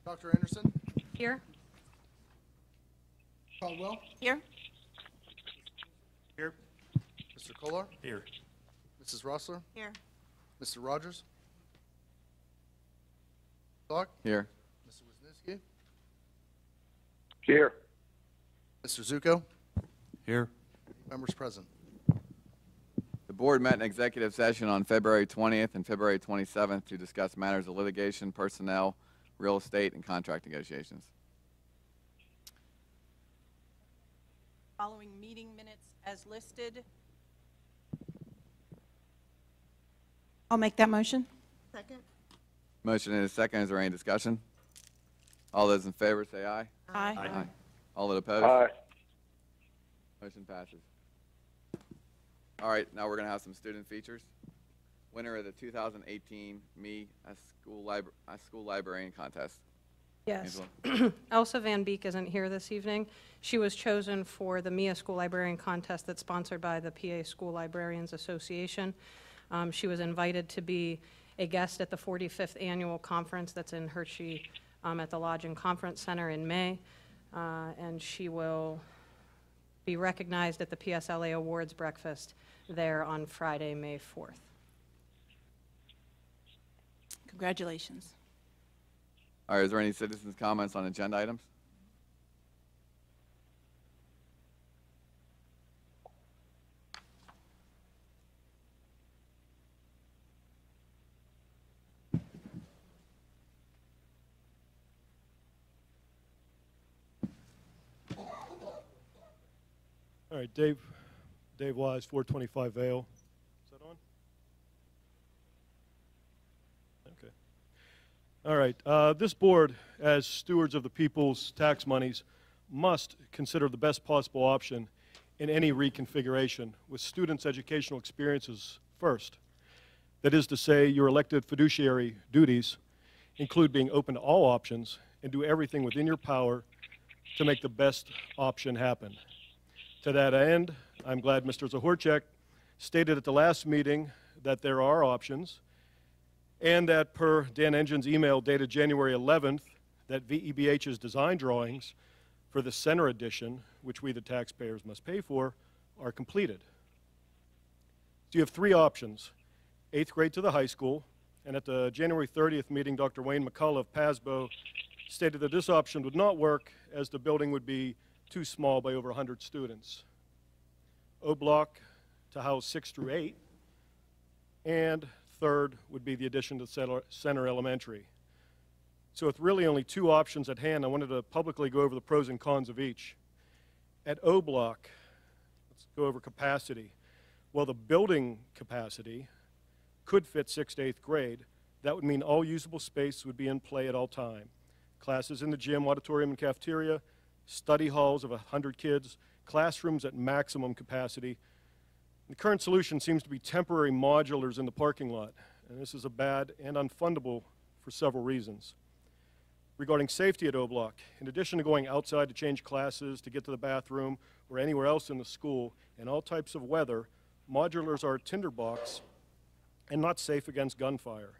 Dr. Anderson? Here. Caldwell? Here. Here. Mr. Kolar? Here. Mrs. Rossler? Here. Mr. Rogers? Clark? Here. Mr. Wisniewski? Here. Mr. Zuko? Here. Members present. The board met in executive session on February 20th and February 27th to discuss matters of litigation, personnel, real estate, and contract negotiations. Following meeting minutes as listed. I'll make that motion. Second. Motion and a second. Is there any discussion? All those in favor say aye. Aye. Aye. All that oppose? Aye. Motion passes. All right, now we're going to have some student features. Winner of the 2018 Me as School Librarian Contest. Yes. Angela? Elsa Van Beek isn't here this evening. She was chosen for the MIA School Librarian Contest that's sponsored by the PA School Librarians Association. She was invited to be a guest at the 45th Annual Conference that's in Hershey at the Lodge and Conference Center in May, and she will be recognized at the PSLA Awards Breakfast there on Friday, May 4th. Congratulations. All right, is there any citizens' comments on agenda items? All right, Dave Wise, 425 Vale. Is that on? Okay. All right, this board, as stewards of the people's tax monies, must consider the best possible option in any reconfiguration with students' educational experiences first. That is to say, your elected fiduciary duties include being open to all options and do everything within your power to make the best option happen. To that end, I'm glad Mr. Zahorchek stated at the last meeting that there are options, and that per Dan Engine's email dated January 11th, that VEBH's design drawings for the center edition, which we the taxpayers must pay for, are completed. So you have three options: 8th grade to the high school, and at the January 30th meeting, Dr. Wayne McCullough of PASBO stated that this option would not work as the building would be too small by over 100 students. O block to house 6 through 8, and third would be the addition to Center Elementary. So with really only two options at hand, I wanted to publicly go over the pros and cons of each. At O block, let's go over capacity. Well, the building capacity could fit 6th to 8th grade. That would mean all usable space would be in play at all time. Classes in the gym, auditorium, and cafeteria, study halls of 100 kids, classrooms at maximum capacity. The current solution seems to be temporary modulars in the parking lot, and this is a bad and unfundable for several reasons. Regarding safety at O block, in addition to going outside to change classes, to get to the bathroom, or anywhere else in the school, in all types of weather, modulars are a tinderbox and not safe against gunfire.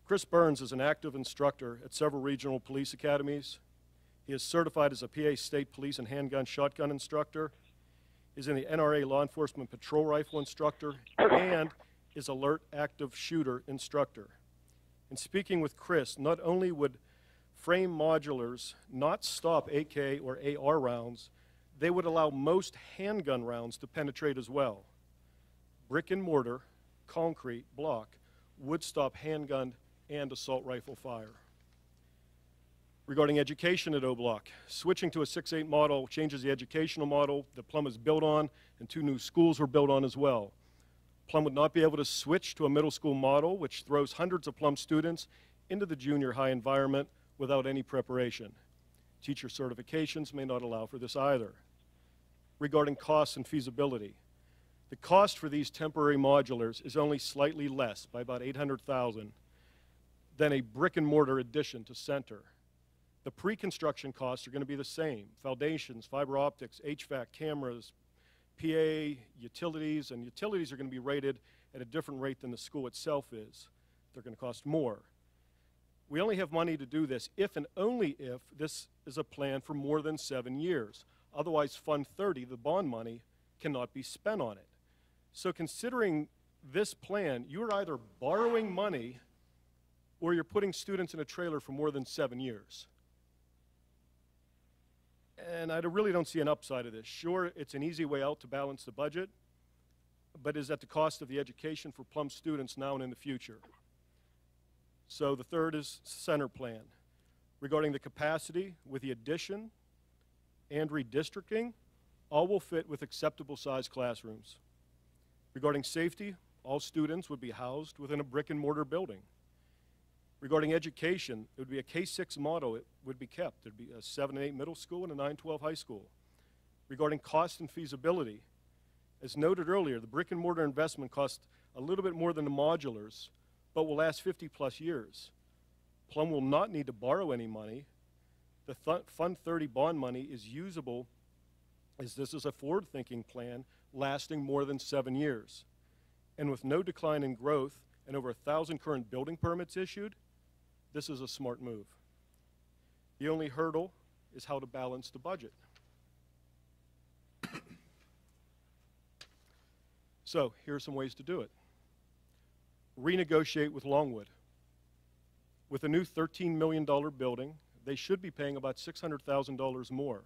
Chris Burns is an active instructor at several regional police academies. He is certified as a PA State Police and handgun shotgun instructor, is in the NRA Law Enforcement Patrol Rifle instructor, and is alert active shooter instructor. In speaking with Chris, not only would frame modulars not stop AK or AR rounds, they would allow most handgun rounds to penetrate as well. Brick and mortar, concrete, block would stop handgun and assault rifle fire. Regarding education at O block, switching to a 6-8 model changes the educational model that Plum is built on, and 2 new schools were built on as well. Plum would not be able to switch to a middle school model, which throws hundreds of Plum students into the junior high environment without any preparation. Teacher certifications may not allow for this either. Regarding costs and feasibility, the cost for these temporary modulars is only slightly less, by about $800,000, than a brick and mortar addition to Center. The pre-construction costs are going to be the same: foundations, fiber optics, HVAC, cameras, PA, utilities, and utilities are going to be rated at a different rate than the school itself is. They're going to cost more. We only have money to do this if and only if this is a plan for more than 7 years. Otherwise, Fund 30, the bond money, cannot be spent on it. So considering this plan, you're either borrowing money or you're putting students in a trailer for more than 7 years. And I really don't see an upside of this. Sure, it's an easy way out to balance the budget, but is at the cost of the education for Plum students now and in the future. So the third is center plan. Regarding the capacity with the addition and redistricting, all will fit with acceptable size classrooms. Regarding safety, all students would be housed within a brick and mortar building. Regarding education, it would be a K-6 model. It would be kept. There'd be a 7 and 8 middle school and a 9-12 high school. Regarding cost and feasibility, as noted earlier, the brick and mortar investment costs a little bit more than the modulars, but will last 50+ years. Plum will not need to borrow any money. The Fund 30 bond money is usable as this is a forward-thinking plan lasting more than 7 years. And with no decline in growth and over 1,000 current building permits issued, this is a smart move. The only hurdle is how to balance the budget. So here are some ways to do it. Renegotiate with Longwood. With a new $13 million building, they should be paying about $600,000 more,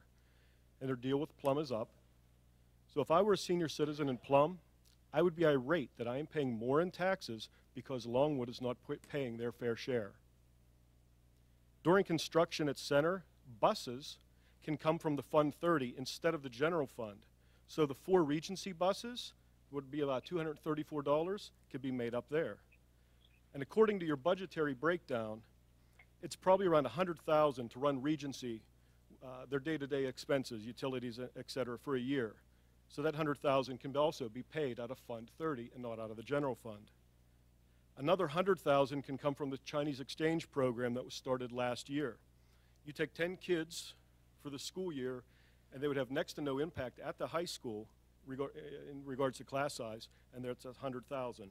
and their deal with Plum is up. So if I were a senior citizen in Plum, I would be irate that I am paying more in taxes because Longwood is not paying their fair share. During construction at Center, buses can come from the Fund 30 instead of the general fund. So the 4 Regency buses would be about $234, could be made up there. And according to your budgetary breakdown, it's probably around $100,000 to run Regency, their day-to-day expenses, utilities, et cetera, for a year. So that $100,000 can also be paid out of Fund 30 and not out of the general fund. Another $100,000 can come from the Chinese exchange program that was started last year. You take 10 kids for the school year, and they would have next to no impact at the high school in regards to class size, and that's $100,000.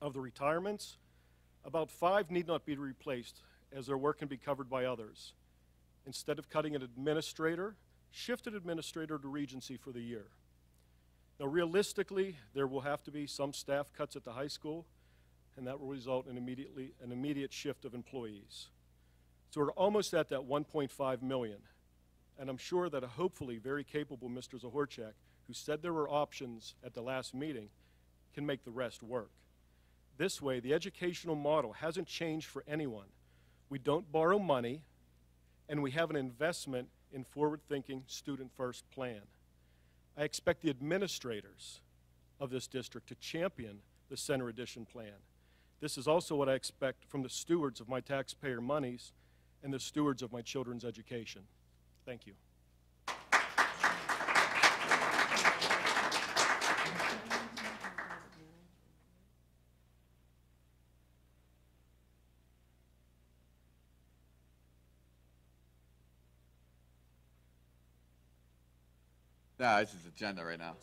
Of the retirements, about 5 need not be replaced, as their work can be covered by others. Instead of cutting an administrator, shift an administrator to Regency for the year. Now, realistically, there will have to be some staff cuts at the high school, and that will result in an immediate shift of employees. So we're almost at that 1.5 million, and I'm sure that a hopefully very capable Mr. Zahorchak, who said there were options at the last meeting, can make the rest work. This way, the educational model hasn't changed for anyone. We don't borrow money, and we have an investment in forward-thinking, student-first plan. I expect the administrators of this district to champion the Center Edition plan. This is also what I expect from the stewards of my taxpayer monies and the stewards of my children's education. Thank you. No, this is agenda right now.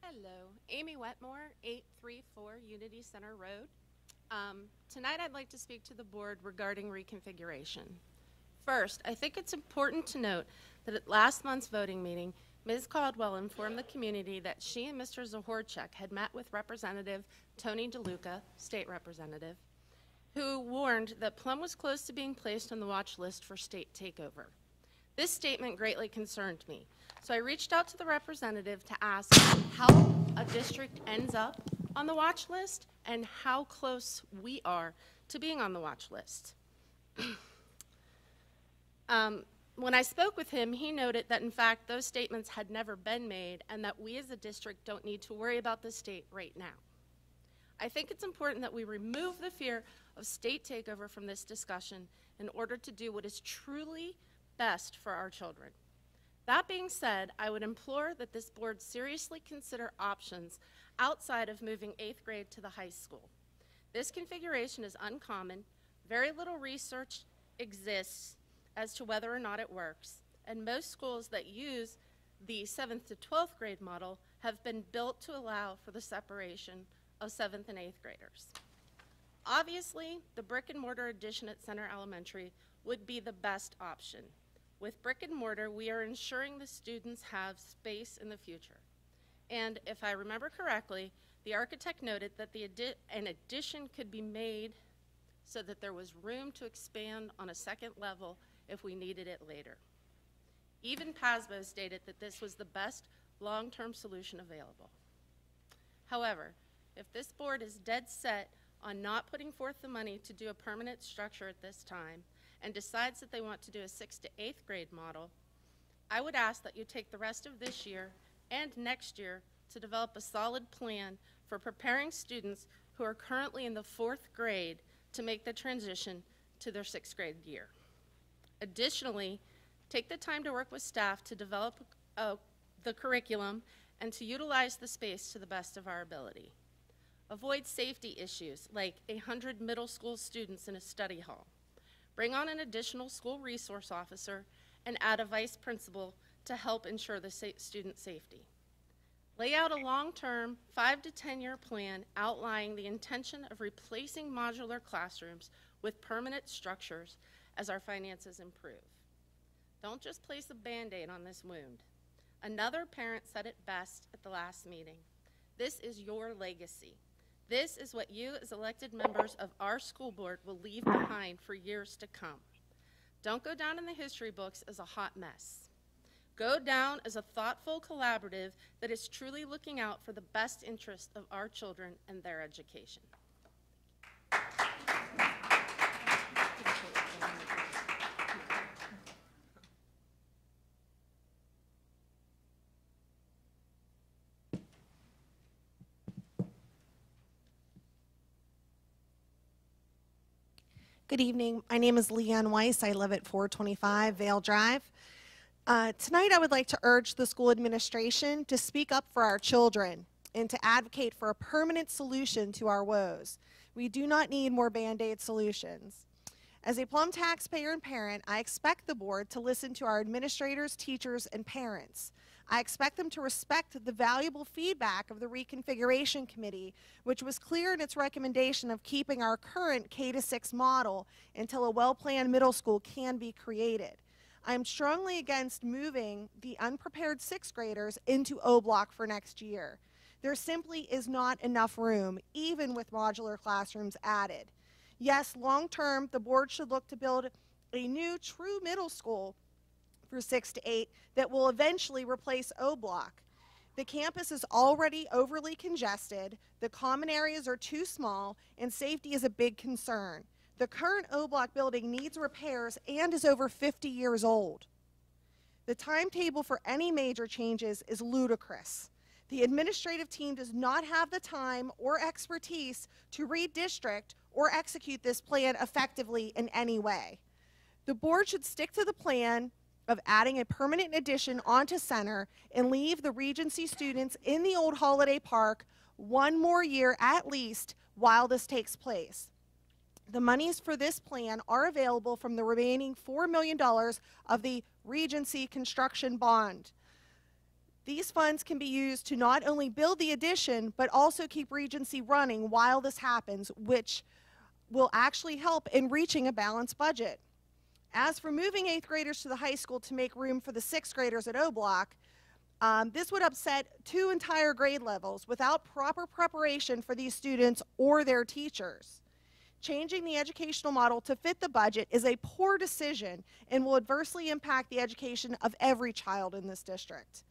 Hello, Amy Wetmore, 834 Unity Center Road. Tonight I'd like to speak to the board regarding reconfiguration. First, I think it's important to note that at last month's voting meeting, Ms. Caldwell informed the community that she and Mr. Zahorchak had met with Representative Tony DeLuca, state representative, who warned that Plum was close to being placed on the watch list for state takeover. This statement greatly concerned me, so I reached out to the representative to ask how a district ends up on the watch list and how close we are to being on the watch list. When I spoke with him, he noted that in fact those statements had never been made and that we as a district don't need to worry about the state right now. I think it's important that we remove the fear of state takeover from this discussion in order to do what is truly best for our children. That being said, I would implore that this board seriously consider options outside of moving 8th grade to the high school. This configuration is uncommon, very little research exists as to whether or not it works, and most schools that use the 7th to 12th grade model have been built to allow for the separation of 7th and 8th graders. Obviously, the brick and mortar addition at Center Elementary would be the best option. With brick and mortar, we are ensuring the students have space in the future. And if I remember correctly, the architect noted that an addition could be made so that there was room to expand on a second level if we needed it later. Even PASBO stated that this was the best long-term solution available. However, if this board is dead set on not putting forth the money to do a permanent structure at this time and decides that they want to do a 6th to 8th grade model, I would ask that you take the rest of this year and next year to develop a solid plan for preparing students who are currently in the 4th grade to make the transition to their 6th grade year. Additionally, take the time to work with staff to develop the curriculum and to utilize the space to the best of our ability. Avoid safety issues like 100 middle school students in a study hall. Bring on an additional school resource officer and add a vice principal to help ensure the student safety. Lay out a long-term 5 to 10-year plan outlining the intention of replacing modular classrooms with permanent structures as our finances improve. Don't just place a Band-Aid on this wound. Another parent said it best at the last meeting. This is your legacy. This is what you as elected members of our school board will leave behind for years to come. Don't go down in the history books as a hot mess. Go down as a thoughtful collaborative that is truly looking out for the best interest of our children and their education. Good evening. My name is Leanne Weiss. I live at 425 Vale Drive. Tonight I would like to urge the school administration to speak up for our children and to advocate for a permanent solution to our woes. We do not need more Band-Aid solutions. As a Plum taxpayer and parent, I expect the board to listen to our administrators, teachers, and parents. I expect them to respect the valuable feedback of the Reconfiguration Committee, which was clear in its recommendation of keeping our current K-6 model until a well-planned middle school can be created. I am strongly against moving the unprepared 6th graders into O-Block for next year. There simply is not enough room, even with modular classrooms added. Yes, long-term, the board should look to build a new true middle school for 6 to 8 that will eventually replace O-Block. The campus is already overly congested, the common areas are too small, and safety is a big concern. The current O-Block building needs repairs and is over 50 years old. The timetable for any major changes is ludicrous. The administrative team does not have the time or expertise to redistrict or execute this plan effectively in any way. The board should stick to the plan of adding a permanent addition onto Center and leave the Regency students in the old Holiday Park one more year at least while this takes place. The monies for this plan are available from the remaining $4 million of the Regency construction bond. These funds can be used to not only build the addition, but also keep Regency running while this happens, which will actually help in reaching a balanced budget. As for moving 8th graders to the high school to make room for the 6th graders at O-Block, this would upset 2 entire grade levels without proper preparation for these students or their teachers. Changing the educational model to fit the budget is a poor decision and will adversely impact the education of every child in this district.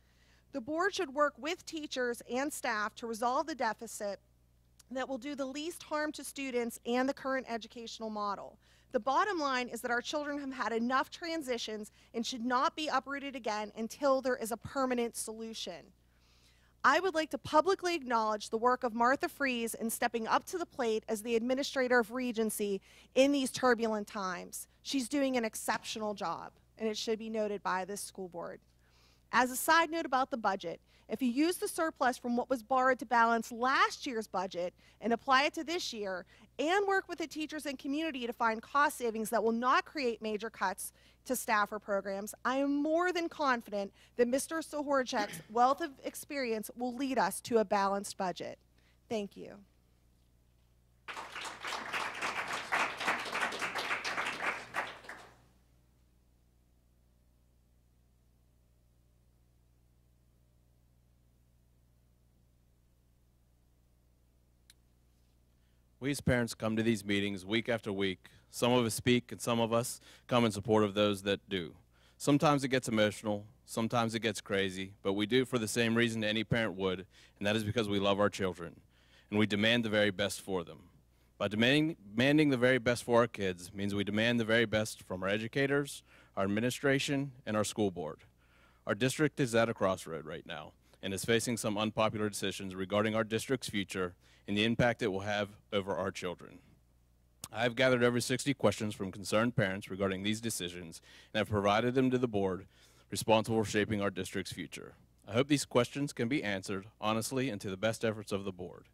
The board should work with teachers and staff to resolve the deficit that will do the least harm to students and the current educational model. The bottom line is that our children have had enough transitions and should not be uprooted again until there is a permanent solution. I would like to publicly acknowledge the work of Martha Fries in stepping up to the plate as the administrator of Regency in these turbulent times. She's doing an exceptional job, and it should be noted by this school board. As a side note about the budget, if you use the surplus from what was borrowed to balance last year's budget and apply it to this year, and work with the teachers and community to find cost savings that will not create major cuts to staff or programs, I am more than confident that Mr. Sahorchek's wealth of experience will lead us to a balanced budget. Thank you. We as parents come to these meetings week after week. Some of us speak and some of us come in support of those that do. Sometimes it gets emotional, sometimes it gets crazy, but we do it for the same reason any parent would, and that is because we love our children, and we demand the very best for them. By demanding the very best for our kids means we demand the very best from our educators, our administration, and our school board. Our district is at a crossroad right now and is facing some unpopular decisions regarding our district's future and the impact it will have over our children. I have gathered over 60 questions from concerned parents regarding these decisions and have provided them to the board responsible for shaping our district's future. I hope these questions can be answered honestly and to the best efforts of the board.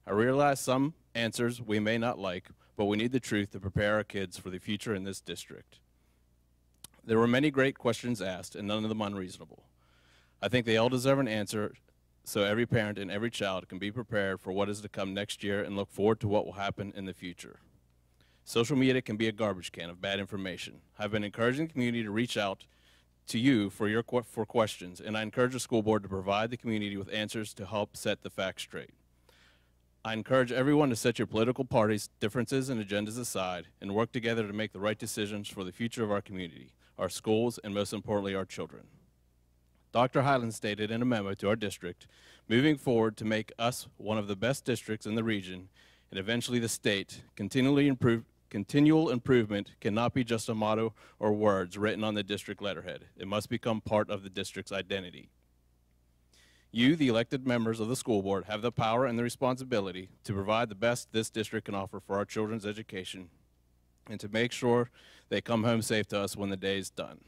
I realize some answers we may not like, but we need the truth to prepare our kids for the future in this district. There were many great questions asked, and none of them unreasonable. I think they all deserve an answer so every parent and every child can be prepared for what is to come next year and look forward to what will happen in the future. Social media can be a garbage can of bad information. I've been encouraging the community to reach out to you for questions, and I encourage the school board to provide the community with answers to help set the facts straight. I encourage everyone to set your political parties, differences, and agendas aside and work together to make the right decisions for the future of our community, our schools, and most importantly, our children. Dr. Highland stated in a memo to our district, moving forward to make us one of the best districts in the region and eventually the state, continual improvement cannot be just a motto or words written on the district letterhead. It must become part of the district's identity. You, the elected members of the school board, have the power and the responsibility to provide the best this district can offer for our children's education and to make sure they come home safe to us when the day is done.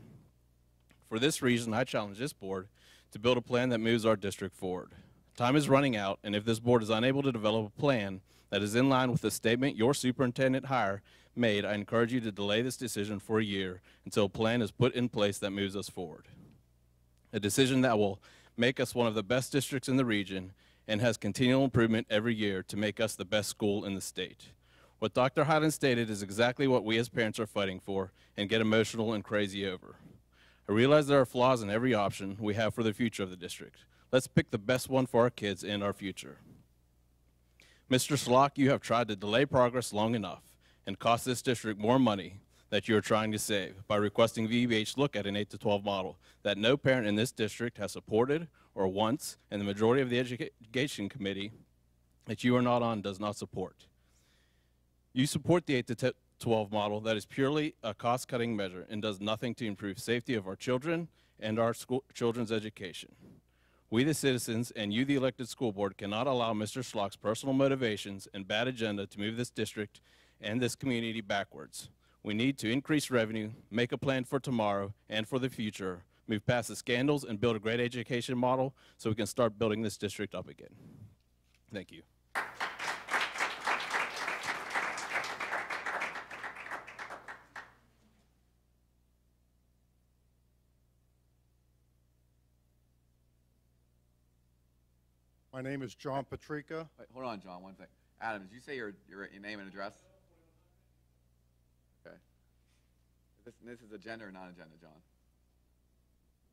For this reason, I challenge this board to build a plan that moves our district forward. Time is running out, and if this board is unable to develop a plan that is in line with the statement your superintendent hire made, I encourage you to delay this decision for a year until a plan is put in place that moves us forward. A decision that will make us one of the best districts in the region and has continual improvement every year to make us the best school in the state. What Dr. Highland stated is exactly what we as parents are fighting for and get emotional and crazy over. I realize there are flaws in every option we have for the future of the district. Let's pick the best one for our kids and our future. Mr. Slock, you have tried to delay progress long enough and cost this district more money that you are trying to save by requesting VBH look at an 8 to 12 model that no parent in this district has supported or wants, and the majority of the education committee that you are not on does not support. You support the 8 to 12 model that is purely a cost-cutting measure and does nothing to improve safety of our children and our children's education. We, the citizens, and you, the elected school board, cannot allow Mr. Schlock's personal motivations and bad agenda to move this district and this community backwards. We need to increase revenue, make a plan for tomorrow and for the future, move past the scandals, and build a great education model so we can start building this district up again. Thank you. My name is John Patrica. Wait, hold on, John, one thing. Adam, did you say your name and address? Okay. This is agenda or non-agenda, John?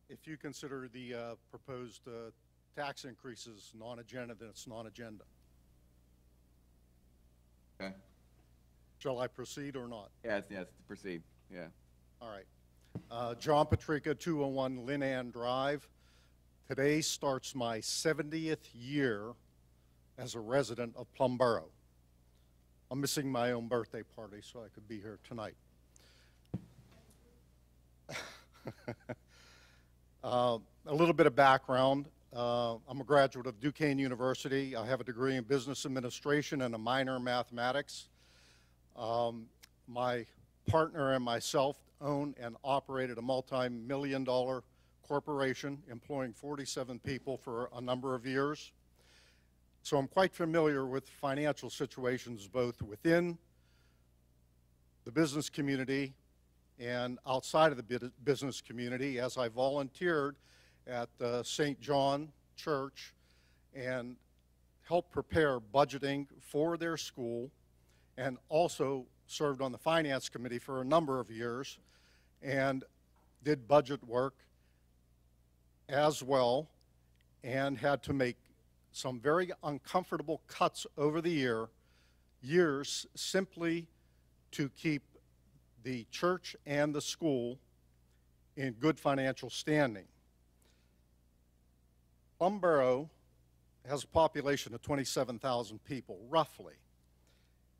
If you consider the proposed tax increases non-agenda, then it's non-agenda. Okay. Shall I proceed or not? Yes, proceed. Yeah. All right. John Patrica, 201 Lynn Ann Drive. Today starts my 70th year as a resident of Plum Borough. I'm missing my own birthday party, so I could be here tonight. A little bit of background. I'm a graduate of Duquesne University. I have a degree in business administration and a minor in mathematics. My partner and myself own and operated a multi-million-dollar corporation employing 47 people for a number of years. So I'm quite familiar with financial situations both within the business community and outside of the business community, as I volunteered at St. John Church and helped prepare budgeting for their school, and also served on the finance committee for a number of years and did budget work as well, and had to make some very uncomfortable cuts over the years simply to keep the church and the school in good financial standing. Plum Borough has a population of 27,000 people, roughly,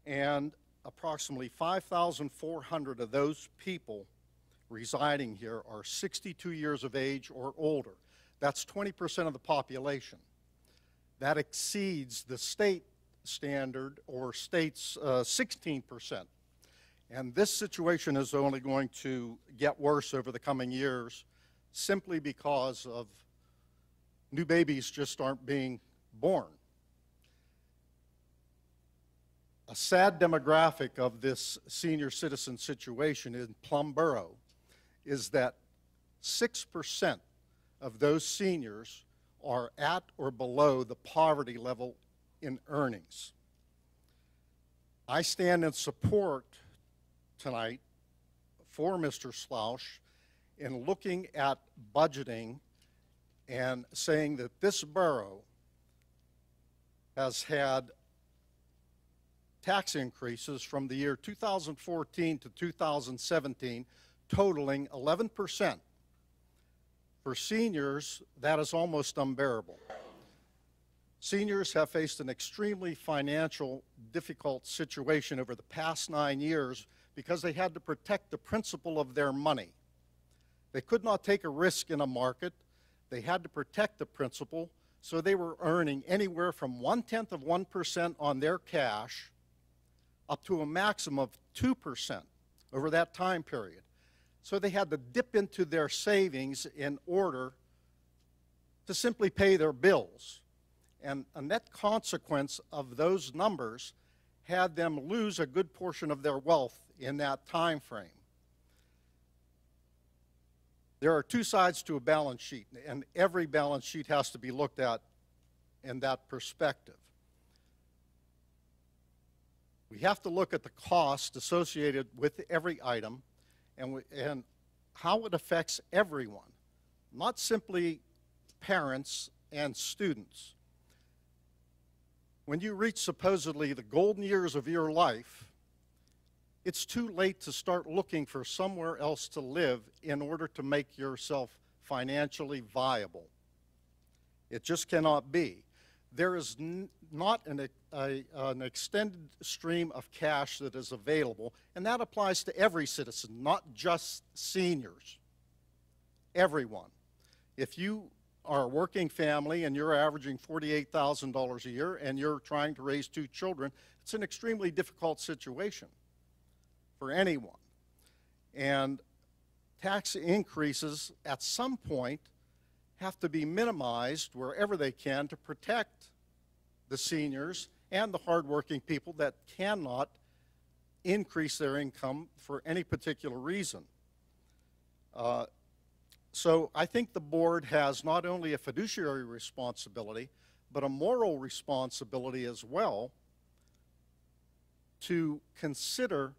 and approximately 5,400 of those people residing here are 62 years of age or older. That's 20% of the population. That exceeds the state standard, or state's 16%. And this situation is only going to get worse over the coming years simply because of new babies just aren't being born. A sad demographic of this senior citizen situation in Plum Borough is that 6% of those seniors are at or below the poverty level in earnings. I stand in support tonight for Mr. Slouch in looking at budgeting and saying that this borough has had tax increases from the year 2014 to 2017 totaling 11%. For seniors, that is almost unbearable. Seniors have faced an extremely financial difficult situation over the past 9 years because they had to protect the principal of their money. They could not take a risk in a market. They had to protect the principal, so they were earning anywhere from 0.1% on their cash up to a maximum of 2% over that time period. So they had to dip into their savings in order to simply pay their bills. And a net consequence of those numbers had them lose a good portion of their wealth in that time frame. There are two sides to a balance sheet, and every balance sheet has to be looked at in that perspective. We have to look at the cost associated with every item and how it affects everyone, not simply parents and students. When you reach supposedly the golden years of your life, it's too late to start looking for somewhere else to live in order to make yourself financially viable. It just cannot be. There is not an extended stream of cash that is available, and that applies to every citizen, not just seniors. Everyone. If you are a working family and you're averaging $48,000 a year and you're trying to raise 2 children, it's an extremely difficult situation for anyone. And tax increases at some point have to be minimized wherever they can to protect the seniors and the hardworking people that cannot increase their income for any particular reason. So I think the board has not only a fiduciary responsibility, but a moral responsibility as well to consider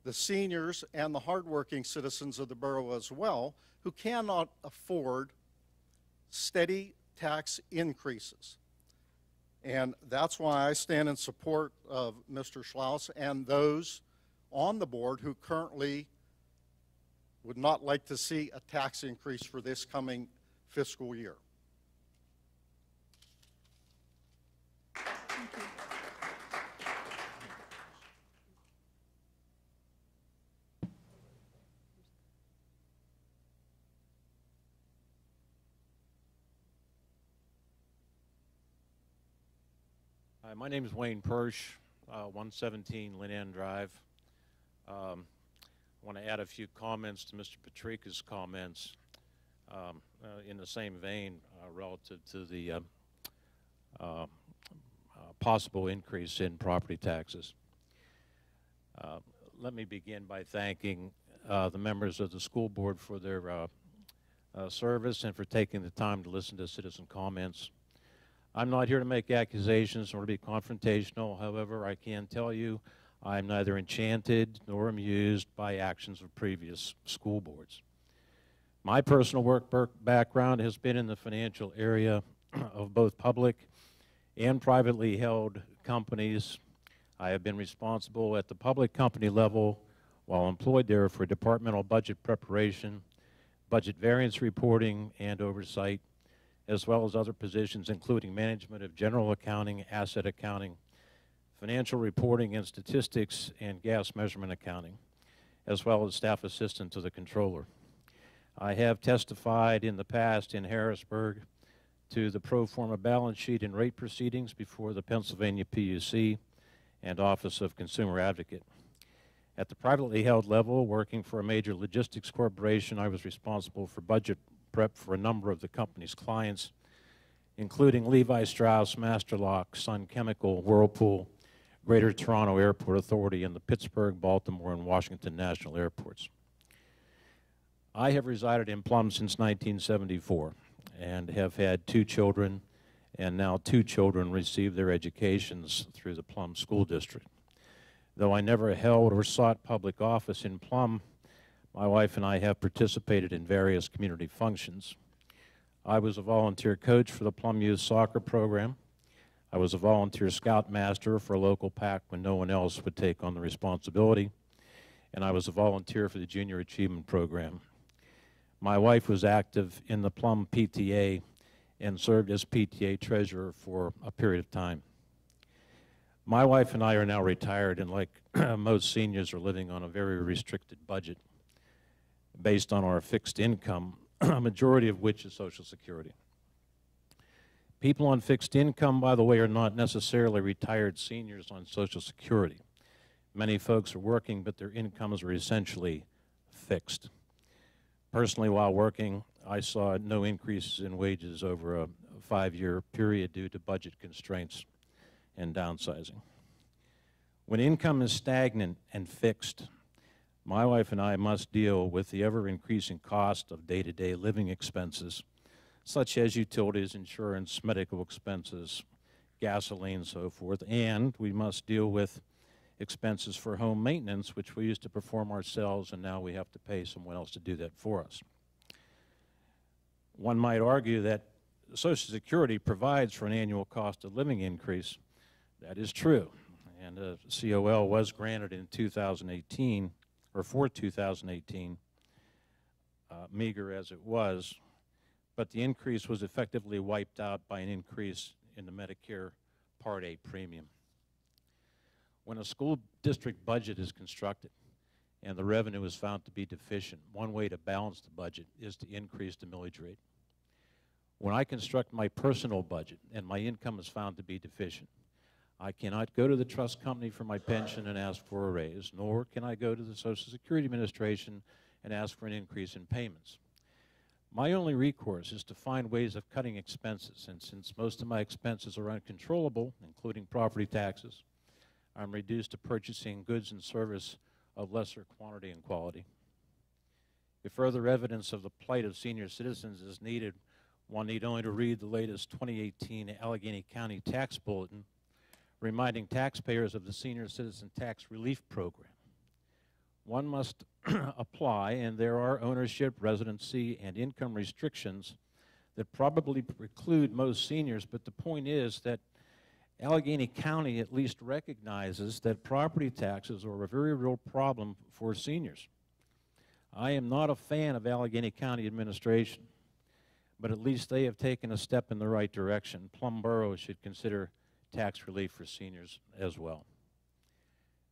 the seniors and the hardworking citizens of the borough as well, who cannot afford steady tax increases. And that's why I stand in support of Mr. Schlaus and those on the board who currently would not like to see a tax increase for this coming fiscal year. Hi, my name is Wayne Persh, 117 Linan Drive. I want to add a few comments to Mr. Patrica's comments. in the same vein relative to the possible increase in property taxes. Let me begin by thanking the members of the school board for their service and for taking the time to listen to citizen comments. I'm not here to make accusations or to be confrontational. However, I can tell you I'm neither enchanted nor amused by actions of previous school boards. My personal work background has been in the financial area of both public and privately held companies. I have been responsible at the public company level while employed there for departmental budget preparation, budget variance reporting, and oversight, as well as other positions including management of general accounting, asset accounting, financial reporting and statistics, and gas measurement accounting, as well as staff assistant to the controller. I have testified in the past in Harrisburg to the pro forma balance sheet and rate proceedings before the Pennsylvania PUC and Office of Consumer Advocate. At the privately held level, working for a major logistics corporation, I was responsible for budget prep for a number of the company's clients, including Levi Strauss, Masterlock, Sun Chemical, Whirlpool, Greater Toronto Airport Authority, and the Pittsburgh, Baltimore, and Washington National Airports. I have resided in Plum since 1974 and have had 2 children, and now 2 children receive their educations through the Plum School District. Though I never held or sought public office in Plum, my wife and I have participated in various community functions. I was a volunteer coach for the Plum Youth Soccer Program. I was a volunteer scoutmaster for a local pack when no one else would take on the responsibility. And I was a volunteer for the Junior Achievement Program. My wife was active in the Plum PTA and served as PTA treasurer for a period of time. My wife and I are now retired, and like most seniors, are living on a very restricted budget based on our fixed income, a majority of which is Social Security. People on fixed income, by the way, are not necessarily retired seniors on Social Security. Many folks are working, but their incomes are essentially fixed. Personally, while working, I saw no increases in wages over a 5-year period due to budget constraints and downsizing. When income is stagnant and fixed, my wife and I must deal with the ever-increasing cost of day-to-day living expenses, such as utilities, insurance, medical expenses, gasoline, so forth, and we must deal with expenses for home maintenance, which we used to perform ourselves, and now we have to pay someone else to do that for us. One might argue that Social Security provides for an annual cost of living increase. That is true, and a COL was granted in 2018, or for 2018, meager as it was, but the increase was effectively wiped out by an increase in the Medicare Part A premium. When a school district budget is constructed and the revenue is found to be deficient, one way to balance the budget is to increase the millage rate. When I construct my personal budget and my income is found to be deficient, I cannot go to the trust company for my pension and ask for a raise, nor can I go to the Social Security Administration and ask for an increase in payments. My only recourse is to find ways of cutting expenses, and since most of my expenses are uncontrollable, including property taxes, I'm reduced to purchasing goods and service of lesser quantity and quality. If further evidence of the plight of senior citizens is needed, one need only to read the latest 2018 Allegheny County Tax Bulletin, reminding taxpayers of the Senior Citizen Tax Relief Program. One must apply, and there are ownership, residency, and income restrictions that probably preclude most seniors, but the point is that Allegheny County at least recognizes that property taxes are a very real problem for seniors. I am not a fan of Allegheny County administration, but at least they have taken a step in the right direction. Plum Borough should consider tax relief for seniors as well.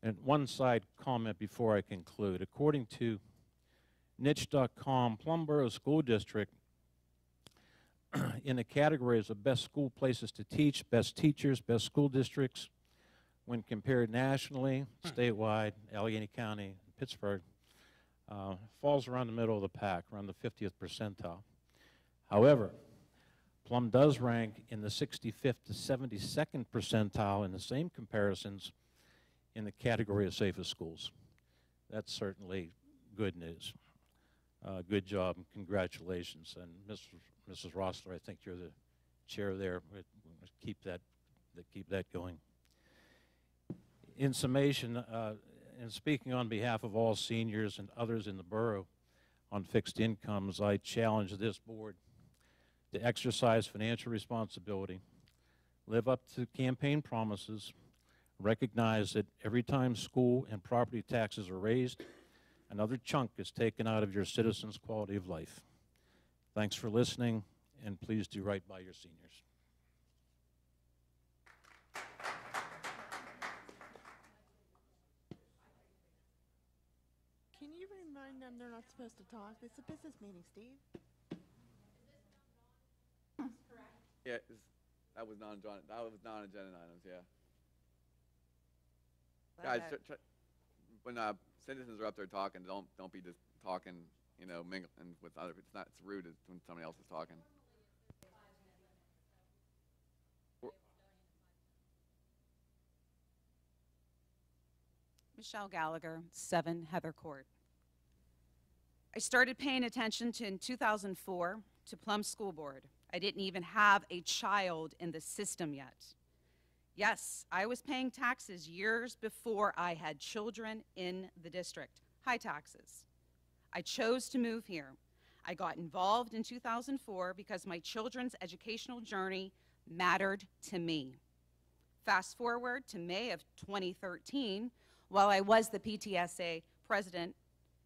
And one side comment before I conclude. According to niche.com, Plum Borough School District in the categories of best school places to teach, best teachers, best school districts, when compared nationally, statewide, Allegheny County, Pittsburgh, falls around the middle of the pack, around the 50th percentile. However, Plum does rank in the 65th to 72nd percentile in the same comparisons in the category of safest schools. That's certainly good news. Good job and congratulations. And Mrs. Rossler, I think you're the chair there. Keep that going. In summation, and speaking on behalf of all seniors and others in the borough on fixed incomes, I challenge this board to exercise financial responsibility, live up to campaign promises, recognize that every time school and property taxes are raised, another chunk is taken out of your citizens' quality of life. Thanks for listening, and please do right by your seniors. Can you remind them they're not supposed to talk? It's a business meeting, Steve. Yeah, that was non-agenda items, yeah. Guys, when citizens are up there talking, don't be just talking, you know, mingling with other people. It's rude when somebody else is talking. Michelle Gallagher, 7 Heather Court. I started paying attention in 2004 to Plum School Board. I didn't even have a child in the system yet. Yes, I was paying taxes years before I had children in the district, high taxes. I chose to move here. I got involved in 2004 because my children's educational journey mattered to me. Fast forward to May of 2013, while I was the PTSA president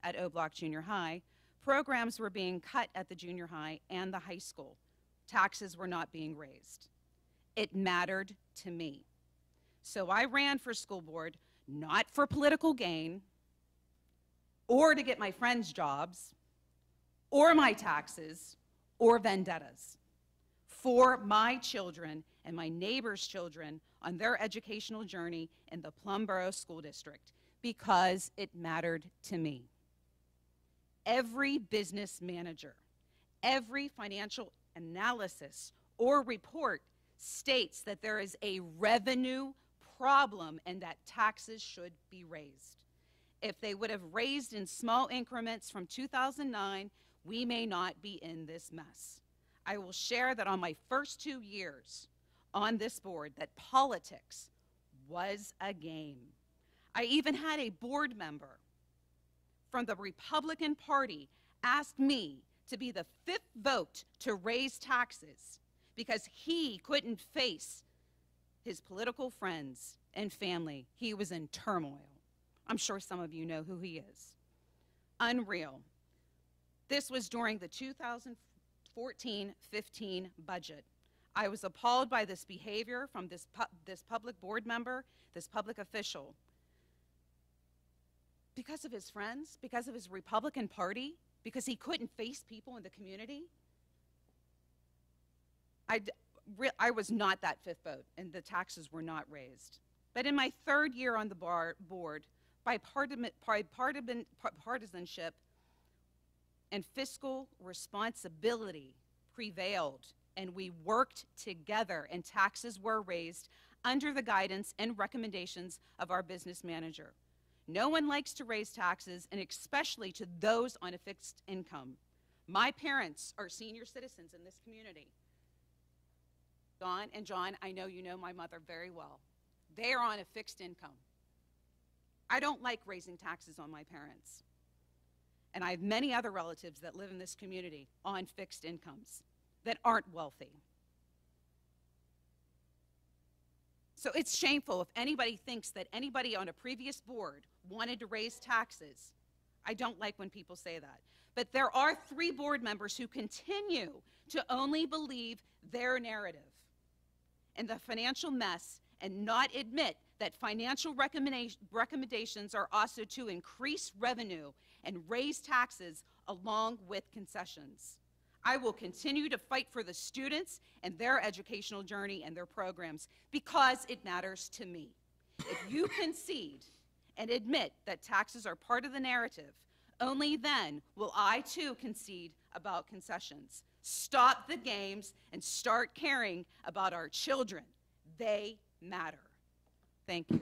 at O Block Junior High, programs were being cut at the junior high and the high school. Taxes were not being raised. It mattered to me. So I ran for school board, not for political gain, or to get my friends' jobs, or my taxes, or vendettas. For my children and my neighbors' children on their educational journey in the Plum Borough School District, because it mattered to me. Every business manager, every financial analysis or report states that there is a revenue problem and that taxes should be raised. If they would have raised in small increments from 2009, we may not be in this mess. I will share that on my first 2 years on this board, that politics was a game. I even had a board member from the Republican Party ask me to be the 5th vote to raise taxes because he couldn't face his political friends and family. He was in turmoil. I'm sure some of you know who he is. Unreal. This was during the 2014-15 budget. I was appalled by this behavior from this public board member, this public official. Because of his friends, because of his Republican Party, because he couldn't face people in the community. I was not that 5th vote, and the taxes were not raised. But in my 3rd year on the board, partisanship and fiscal responsibility prevailed, and we worked together, and taxes were raised under the guidance and recommendations of our business manager. No one likes to raise taxes, and especially to those on a fixed income. My parents are senior citizens in this community. Dawn and John, I know you know my mother very well. They are on a fixed income. I don't like raising taxes on my parents. And I have many other relatives that live in this community on fixed incomes that aren't wealthy. So it's shameful if anybody thinks that anybody on a previous board wanted to raise taxes. I don't like when people say that. But there are 3 board members who continue to only believe their narrative and the financial mess and not admit that financial recommendations are also to increase revenue and raise taxes along with concessions. I will continue to fight for the students and their educational journey and their programs because it matters to me. If you concede and admit that taxes are part of the narrative, only then will I too concede about concessions. Stop the games and start caring about our children. They matter. Thank you.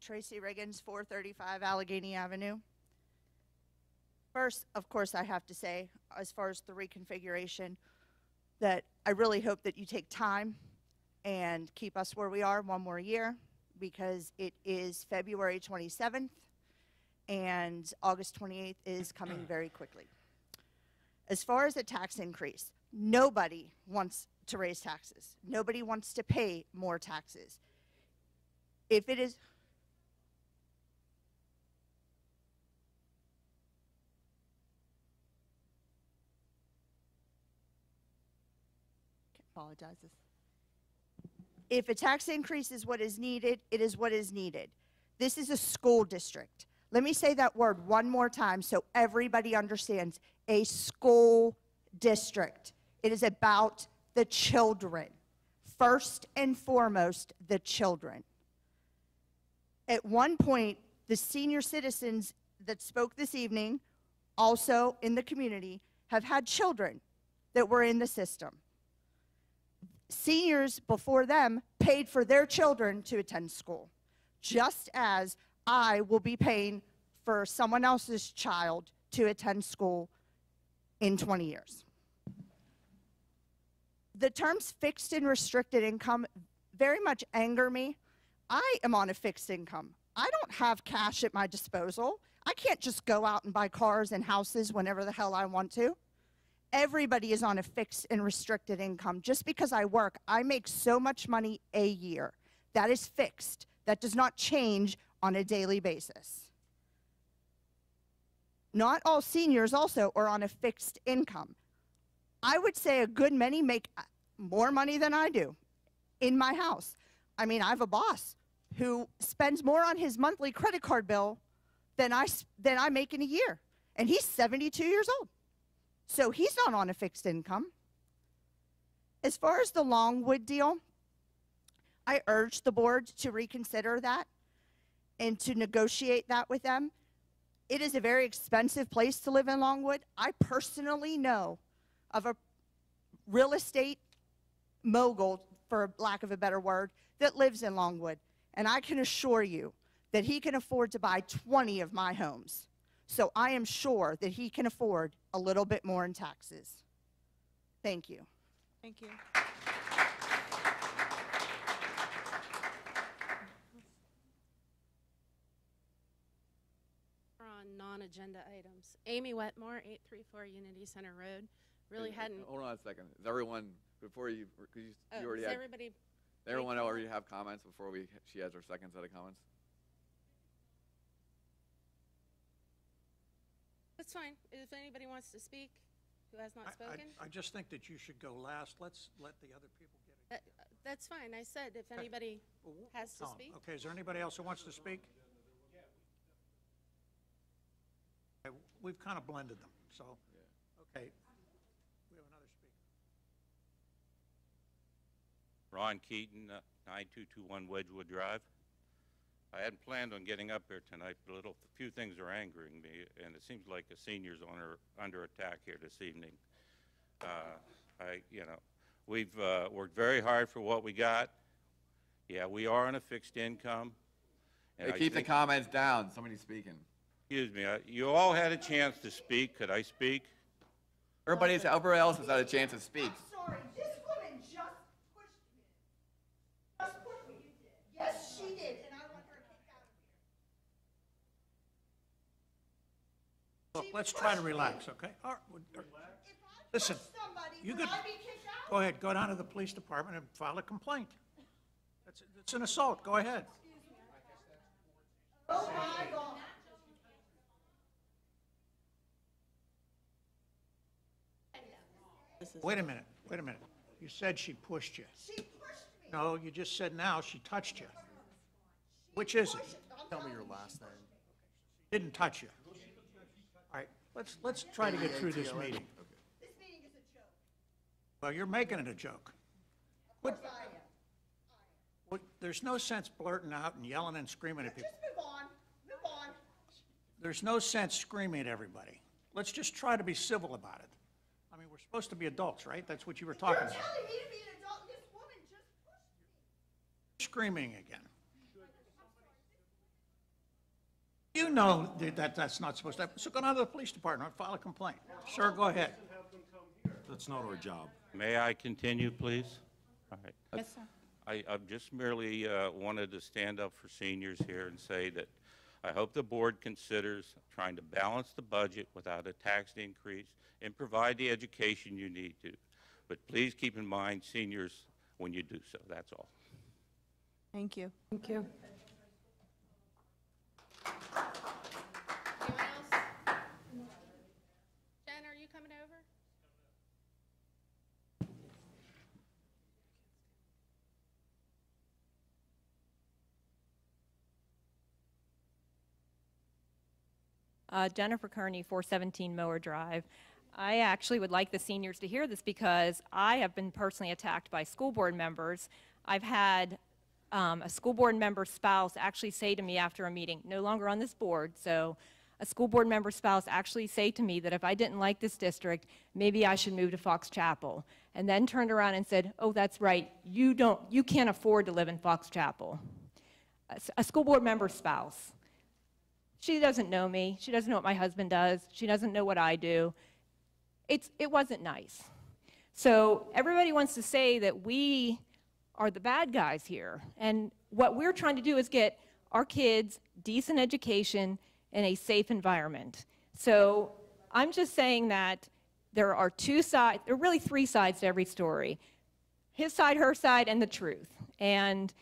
Tracy Riggins, 435 Allegheny Avenue. First, of course, I have to say, as far as the reconfiguration, that I really hope that you take time and keep us where we are one more year, because it is February 27th and August 28th is coming very quickly. As far as a tax increase, nobody wants to raise taxes. Nobody wants to pay more taxes. If it is... Apologizes. If a tax increase is what is needed, it is what is needed. This is a school district. Let me say that word one more time so everybody understands. A school district. It is about the children. First and foremost, the children. At one point, the senior citizens that spoke this evening, also in the community, have had children that were in the system. Seniors before them paid for their children to attend school, just as I will be paying for someone else's child to attend school in 20 years. The terms fixed and restricted income very much anger me. I am on a fixed income. I don't have cash at my disposal. I can't just go out and buy cars and houses whenever the hell I want to. Everybody is on a fixed and restricted income. Just because I work, I make so much money a year. That is fixed. That does not change on a daily basis. Not all seniors also are on a fixed income. I would say a good many make more money than I do in my house. I mean, I have a boss who spends more on his monthly credit card bill than I make in a year. And he's 72 years old. So he's not on a fixed income. As far as the Longwood deal, I urge the board to reconsider that and to negotiate that with them. It is a very expensive place to live in Longwood. I personally know of a real estate mogul, for lack of a better word, that lives in Longwood. And I can assure you that he can afford to buy 20 of my homes. So I am sure that he can afford a little bit more in taxes. Thank you. Thank you. We're on non-agenda items. Amy Wetmore, 834 Unity Center Road. Really hadn't. Hold on a second. Is everyone, before you, because you already does had, everybody? everyone already have comments before she has her second set of comments? That's fine. If anybody wants to speak who has not spoken. I just think that you should go last. Let's let the other people get it. That's fine. I said if anybody has to speak. Okay, is there anybody else who wants to speak? Okay, we've kind of blended them, so, okay. We have another speaker. Ron Keaton, 9221 Wedgewood Drive. I hadn't planned on getting up here tonight, but a few things are angering me, and it seems like the seniors are under attack here this evening. We've worked very hard for what we got. Yeah, we are on a fixed income. Hey, keep the comments down. Somebody's speaking. Excuse me. You all had a chance to speak. Could I speak? Everybody else has had a chance to speak. I'm sorry, this woman just pushed me. Just pushed me. You did. Yes, she did, and I want her kicked out of here. Look, let's try to relax, okay? All right, listen, you could, go ahead, go down to the police department and file a complaint. It's an assault, go ahead. Oh my God. Wait a minute. You said she pushed you. She pushed me. No, you just said now she touched you. Which is it? Tell me your last name. Didn't touch you. All right, let's try to get through this meeting. This meeting is a joke. Well, you're making it a joke. Of course I am. Well, there's no sense blurting out and yelling and screaming at people. Just move on. Move there's no sense screaming at everybody. Let's just try to be civil about it. I mean, we're supposed to be adults, right? That's what you were talking about. You're telling me to be an adult, this woman just pushed me. Screaming again. You know that that's not supposed to happen. So go down to the police department and file a complaint. Sir, go ahead. That's not our job. May I continue, please? All right. Yes, sir. I've just merely wanted to stand up for seniors here and say that I hope the board considers trying to balance the budget without a tax increase and provide the education you need to. But please keep in mind seniors when you do so. That's all. Thank you. Thank you. Anyone else? Jen, are you coming over? Jennifer Kearney, 417 Mower Drive. I actually would like the seniors to hear this because I have been personally attacked by school board members. I've had a school board member's spouse actually say to me after a meeting, no longer on this board, so a school board member's spouse actually say to me that if I didn't like this district, maybe I should move to Fox Chapel, and then turned around and said, oh, that's right, you can't afford to live in Fox Chapel. A school board member's spouse. She doesn't know me. She doesn't know what my husband does. She doesn't know what I do. It wasn't nice. So everybody wants to say that we are the bad guys here. And what we're trying to do is get our kids decent education in a safe environment. So I'm just saying that there are two sides, there are really three sides to every story. His side, her side, and the truth. And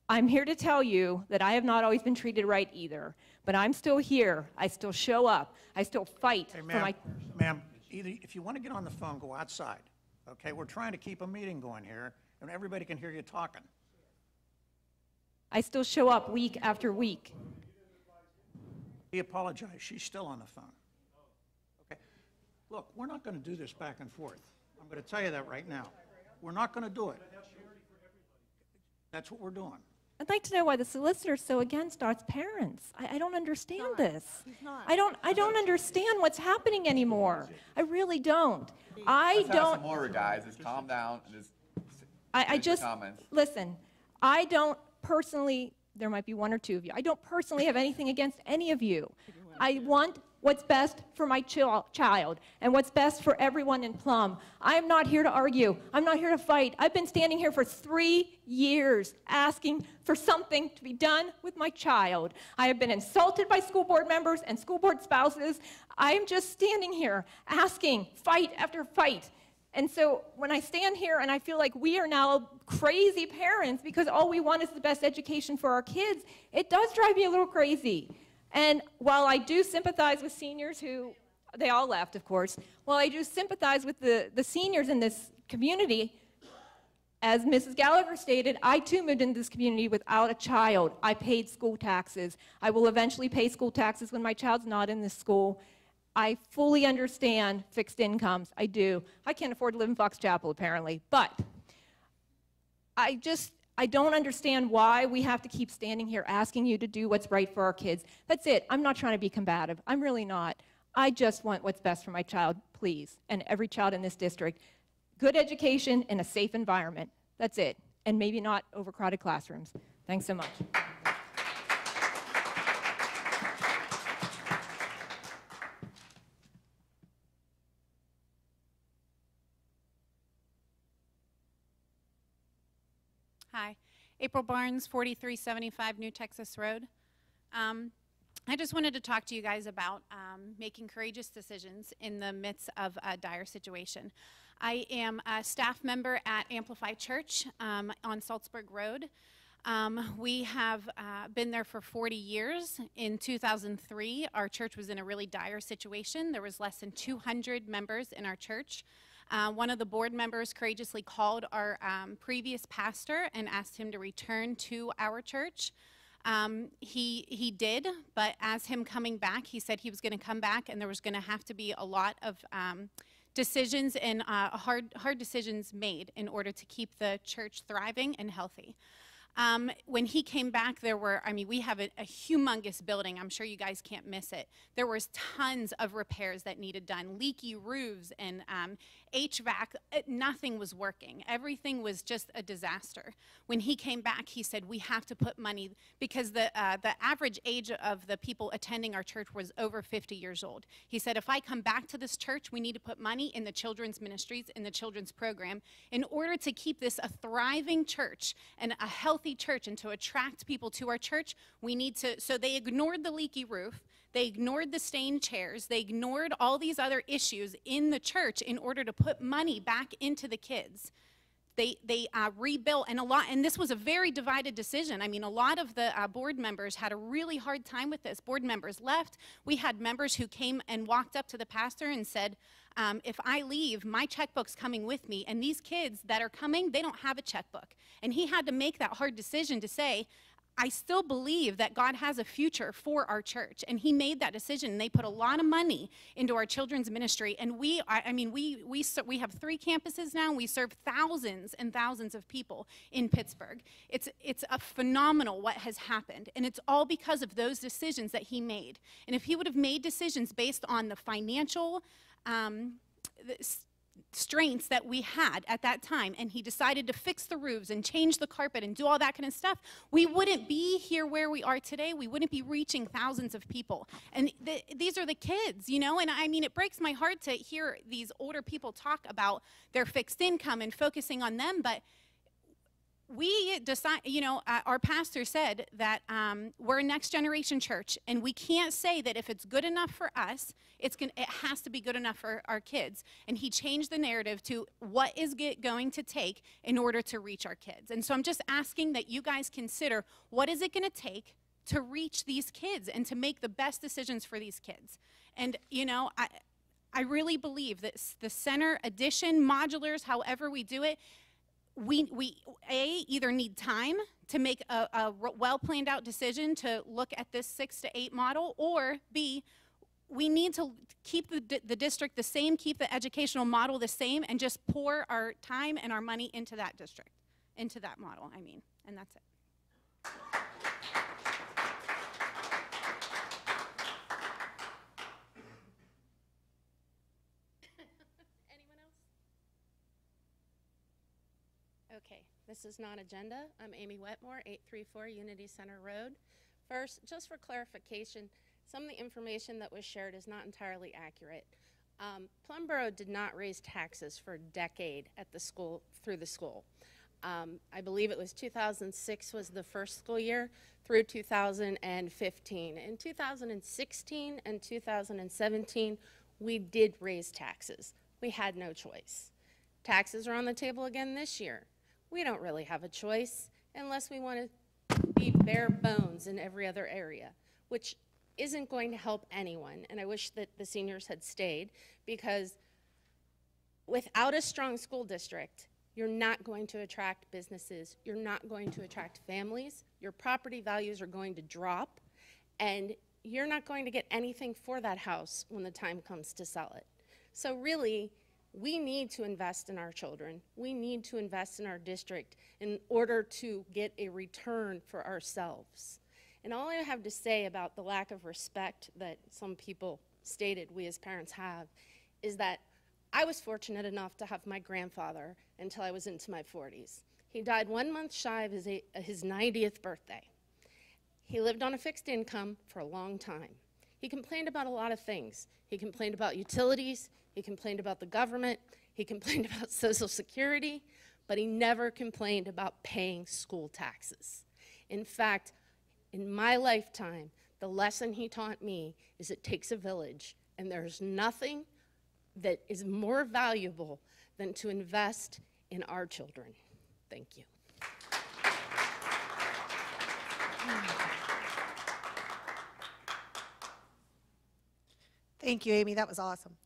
I'm here to tell you that I have not always been treated right either. But I'm still here. I still show up. I still fight Hey, for my... ma'am, either if you want to get on the phone, go outside. Okay, we're trying to keep a meeting going here, and everybody can hear you talking. I still show up week after week. He apologized. She's still on the phone. Okay. Look, we're not going to do this back and forth. I'm going to tell you that right now. We're not going to do it. That's what we're doing. I'd like to know why the solicitor's so against our parents. I don't understand this. I don't understand what's happening anymore. I really don't. Let's have some order, guys. Just calm down and just comments. Listen, I don't personally, there might be one or two of you, I don't personally have anything against any of you. I want what's best for my child and what's best for everyone in Plum. I'm not here to argue. I'm not here to fight. I've been standing here for 3 years asking for something to be done with my child. I have been insulted by school board members and school board spouses. I am just standing here asking fight after fight. And so when I stand here and I feel like we are now crazy parents because all we want is the best education for our kids, it does drive me a little crazy. And while I do sympathize with seniors who, they all left, of course, while I do sympathize with the seniors in this community, as Mrs. Gallagher stated, I too moved into this community without a child. I paid school taxes. I will eventually pay school taxes when my child's not in this school. I fully understand fixed incomes. I do. I can't afford to live in Fox Chapel, apparently, but I don't understand why we have to keep standing here asking you to do what's right for our kids. That's it. I'm not trying to be combative. I'm really not. I just want what's best for my child, please, and every child in this district. Good education in a safe environment. That's it. And maybe not overcrowded classrooms. Thanks so much. Hi, April Barnes, 4375 New Texas Road. I just wanted to talk to you guys about making courageous decisions in the midst of a dire situation. I am a staff member at Amplify Church on Salzburg Road. We have been there for 40 years. In 2003, our church was in a really dire situation. There was less than 200 members in our church. One of the board members courageously called our previous pastor and asked him to return to our church. He did, but as him coming back, he said he was going to come back and there was going to have to be a lot of decisions and hard decisions made in order to keep the church thriving and healthy. When he came back, there were, I mean, we have a humongous building. I'm sure you guys can't miss it. There was tons of repairs that needed done, leaky roofs and HVAC. Nothing was working. Everything was just a disaster. When he came back, he said, we have to put money, because the average age of the people attending our church was over 50 years old. He said, if I come back to this church, we need to put money in the children's ministries, in the children's program, in order to keep this a thriving church and a healthy church, and to attract people to our church. We need to, so they ignored the leaky roof, they ignored the stained chairs, they ignored all these other issues in the church in order to put money back into the kids. They rebuilt, and this was a very divided decision. I mean, a lot of the board members had a really hard time with this. Board members left. We had members who came and walked up to the pastor and said, if I leave, my checkbook's coming with me, and these kids that are coming, they don't have a checkbook. And he had to make that hard decision to say, I still believe that God has a future for our church. And he made that decision. And they put a lot of money into our children's ministry. And we have 3 campuses now. We serve thousands and thousands of people in Pittsburgh. It's a phenomenal what has happened. And it's all because of those decisions that he made. And if he would have made decisions based on the financial strengths that we had at that time, and he decided to fix the roofs and change the carpet and do all that kind of stuff, we wouldn't be here where we are today. We wouldn't be reaching thousands of people. And these are the kids, you know, and I mean, it breaks my heart to hear these older people talk about their fixed income and focusing on them, but we decide, you know, our pastor said that we're a next generation church, and we can't say that if it's good enough for us, it has to be good enough for our kids. And he changed the narrative to what is it going to take in order to reach our kids. And so I'm just asking that you guys consider, what is it going to take to reach these kids and to make the best decisions for these kids? And, you know, I really believe that the center addition, modulars, however we do it, we either need time to make a well-planned out decision to look at this 6 to 8 model, or B, we need to keep the district the same, keep the educational model the same, and just pour our time and our money into that district, into that model, I mean, and that's it. Okay, this is not agenda. I'm Amy Wetmore, 834 Unity Center Road. First, just for clarification, some of the information that was shared is not entirely accurate. Plumboro did not raise taxes for a decade at the school, through the school. I believe it was 2006 was the first school year through 2015. In 2016 and 2017, we did raise taxes. We had no choice. Taxes are on the table again this year. We don't really have a choice unless we want to be bare bones in every other area, which isn't going to help anyone. And I wish that the seniors had stayed, because without a strong school district, you're not going to attract businesses, you're not going to attract families, your property values are going to drop, and you're not going to get anything for that house when the time comes to sell it. So really, we need to invest in our children. We need to invest in our district in order to get a return for ourselves. And all I have to say about the lack of respect that some people stated we as parents have is that I was fortunate enough to have my grandfather until I was into my 40s. He died 1 month shy of his 90th birthday. He lived on a fixed income for a long time. He complained about a lot of things. He complained about utilities, he complained about the government, he complained about Social Security, but he never complained about paying school taxes. In fact, in my lifetime, the lesson he taught me is it takes a village, and there's nothing that is more valuable than to invest in our children. Thank you. Thank you, Amy. That was awesome.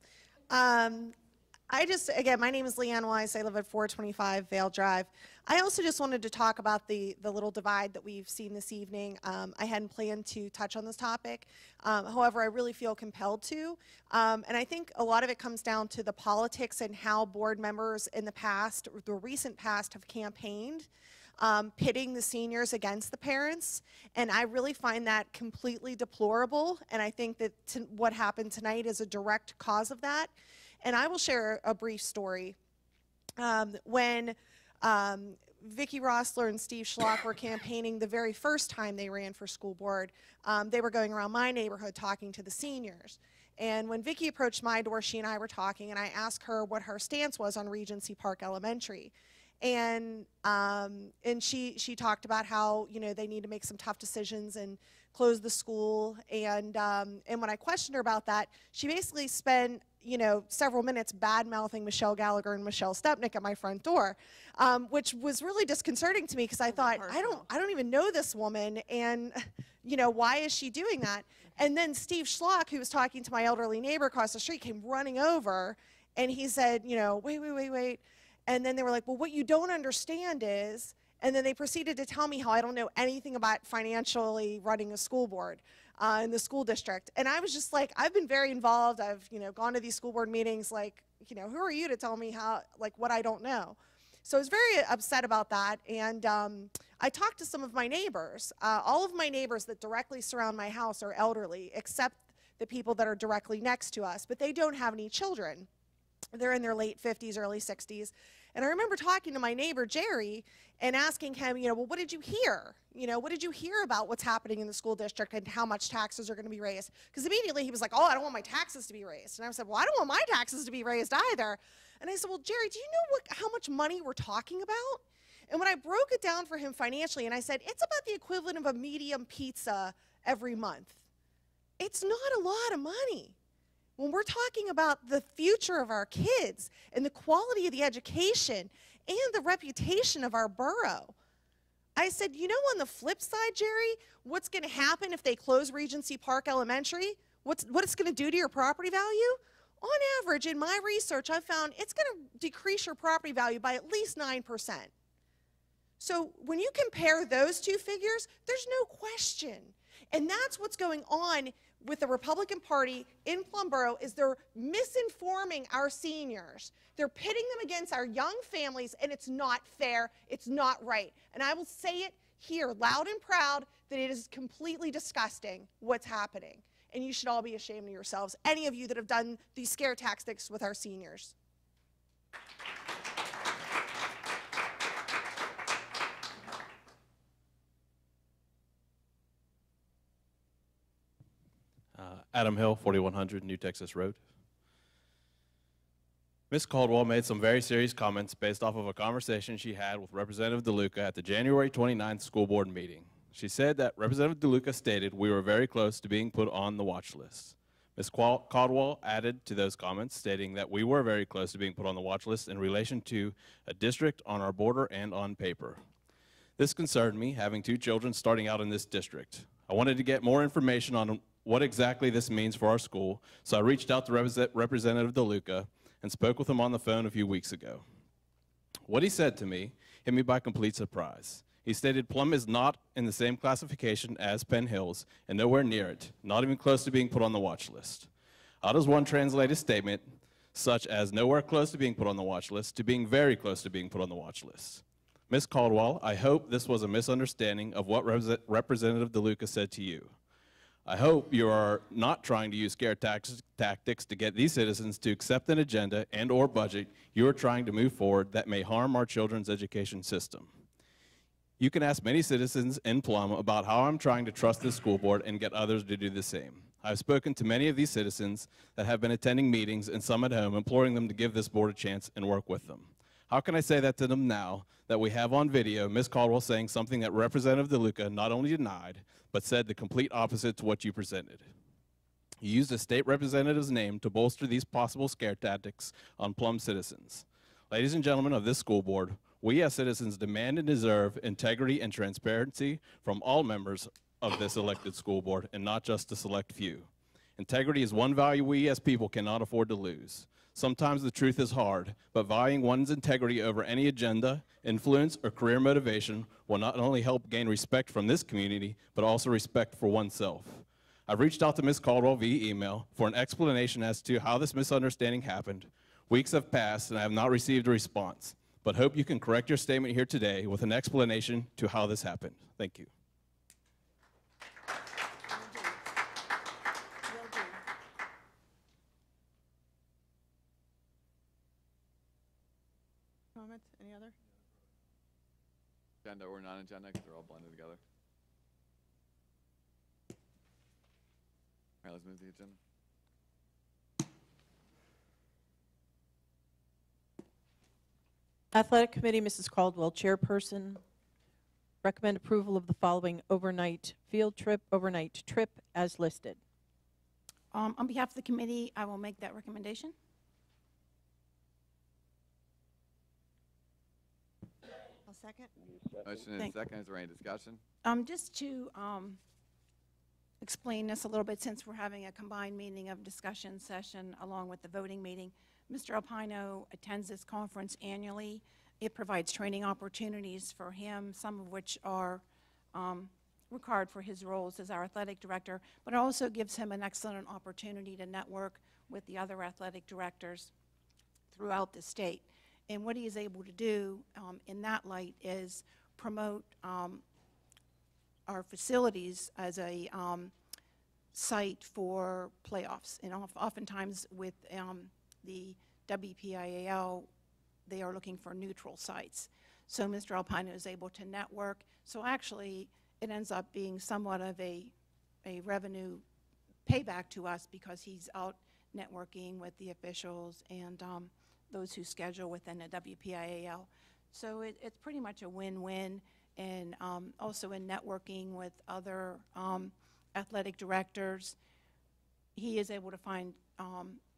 Again, my name is Leanne Weiss. I live at 425 Vale Drive. I also just wanted to talk about the little divide that we've seen this evening. I hadn't planned to touch on this topic. However, I really feel compelled to. And I think a lot of it comes down to the politics and how board members in the past, the recent past, have campaigned. pitting the seniors against the parents, and I really find that completely deplorable, and I think that what happened tonight is a direct cause of that. And I will share a brief story. When Vicki Rossler and Steve Schlock were campaigning the very first time they ran for school board, they were going around my neighborhood talking to the seniors. And when Vicki approached my door, she and I were talking, and I asked her what her stance was on Regency Park Elementary. And she talked about how, you know, they need to make some tough decisions and close the school. And when I questioned her about that, she basically spent, you know, several minutes bad-mouthing Michelle Gallagher and Michelle Stepnick at my front door, which was really disconcerting to me because I thought, I don't even know this woman, and, you know, why is she doing that? And then Steve Schlock, who was talking to my elderly neighbor across the street, came running over, and he said, you know, wait. And then they were like, well, what you don't understand is, and then they proceeded to tell me how I don't know anything about financially running a school board in the school district. And I was just like, I've been very involved. I've, you know, gone to these school board meetings. Like, you know, who are you to tell me how, like, what I don't know? So I was very upset about that. And I talked to some of my neighbors. All of my neighbors that directly surround my house are elderly, except the people that are directly next to us, but they don't have any children. They're in their late 50s, early 60s. And I remember talking to my neighbor, Jerry, and asking him, you know, well, what did you hear? You know, what did you hear about what's happening in the school district and how much taxes are going to be raised? Because immediately he was like, oh, I don't want my taxes to be raised. And I said, well, I don't want my taxes to be raised either. And I said, well, Jerry, do you know how much money we're talking about? And when I broke it down for him financially, and I said, it's about the equivalent of a medium pizza every month. It's not a lot of money. When we're talking about the future of our kids and the quality of the education and the reputation of our borough, I said, you know, on the flip side, Jerry, what's going to happen if they close Regency Park Elementary? What it's going to do to your property value? On average, in my research, I've found it's going to decrease your property value by at least 9%. So when you compare those two figures, there's no question. And that's what's going on with the Republican Party in Plum Borough, is they're misinforming our seniors. They're pitting them against our young families, and it's not fair. It's not right. And I will say it here loud and proud that it is completely disgusting what's happening. And you should all be ashamed of yourselves, any of you that have done these scare tactics with our seniors. Adam Hill, 4100 New Texas Road. Ms. Caldwell made some very serious comments based off of a conversation she had with Representative DeLuca at the January 29th school board meeting. She said that Representative DeLuca stated we were very close to being put on the watch list. Ms. Caldwell added to those comments, stating that we were very close to being put on the watch list in relation to a district on our border and on paper. This concerned me, having two children starting out in this district. I wanted to get more information on what exactly this means for our school, so I reached out to Representative DeLuca and spoke with him on the phone a few weeks ago. What he said to me hit me by complete surprise. He stated Plum is not in the same classification as Penn Hills and nowhere near it, not even close to being put on the watch list. How does one translate a statement such as nowhere close to being put on the watch list to being very close to being put on the watch list? Ms. Caldwell, I hope this was a misunderstanding of what Representative DeLuca said to you. I hope you are not trying to use scare tactics to get these citizens to accept an agenda and or budget you are trying to move forward that may harm our children's education system. You can ask many citizens in Plum about how I'm trying to trust this school board and get others to do the same. I've spoken to many of these citizens that have been attending meetings and some at home, imploring them to give this board a chance and work with them. How can I say that to them now that we have on video Ms. Caldwell saying something that Representative DeLuca not only denied, but said the complete opposite to what you presented? You used a state representative's name to bolster these possible scare tactics on Plum citizens. Ladies and gentlemen of this school board, we as citizens demand and deserve integrity and transparency from all members of this elected school board and not just a select few. Integrity is one value we as people cannot afford to lose. Sometimes the truth is hard, but valuing one's integrity over any agenda, influence, or career motivation will not only help gain respect from this community, but also respect for oneself. I've reached out to Ms. Caldwell via email for an explanation as to how this misunderstanding happened. Weeks have passed and I have not received a response. but hope you can correct your statement here today with an explanation to how this happened. Thank you. Comments? Any other? Agenda or non-agenda, because they're all blended together. All right, let's move to the agenda. Athletic Committee, Mrs. Caldwell, Chairperson. Recommend approval of the following overnight trip as listed. On behalf of the committee, I will make that recommendation. I'll second. Motion and second. Is there any discussion? Just to explain this a little bit, since we're having a combined meeting of discussion session along with the voting meeting, Mr. Alpino attends this conference annually. It provides training opportunities for him, some of which are required for his roles as our athletic director, but it also gives him an excellent opportunity to network with the other athletic directors throughout the state. And what he is able to do in that light is promote our facilities as a site for playoffs. And oftentimes with the WPIAL, they are looking for neutral sites. So Mr. Alpino is able to network. So actually, it ends up being somewhat of a revenue payback to us because he's out networking with the officials and those who schedule within the WPIAL. So it's pretty much a win-win, and also in networking with other athletic directors, he is able to find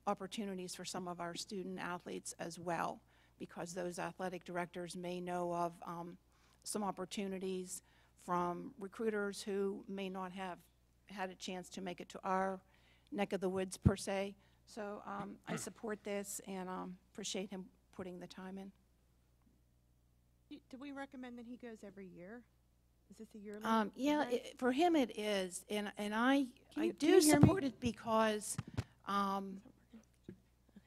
opportunities for some of our student athletes as well, because those athletic directors may know of some opportunities from recruiters who may not have had a chance to make it to our neck of the woods per se. So I support this and appreciate him putting the time in. Do we recommend that he goes every year? Is this a yearly? Yeah, event? for him it is, and I Can do you hear me? support it because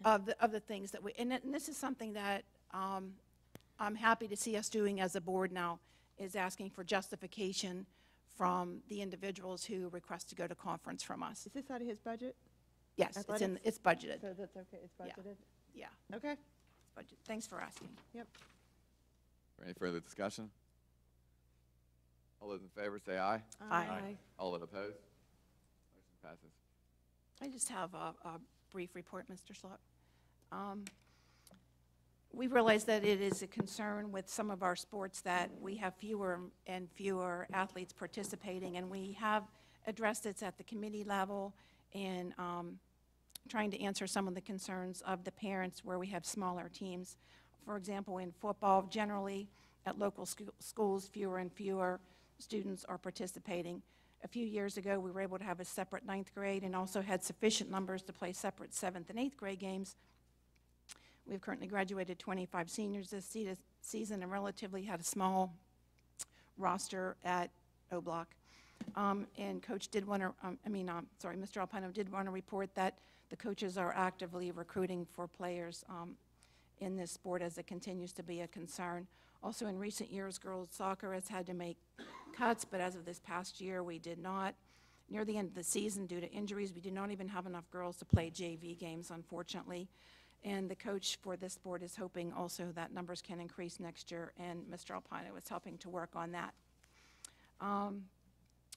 of the things that we, and this is something that I'm happy to see us doing as a board now, is asking for justification from the individuals who request to go to conference from us. Is this out of his budget? Yes, Athletics? it's budgeted. So that's okay, it's Yeah. budgeted? Yeah, Okay, it's budgeted. Thanks for asking. yep. Any further discussion? All those in favor say aye. Aye. All that oppose? Motion passes. I just have a brief report, Mr. Slot. We realize that it is a concern with some of our sports that we have fewer and fewer athletes participating, and we have addressed this at the committee level and trying to answer some of the concerns of the parents where we have smaller teams. For example, in football, generally at local schools, fewer and fewer students are participating. A few years ago, we were able to have a separate 9th grade and also had sufficient numbers to play separate 7th and 8th grade games. We've currently graduated 25 seniors this season and relatively had a small roster at O-Block. And Coach did want to, Mr. Alpino did want to report that the coaches are actively recruiting for players in this sport as it continues to be a concern. Also in recent years, girls soccer has had to make cuts, but as of this past year, we did not. Near the end of the season, due to injuries, we did not even have enough girls to play JV games, unfortunately. And the coach for this sport is hoping also that numbers can increase next year, and Mr. Alpino is helping to work on that.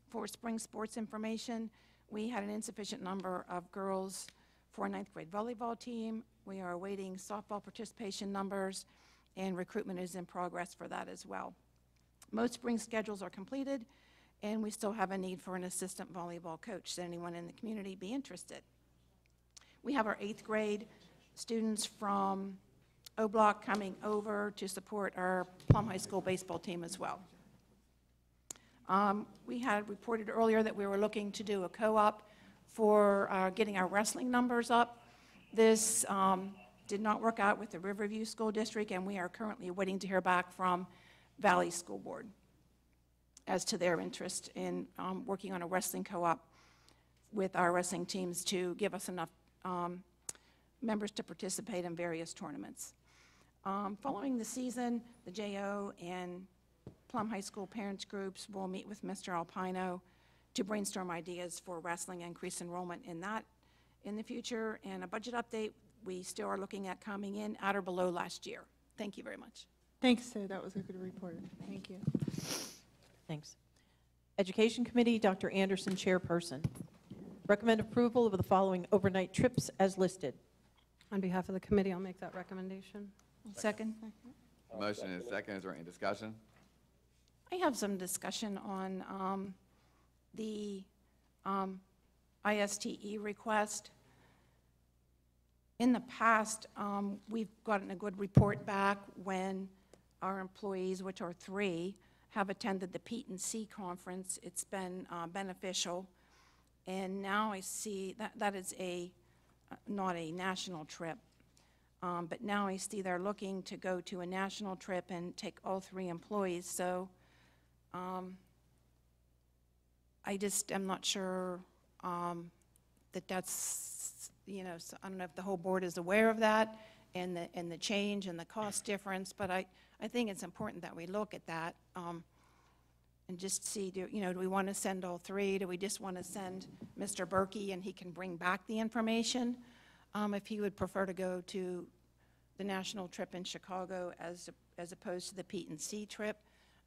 For spring sports information, we had an insufficient number of girls for a 9th grade volleyball team. We are awaiting softball participation numbers, and recruitment is in progress for that as well. Most spring schedules are completed, and we still have a need for an assistant volleyball coach. Should anyone in the community be interested? We have our 8th grade students from O-Block coming over to support our Plum High School baseball team as well. We had reported earlier that we were looking to do a co-op for getting our wrestling numbers up. This did not work out with the Riverview School District, and we are currently waiting to hear back from Valley School Board as to their interest in working on a wrestling co-op with our wrestling teams to give us enough members to participate in various tournaments. Following the season, the JO and Plum High School parents groups will meet with Mr. Alpino to brainstorm ideas for wrestling increased enrollment in that in the future. And a budget update, we still are looking at coming in at or below last year. Thank you very much. Thanks, Sue. That was a good report. Thank you. Thanks. Education Committee, Dr. Anderson, Chairperson. Recommend approval of the following overnight trips as listed. On behalf of the committee, I'll make that recommendation. Second. Motion and second. Is there any discussion? I have some discussion on the ISTE request. In the past, we've gotten a good report back when our employees, which are 3, have attended the Pete and C conference. It's been beneficial. And now I see that is not a national trip, but now I see they're looking to go to a national trip and take all 3 employees. So I just am not sure that's, you know, so I don't know if the whole board is aware of that and the change and the cost difference, but I think it's important that we look at that and just see, do we want to send all 3? Do we just want to send Mr. Berkey and he can bring back the information? If he would prefer to go to the national trip in Chicago as opposed to the Pete and C trip.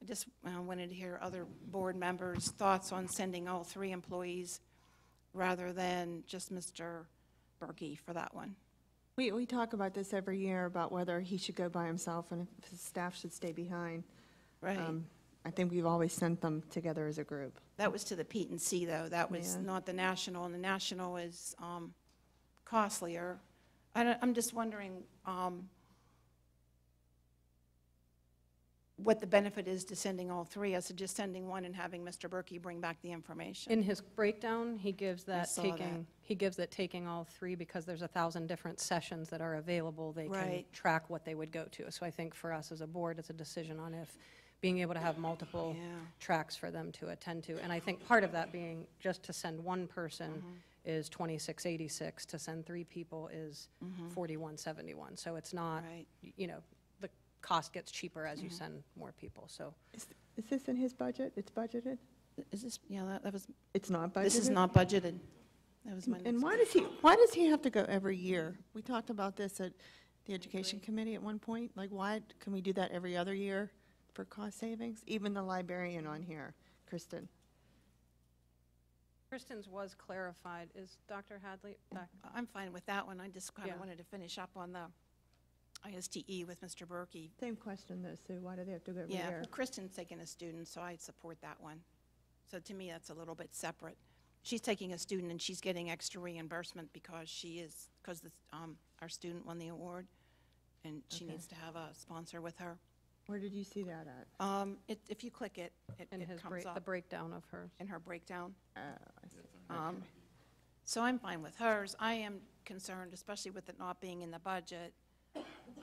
I just wanted to hear other board members' thoughts on sending all 3 employees rather than just Mr. Berkey for that one. We talk about this every year about whether he should go by himself and if his staff should stay behind. Right. I think we've always sent them together as a group. That was to the Pete and C, though. That was not the national, and the national is costlier. I'm just wondering what the benefit is to sending all 3 as to just sending one and having Mr. Berkey bring back the information. In his breakdown, he gives that saw taking all 3 because there's 1,000 different sessions that are available. They can Right. track what they would go to. So I think for us as a board, it's a decision on if being able to have multiple tracks for them to attend to. And I think part of that being just to send one person is $26.86. To send 3 people is $41.71. So it's not, you know, the cost gets cheaper as you send more people. So Is this in his budget? It's budgeted? Is this, yeah, that was. It's not budgeted? This is not budgeted. That was my next And why does he have to go every year? We talked about this at the Education Committee at one point. Like, why can we do that every other year for cost savings? Even the librarian on here, Kristen. Kristen's was clarified. Is Dr. Hadley back? I'm fine with that one. I just kind of Yeah. wanted to finish up on the ISTE with Mr. Berkey. Same question though, Sue. Why do they have to go every Yeah, year? well, Kristen's taking a student, so I support that one. So to me, that's a little bit separate. She's taking a student and she's getting extra reimbursement because our student won the award, and she needs to have a sponsor with her. Where did you see that at? If you click it, it comes up. The breakdown of hers. In her breakdown. I see. So I'm fine with hers. I am concerned, especially with it not being in the budget,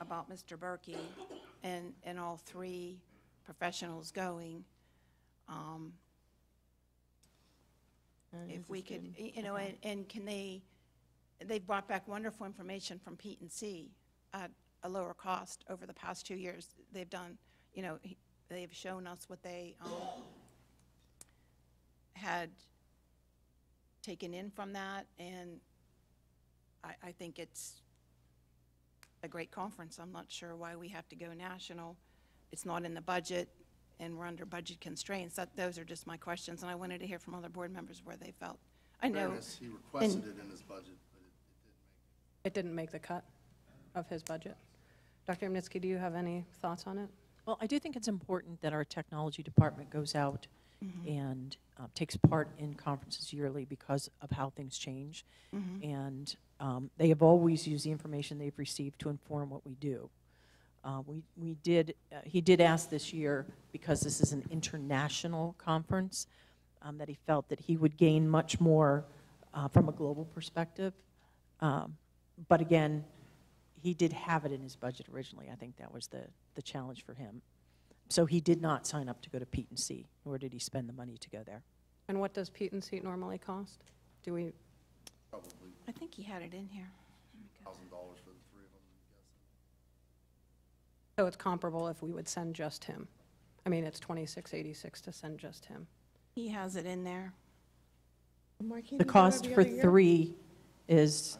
about Mr. Berkey and all 3 professionals going. If we could, you know, and can they've brought back wonderful information from Pete and C at a lower cost over the past 2 years. They've done, you know, they've shown us what they had taken in from that, and I think it's a great conference. I'm not sure why we have to go national. It's not in the budget, and we're under budget constraints. Those are just my questions, and I wanted to hear from other board members where they felt. I know. Fairness, he requested it in his budget, but It didn't make the cut of his budget. Dr. Amnitsky, do you have any thoughts on it? Well, I do think it's important that our technology department goes out and takes part in conferences yearly because of how things change. And they have always used the information they've received to inform what we do. He did ask this year, because this is an international conference, that he felt that he would gain much more from a global perspective. But again, he did have it in his budget originally. I think that was the challenge for him. So he did not sign up to go to Pete and C, nor did he spend the money to go there. And what does Pete and Seat normally cost? Do we? probably I think he had it in here. $1,000 for the 3 of them, I'm So it's comparable if we would send just him. I mean, it's $26.86 to send just him. He has it in there. The cost for 3 is,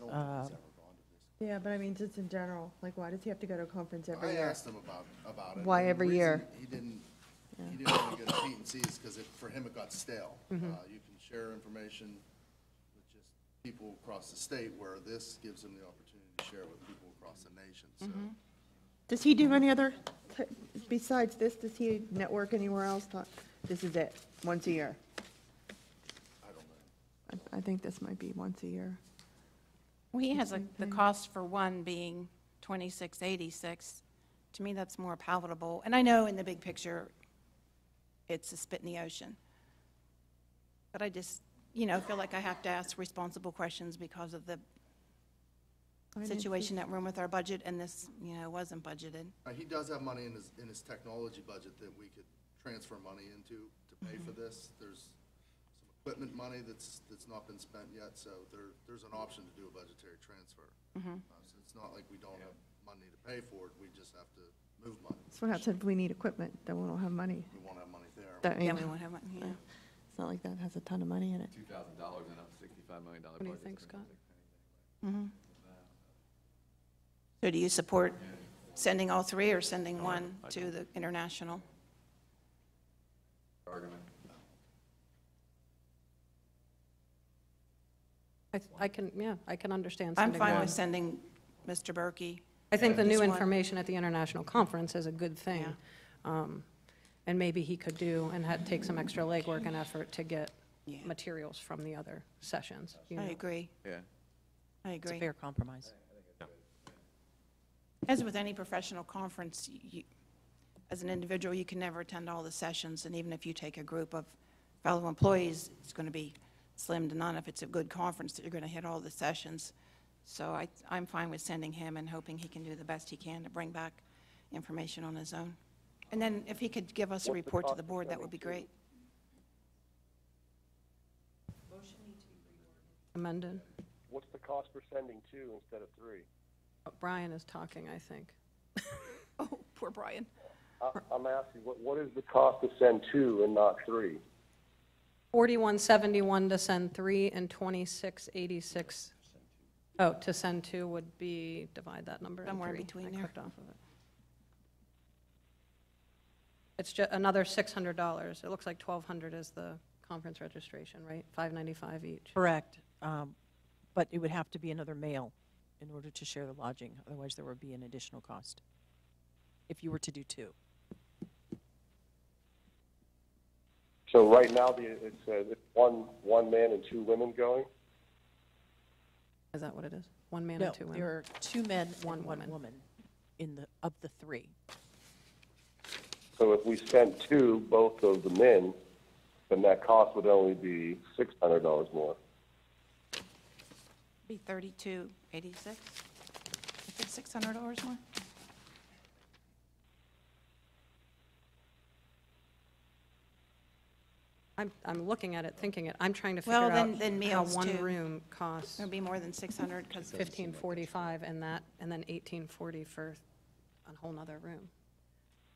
Yeah, but I mean, just in general, like, why does he have to go to a conference every I year? asked him about it. Why and the every reason year? He didn't want to go to T&Cs because for him it got stale. You can share information with just people across the state, where this gives him the opportunity to share with people across the nation. So Does he do any other, besides this, does he network anywhere else? This is it, once a year? I don't know. I think this might be once a year. Well, he has the cost for one being $26.86. To me, that's more palatable. And I know in the big picture, it's a spit in the ocean. But I just, feel like I have to ask responsible questions because of the situation that we're in with our budget, and this, wasn't budgeted. He does have money in his technology budget that we could transfer money into to pay for this. There's some equipment money that's not been spent yet, so there's an option to do a budgetary transfer. So it's not like we don't have money to pay for it, we just have to move money. So what happens if we need equipment, then we don't have money? We won't have money there. Yeah, we won't have money, yeah. It's not like that has a ton of money in it. $2,000 in a $65 million budget. What do you think, Scott? So do you support sending all 3 or sending one to the international? Argument. I can understand I'm sending fine one. with sending Mr. Berkey. I think the new Just one. information at the international conference is a good thing. And maybe he could take some extra legwork and effort to get materials from the other sessions. I agree. Yeah. I it's a agree. fair compromise. As with any professional conference, as an individual, you can never attend all the sessions, and even if you take a group of fellow employees, it's going to be slim to none if it's a good conference that you're going to hit all the sessions. So I'm fine with sending him and hoping he can do the best he can to bring back information on his own. And then if he could give us a report to the board, that would be great. Amended. What's the cost for sending 2 instead of 3? Brian is talking, I think. Oh, poor Brian. I'm asking, what is the cost to send 2 and not 3? $41.71 to send 3 and $26.86. Oh, to send 2 would be, divide that number in 3. Somewhere between I there. clicked off of it. It's just another $600. It looks like $1,200 is the conference registration, right? $595 each. Correct. But it would have to be another male in order to share the lodging. Otherwise, there would be an additional cost if you were to do 2. So right now, it says it's one man and 2 women going? Is that what it is? One man No, and 2 women? there are 2 men One and 1 woman. woman of the 3. So if we sent 2, both of the men, then that cost would only be $600 more. Be $32.86. If it's $600 more. I'm looking at it, thinking it. I'm trying to Well, figure out then how meals, one too. room costs It'll be more than 600 because $1,545 and then $1,840 for a whole nother room.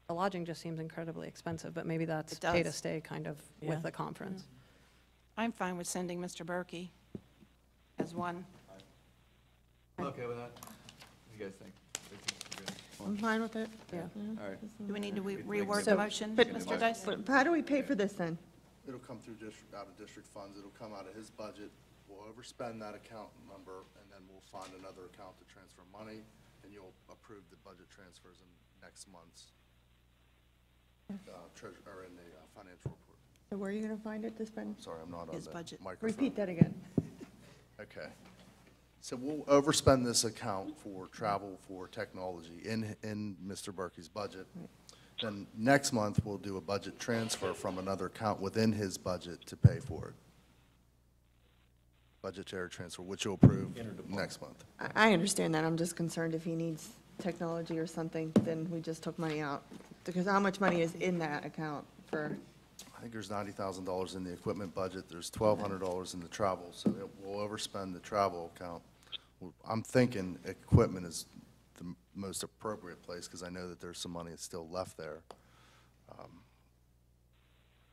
The lodging just seems incredibly expensive, but maybe that's It does. pay to stay kind of Yeah. with the conference. I'm fine with sending Mr. Berkey as one. I'm okay with that. What do you guys think? I'm fine with it. Yeah. All right. Do we need to reword So- the motion, but- Mr. Dice? But how do we pay for this then? It'll come through out of district funds, it'll come out of his budget, we'll overspend that account number, and then we'll find another account to transfer money, and you'll approve the budget transfers in next month's treasure, or in the financial report. So where are you going to find it to spend? Sorry, I'm not on His the budget. microphone. Repeat that again. Okay. So we'll overspend this account for travel for technology in Mr. Berkey's budget. Then next month, we'll do a budget transfer from another account within his budget to pay for it. Budgetary transfer, which you'll approve next month. I understand that. I'm just concerned if he needs technology or something, then we just took money out. Because how much money is in that account for? I think there's $90,000 in the equipment budget, there's $1,200 in the travel, so we'll overspend the travel account. I'm thinking equipment is the most appropriate place, because I know that there's some money that's still left there.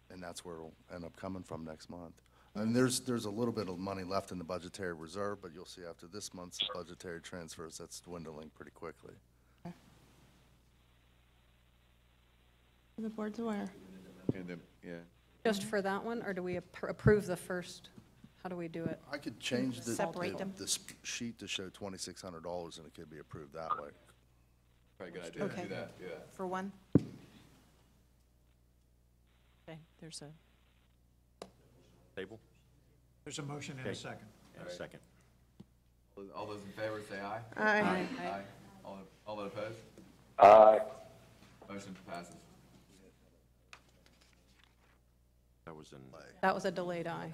And that's where it'll end up coming from next month. And there's a little bit of money left in the budgetary reserve, but you'll see after this month's budgetary transfers, that's dwindling pretty quickly. The board's aware. And then, yeah. Just for that one, or do we approve the first? How do we do it? I could change Separate them. the sheet to show $2,600, and it could be approved that way. Probably a good idea to Okay. do that, yeah. For one? Okay, there's a, Table? There's a motion and a second. And a second. All those in favor say aye. Aye. Aye. All that opposed? Aye. Motion passes. That was in. That was a delayed aye.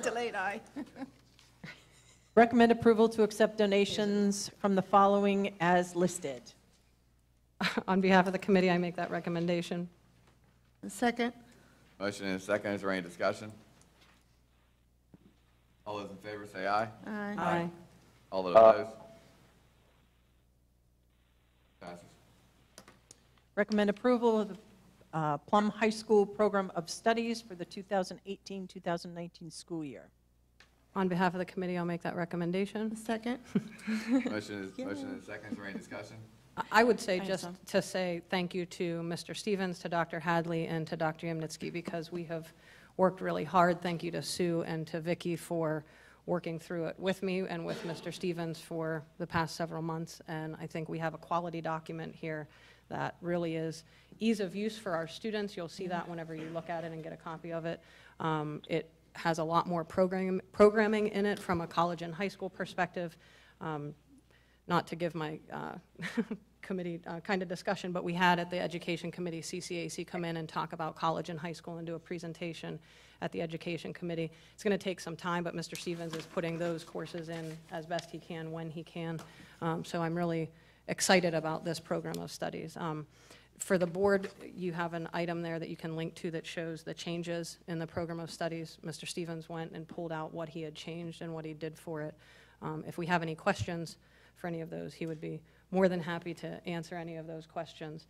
Delayed aye. recommend approval to accept donations from the following as listed. On behalf of the committee, I make that recommendation. Second. Motion and a second. Is there any discussion? All those in favor say aye. Aye. Aye. All that opposed? Passes. Recommend approval of the Plum High School Program of Studies for the 2018-2019 school year. On behalf of the committee, I'll make that recommendation. Second. Motion and a second. Is there any discussion? I would say just to say thank you to Mr. Stevens, to Dr. Hadley, and to Dr. Yamnitsky, because we have worked really hard. Thank you to Sue and to Vicki for working through it with me and with Mr. Stevens for the past several months. And I think we have a quality document here that really is ease of use for our students. You'll see that whenever you look at it and get a copy of it. It has a lot more programming in it from a college and high school perspective. Not to give my committee kind of discussion, but we had at the Education Committee, CCAC, come in and talk about college and high school and do a presentation at the Education Committee. It's going to take some time, but Mr. Stevens is putting those courses in as best he can when he can. So I'm really excited about this program of studies. For the board, you have an item there that you can link to that shows the changes in the program of studies. Mr. Stevens went and pulled out what he had changed and what he did for it. If we have any questions for any of those, he would be more than happy to answer any of those questions.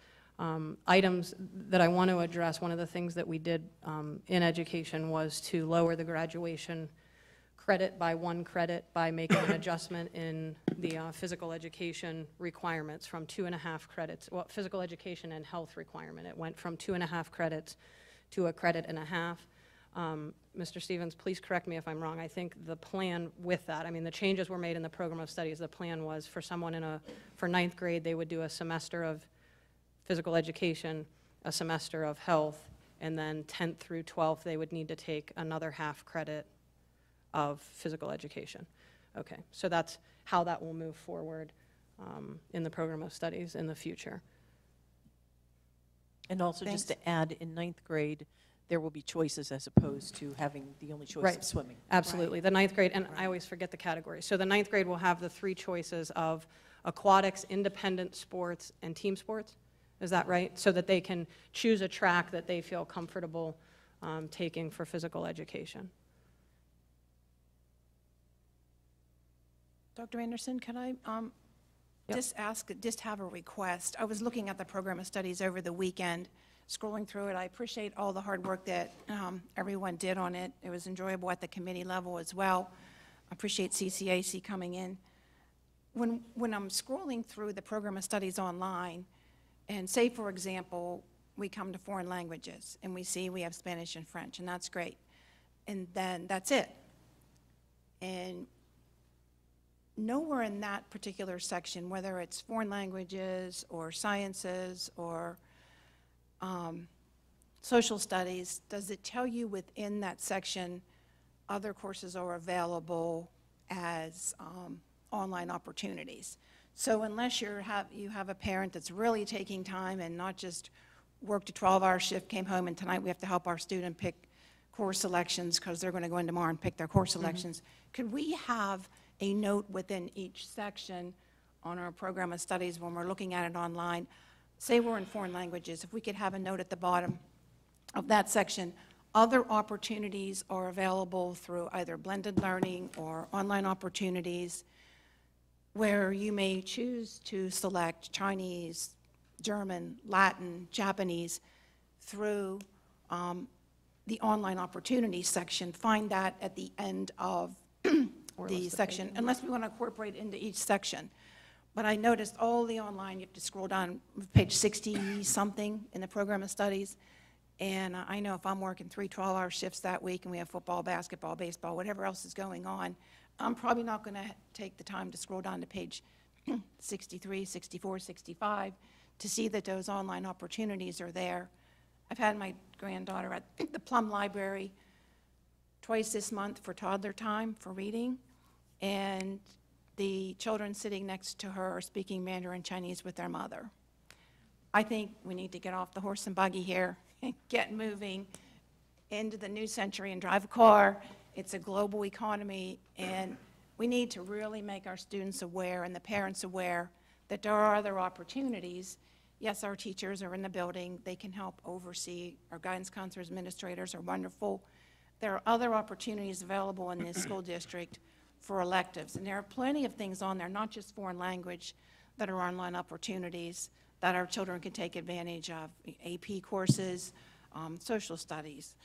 Items that I want to address, one of the things that we did in education was to lower the graduation credit by 1 credit by making an adjustment in the physical education requirements from 2.5 credits, well, physical education and health requirement. It went from 2.5 credits to 1.5 credits. Mr. Stevens, please correct me if I'm wrong. I think the plan with that, I mean, the changes were made in the program of studies. The plan was for someone for 9th grade, they would do a semester of physical education, a semester of health, and then 10th through 12th, they would need to take another 1/2 credit of physical education. Okay, so that's how that will move forward in the program of studies in the future. And also just to add, in 9th grade, there will be choices as opposed to having the only choice of swimming. Absolutely. The 9th grade, and I always forget the category. So the 9th grade will have the 3 choices of aquatics, independent sports, and team sports. Is that right? So that they can choose a track that they feel comfortable taking for physical education. Dr. Anderson, can I just have a request? I was looking at the program of studies over the weekend, scrolling through it. I appreciate all the hard work that everyone did on it. It was enjoyable at the committee level as well. I appreciate CCAC coming in. When I'm scrolling through the program of studies online, and say, for example, we come to foreign languages, and we see we have Spanish and French, and that's great. And then that's it. And nowhere in that particular section, whether it's foreign languages or sciences or social studies, does it tell you within that section other courses are available as online opportunities? So unless you have a parent that's really taking time and not just worked a 12-hour shift, came home, and tonight we have to help our student pick course selections because they're going to go in tomorrow and pick their course selections, could we have a note within each section on our program of studies when we're looking at it online? Say we're in foreign languages, if we could have a note at the bottom of that section, other opportunities are available through either blended learning or online opportunities. where you may choose to select Chinese, German, Latin, Japanese through the online opportunities section. Find that at the end of the section, unless we want to incorporate into each section. But I noticed all the online, you have to scroll down, page 60-something in the program of studies. And I know if I'm working 3 12-hour shifts that week and we have football, basketball, baseball, whatever else is going on, I'm probably not going to take the time to scroll down to page 63, 64, 65 to see that those online opportunities are there. I've had my granddaughter at the Plum Library twice this month for toddler time for reading, and the children sitting next to her are speaking Mandarin Chinese with their mother. I think we need to get off the horse and buggy here and get moving into the new century and drive a car. It's a global economy, and we need to really make our students aware and the parents aware that there are other opportunities. Yes, our teachers are in the building. They can help oversee. Our guidance counselors, administrators are wonderful. There are other opportunities available in this school district for electives, and there are plenty of things on there, not just foreign language, that are online opportunities that our children can take advantage of, AP courses, social studies,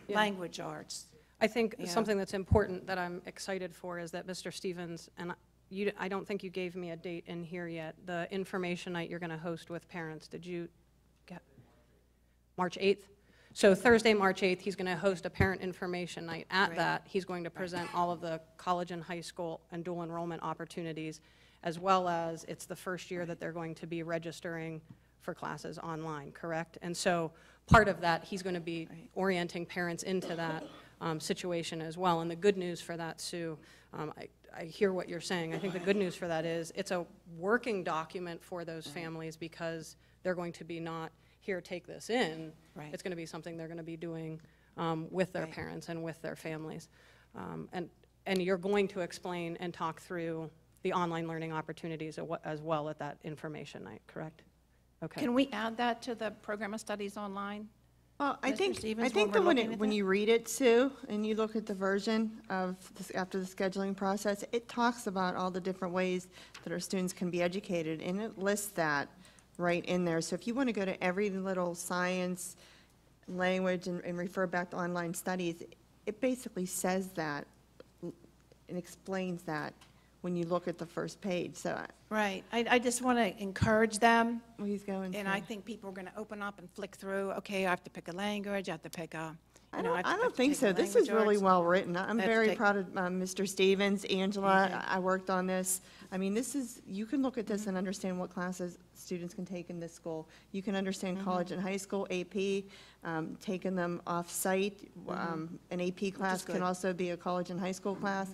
language arts. I think something that's important that I'm excited for is that Mr. Stevens, and I don't think you gave me a date in here yet, the information night you're going to host with parents. Did you get March 8th? So Thursday, March 8th, he's going to host a parent information night. At that, he's going to present all of the college and high school and dual enrollment opportunities, as well as it's the first year that they're going to be registering for classes online, correct? And so part of that, he's going to be orienting parents into that situation as well. And the good news for that, Sue, I hear what you're saying. I think the good news for that is it's a working document for those families because they're going to be not, here, take this in. It's going to be something they're going to be doing with their parents and with their families. And you're going to explain and talk through the online learning opportunities as well at that information night, correct? Okay. Can we add that to the program of studies online? Well, I Mr. think Stevens, that we're looking at when that? you read it, Sue, and you look at the version of this, after the scheduling process, it talks about all the different ways that our students can be educated, and it lists that right in there. So if you want to go to every little science, language, and refer back to online studies, it basically says that and explains that when you look at the first page. So Right. I just want to encourage them. Well, he's going And to. I think people are going to open up and flick through, okay, I have to pick a language, I have to pick a, I you know, don't, I I have don't to think take so. a This language is really arts. well written. I'm I have to very take- proud of Mr. Stevens, Angela. I worked on this. I mean, this is, you can look at this and understand what classes students can take in this school. You can understand college and high school, AP, taking them off-site. An AP class can good. also be a college and high school class.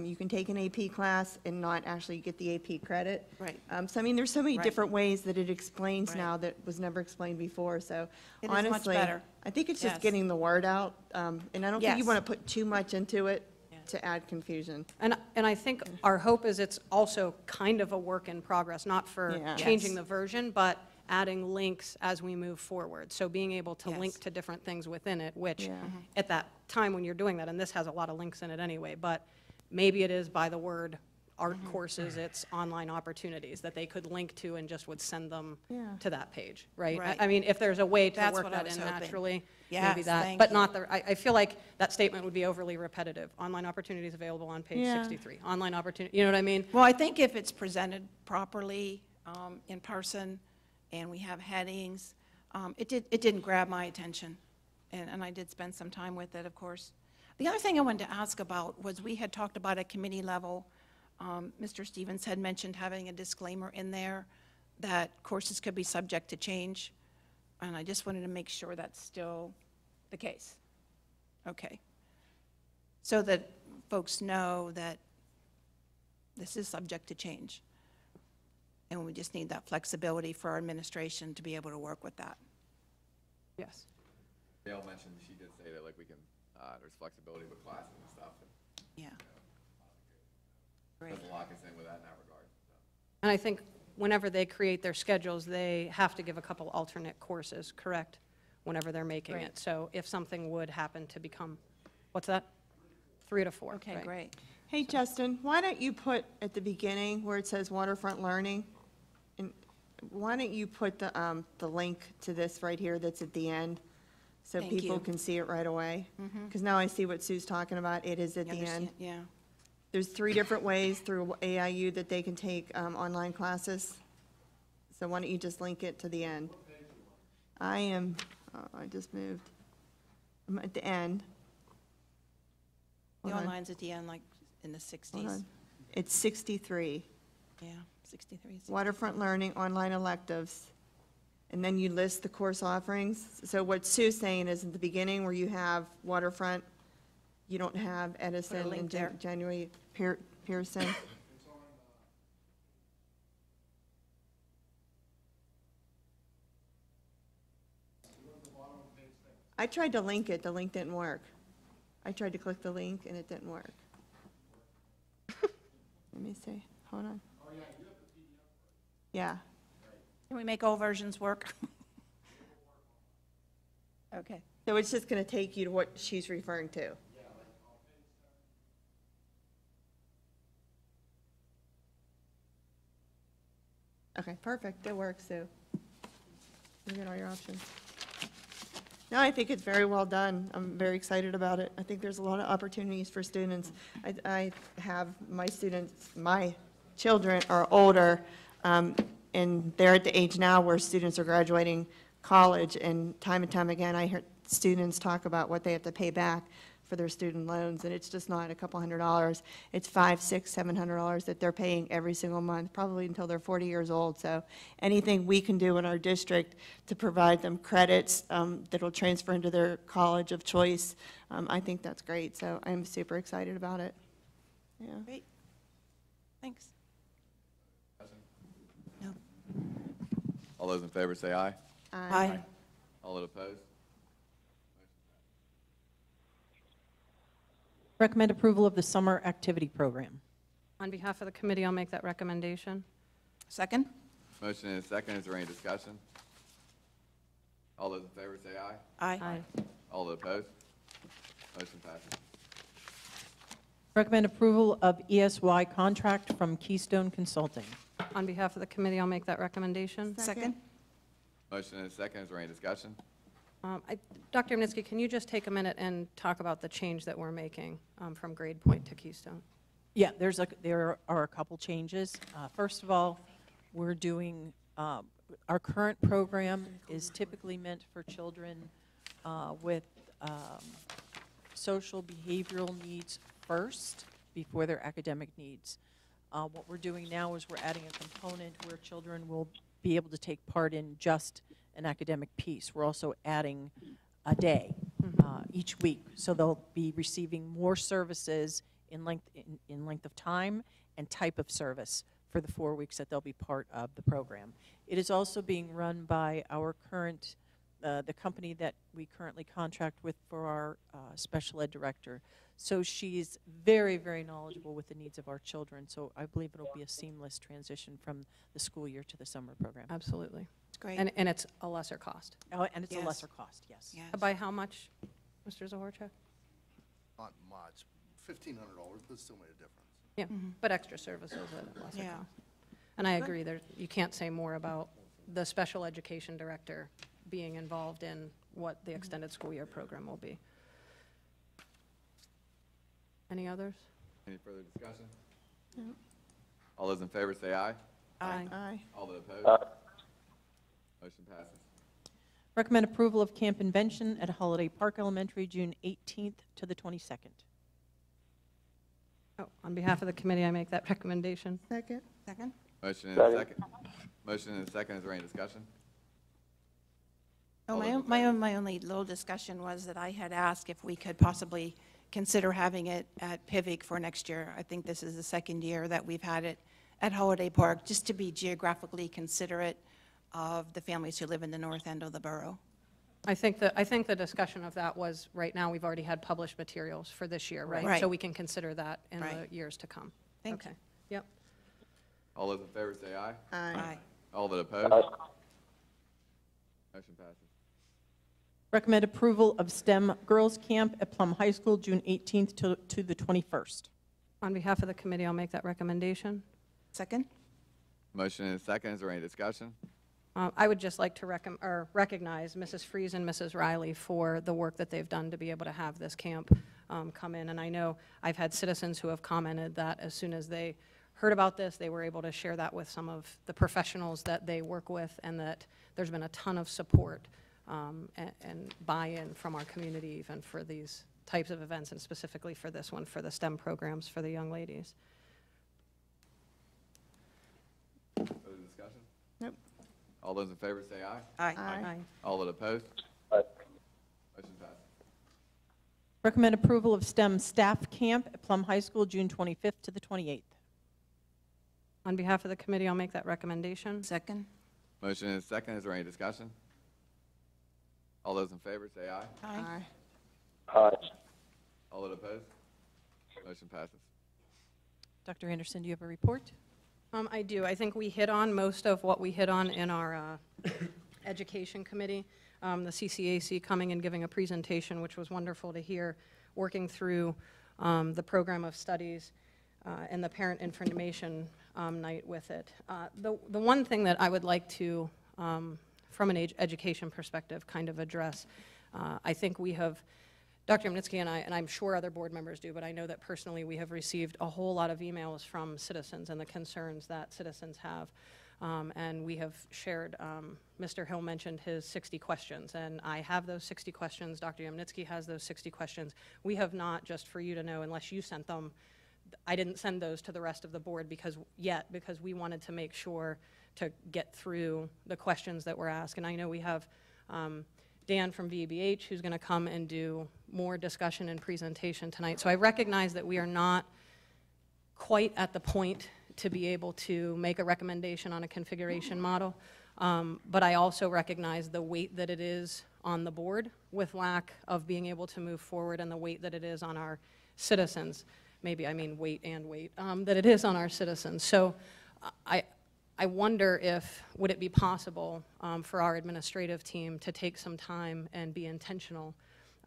You can take an AP class and not actually get the AP credit. Right. So I mean, there's so many Right. different ways that it explains Right. now that was never explained before. So It is much honestly, better. I think it's just Yes. getting the word out. And I don't think you Yes. want to put too much into it to add confusion. And I think our hope is it's also kind of a work in progress, not for Yeah. changing Yes. the version, but adding links as we move forward. So being able to link Yes. to different things within it, which Yeah. at that time when you're doing that, and this has a lot of links in it anyway, but maybe it is by the word art courses, it's online opportunities that they could link to and just would send them Yeah. to that page, right? Right. I mean, if there's a way to That's work what I that was in hoping. naturally, maybe Yes, that, thank but you. not the, I feel like that statement would be overly repetitive. Online opportunities available on page Yeah. 63. Online opportunity, you know what I mean? Well, I think if it's presented properly in person and we have headings, it didn't grab my attention. And I did spend some time with it, of course. The other thing I wanted to ask about was we had talked about at committee level, Mr. Stevens had mentioned having a disclaimer in there that courses could be subject to change. And I just wanted to make sure that's still the case. Okay. So that folks know that this is subject to change. And we just need that flexibility for our administration to be able to work with that. Yes. Dale mentioned, she did say that, like, we can, there's flexibility with classes and stuff. And, Yeah. There's a lock us in with that in that regard. So. And I think whenever they create their schedules, they have to give a couple alternate courses, correct? Whenever they're making Great. it. So if something would happen to become, what's that? 3 to 4. Okay, right? great. Hey, Justin, why don't you put at the beginning where it says waterfront learning, and why don't you put the link to this right here that's at the end? So Thank people you. can see it right away? Mhm. Because now I see what Sue's talking about, it is at Yeah, the there's- end. Yeah. There's 3 different ways through AIU that they can take online classes. So why don't you just link it to the end? I just moved. I'm at the end. The Hold on. online's at the end, like in the 60s. Hold on. It's 63. Yeah, 63. Waterfront learning, online electives. And then you list the course offerings. So what Sue's saying is at the beginning where you have waterfront, you don't have Edison link and there. January Pearson. I tried to link it, the link didn't work. I tried to click the link and it didn't work. Let me see, hold on. Yeah, Can we make all versions work? Okay. so it's just gonna take you to what she's referring to. Okay, perfect, that works, Sue. You get all your options. No, I think it's very well done. I'm very excited about it. I think there's a lot of opportunities for students. I have my students, my children are older, and they're at the age now where students are graduating college, and time again, I hear students talk about what they have to pay back for their student loans, and it's just not a couple $100. It's $500, $600, $700 that they're paying every single month, probably until they're 40 years old. So anything we can do in our district to provide them credits that'll transfer into their college of choice, I think that's great. So I'm super excited about it. Yeah. Great. Thanks. No. All those in favor say aye. Aye. All that opposed? Recommend approval of the summer activity program. On behalf of the committee, I'll make that recommendation. Second? Motion and a second. Is there any discussion? All those in favor say aye. Aye. All that opposed? Motion passes. Recommend approval of ESY contract from Keystone Consulting. On behalf of the committee, I'll make that recommendation. Second? Motion and a second. Is there any discussion? Dr. Amnitsky, can you just take a minute and talk about the change that we're making from Grade Point to Keystone? Yeah, there are a couple changes. First of all, we're doing, our current program is typically meant for children with social behavioral needs first before their academic needs. What we're doing now is we're adding a component where children will be able to take part in just an academic piece. We're also adding a day each week, so they'll be receiving more services in length of time and type of service for the 4 weeks that they'll be part of the program. It is also being run by our current, the company that we currently contract with for our special ed director. So she's very, very knowledgeable with the needs of our children. So I believe it'll be a seamless transition from the school year to the summer program. Absolutely. It's great. And it's a lesser cost. Oh, and it's Yes. a lesser cost, yes. Yes. By how much, Mr. Zohorchak? Not much, $1,500, but it still made a difference. Yeah, but extra services at a lesser Yeah. cost. And I agree, you can't say more about the special education director being involved in what the extended school year program will be. Any others? Any further discussion? All those in favor say aye. Aye. All that opposed? Motion passes. Recommend approval of camp convention at Holiday Park Elementary, June 18th to the 22nd. Oh, on behalf of the committee, I make that recommendation. Second? Second? Motion and a second. Motion and a second. Is there any discussion? Oh, All those in my only little discussion was that I had asked if we could possibly consider having it at Pivot for next year. I think this is the second year that we've had it at Holiday Park, just to be geographically considerate of the families who live in the north end of the borough. I think the discussion of that was, right now, we've already had published materials for this year, right? Right. So we can consider that in the Right. years to come. Thank Okay. Yep. All those in favor say aye. Aye. All that opposed? Motion passes. Recommend approval of STEM Girls Camp at Plum High School, June 18th to the 21st. On behalf of the committee, I'll make that recommendation. Second? Motion and a second. Is there any discussion? I would just like to recognize Mrs. Fries and Mrs. Riley for the work that they've done to be able to have this camp come in. And I know I've had citizens who have commented that as soon as they heard about this, they were able to share that with some of the professionals that they work with, and that there's been a ton of support and buy-in from our community even for these types of events, and specifically for this one, for the STEM programs for the young ladies. Further discussion? Nope. All those in favor say aye. Aye. Aye. All that opposed? Aye. Motion passes. Recommend approval of STEM staff camp at Plum High School, June 25th to the 28th. On behalf of the committee, I'll make that recommendation. Second? Motion and a second. Is there any discussion? All those in favor say aye. Aye. Aye. All that opposed? Motion passes. Dr. Anderson, do you have a report? I do. I think we hit on most of what we hit on in our education committee. The CCAC coming and giving a presentation, which was wonderful to hear, working through the program of studies and the parent information night with it. The one thing that I would like to, from an education perspective, kind of address, I think we have, Dr. Yamnitsky and I'm sure other board members do, but I know that personally we have received a whole lot of emails from citizens and the concerns that citizens have. And we have shared, Mr. Hill mentioned his 60 questions, and I have those 60 questions. Dr. Yamnitsky has those 60 questions. We have not, just for you to know, unless you sent them, I didn't send those to the rest of the board because we wanted to make sure to get through the questions that were asked. And I know we have Dan from VBH who's going to come and do more discussion and presentation tonight. So I recognize that we are not quite at the point to be able to make a recommendation on a configuration model, but I also recognize the weight that it is on the board with lack of being able to move forward, and the weight that it is on our citizens. Maybe I mean weight and weight, that it is on our citizens. So I wonder if, would it be possible for our administrative team to take some time and be intentional,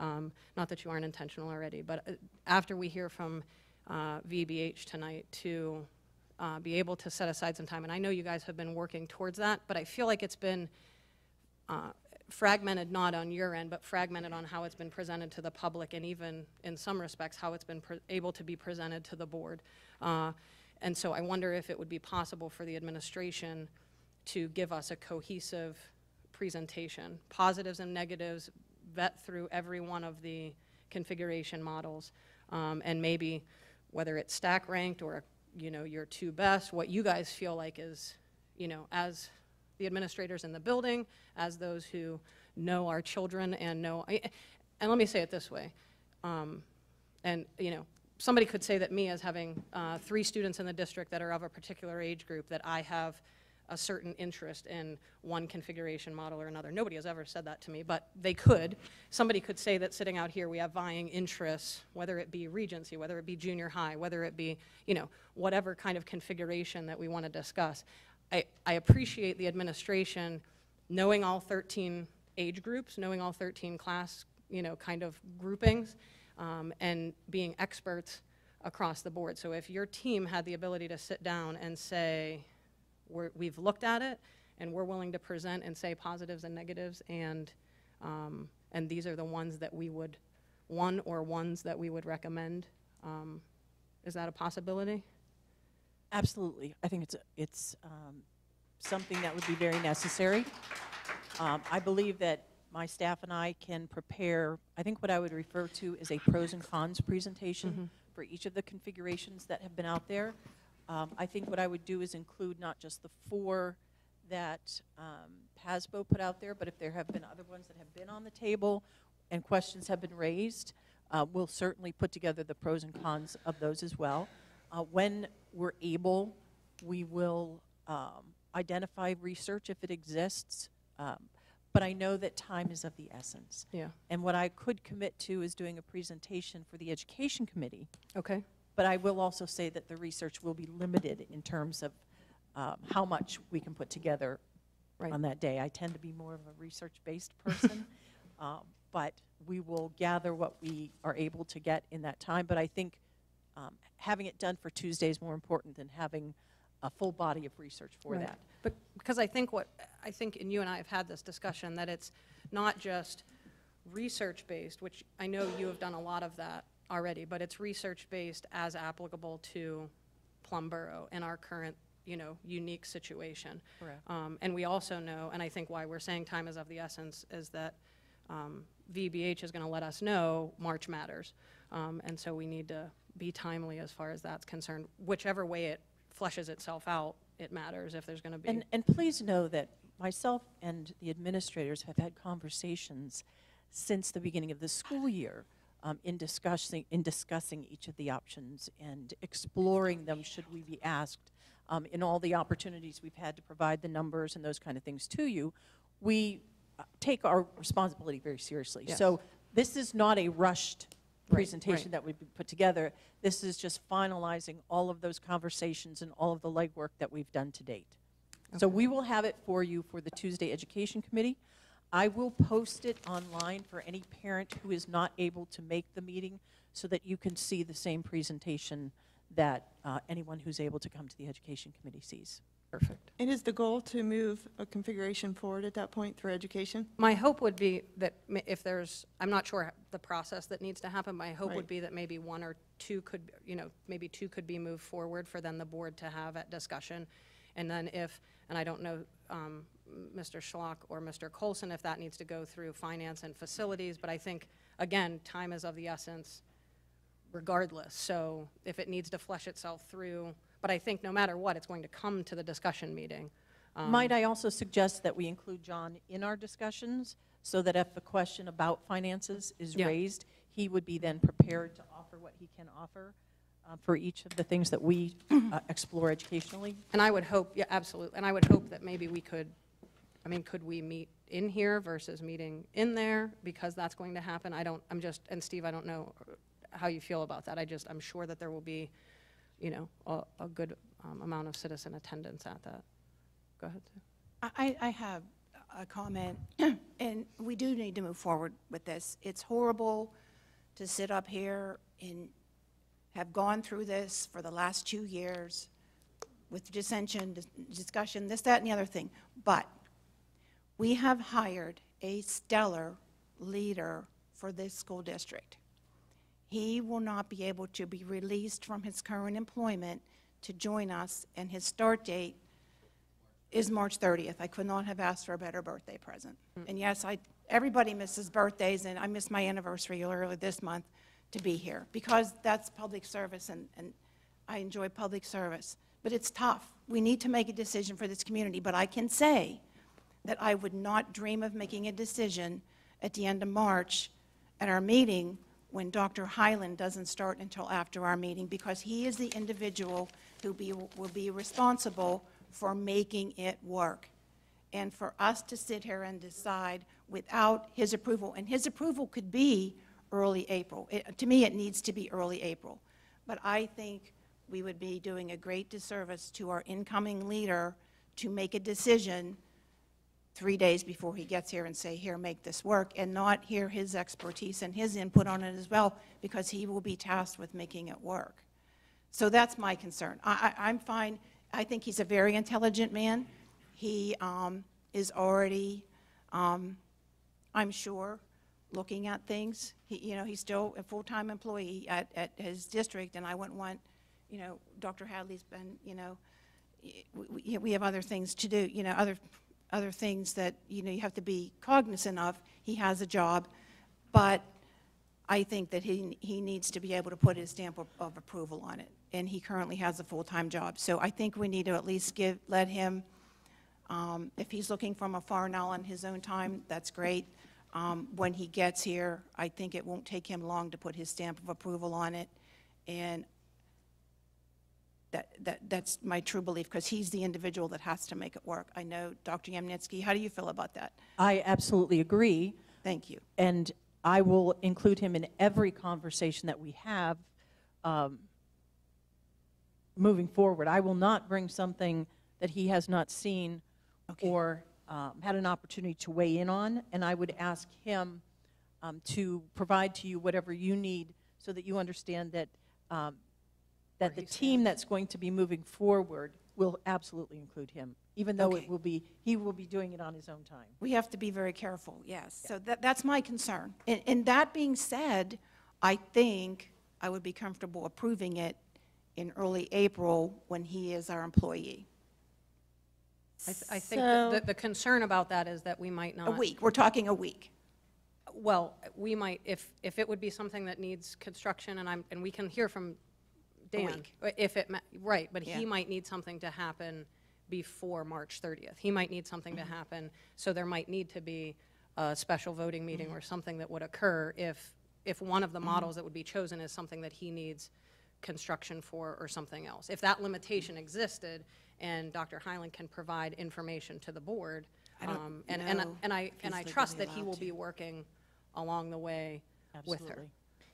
not that you aren't intentional already, but after we hear from VBH tonight to be able to set aside some time. And I know you guys have been working towards that, but I feel like it's been fragmented, not on your end, but fragmented on how it's been presented to the public, and even in some respects how it's been able to be presented to the board. And so I wonder if it would be possible for the administration to give us a cohesive presentation, positives and negatives, vet through every one of the configuration models, and maybe whether it's stack ranked or your two best, what you guys feel like is, as the administrators in the building, as those who know our children and know, and let me say it this way, and somebody could say that me, as having 3 students in the district that are of a particular age group, that I have a certain interest in one configuration model or another. Nobody has ever said that to me, but they could. Somebody could say that sitting out here we have vying interests, whether it be Regency, whether it be junior high, whether it be, whatever kind of configuration that we want to discuss. I appreciate the administration knowing all 13 age groups, knowing all 13 class, kind of groupings, and being experts across the board. So if your team had the ability to sit down and say, we've looked at it, and we're willing to present and say positives and negatives, and these are the ones that we would, ones that we would recommend. Is that a possibility? Absolutely. I think it's something that would be very necessary. I believe that my staff and I can prepare, I think what I would refer to is a pros and cons presentation for each of the configurations that have been out there. I think what I would do is include not just the 4 that PASBO put out there, but if there have been other ones that have been on the table and questions have been raised, we'll certainly put together the pros and cons of those as well. When we're able, we will identify research if it exists, but I know that time is of the essence. Yeah. And what I could commit to is doing a presentation for the Education Committee. Okay. But I will also say that the research will be limited in terms of how much we can put together on that day. I tend to be more of a research-based person, but we will gather what we are able to get in that time. But I think having it done for Tuesday is more important than having a full body of research for Right. that. But because I think and you and I have had this discussion, that it's not just research-based, which I know you have done a lot of that already, but it's research-based as applicable to Plum Borough in our current, unique situation. Correct. And we also know, and I think why we're saying time is of the essence, is that VBH is going to let us know March matters. And so we need to be timely as far as that's concerned. Whichever way it fleshes itself out, it matters if there's going to be. And please know that myself and the administrators have had conversations since the beginning of the school year in discussing each of the options and exploring them should we be asked. In all the opportunities we've had to provide the numbers and those kind of things to you, we take our responsibility very seriously. Yes. So this is not a rushed presentation right. that we've put together. This is just finalizing all of those conversations and all of the legwork that we've done to date. So we will have it for you for the Tuesday Education Committee. I will post it online for any parent who is not able to make the meeting so that you can see the same presentation that anyone who's able to come to the Education Committee sees. Perfect. And is the goal to move a configuration forward at that point through education? My hope would be that if there's, I'm not sure the process that needs to happen, my hope Right. would be that maybe one or two could, maybe two could be moved forward for then the board to have at discussion. And then and I don't know Mr. Schlock or Mr. Colson if that needs to go through finance and facilities, but I think, again, time is of the essence regardless. So if it needs to flesh itself through, but I think no matter what, it's going to come to the discussion meeting. Might I also suggest that we include John in our discussions so that if a question about finances is Yeah. raised, he would be then prepared to offer what he can offer for each of the things that we explore educationally? And I would hope, yeah, absolutely. And I would hope that maybe we could, could we meet in here versus meeting in there? Because that's going to happen. And Steve, I don't know how you feel about that. I'm sure that there will be, a good amount of citizen attendance at that. Go ahead, Sue. I have a comment, and we do need to move forward with this. It's horrible to sit up here and have gone through this for the last 2 years with dissension, discussion, this, that, and the other thing. But we have hired a stellar leader for this school district. He will not be able to be released from his current employment to join us, and his start date is March 30th. I could not have asked for a better birthday present. And yes, everybody misses birthdays, and I missed my anniversary earlier this month to be here, because that's public service, and I enjoy public service. But it's tough. We need to make a decision for this community, but I can say that I would not dream of making a decision at the end of March at our meeting when Dr. Hyland doesn't start until after our meeting, because he is the individual who will be responsible for making it work. And for us to sit here and decide without his approval, and his approval could be early April. To me, it needs to be early April. But I think we would be doing a great disservice to our incoming leader to make a decision 3 days before he gets here and say, here, make this work, and not hear his expertise and his input on it as well, because he will be tasked with making it work. So that's my concern. I'm fine. I think he's a very intelligent man. He is already, I'm sure, looking at things. He's still a full-time employee at his district, and I wouldn't want, Dr. Hadley's been, we have other things to do, other things that, you have to be cognizant of. He has a job, but I think that he needs to be able to put his stamp of approval on it, and he currently has a full-time job. So I think we need to at least let him, if he's looking from afar now on his own time, that's great. When he gets here, I think it won't take him long to put his stamp of approval on it, and that's my true belief, because he's the individual that has to make it work. I know, Dr. Yamnitsky, how do you feel about that? I absolutely agree. Thank you. And I will include him in every conversation that we have moving forward. I will not bring something that he has not seen or had an opportunity to weigh in on, and I would ask him to provide to you whatever you need so that you understand that that the team that's going to be moving forward will absolutely include him, even though Okay. he will be doing it on his own time. We have to be very careful, yes. So that's my concern. And that being said, I think I would be comfortable approving it in early April when he is our employee. I think So- the concern about that is that we might not. A week, we're talking a week. Well, we might, if it would be something that needs construction, and we can hear from Dan. week. If it, right, but Yeah. he might need something to happen before March 30th. He might need something to happen, so there might need to be a special voting meeting or something that would occur if one of the models that would be chosen is something that he needs construction for or something else. If that limitation existed and Dr. Hyland can provide information to the board, I don't and know I if he's trust legally that he allowed will to. be working along the way with her.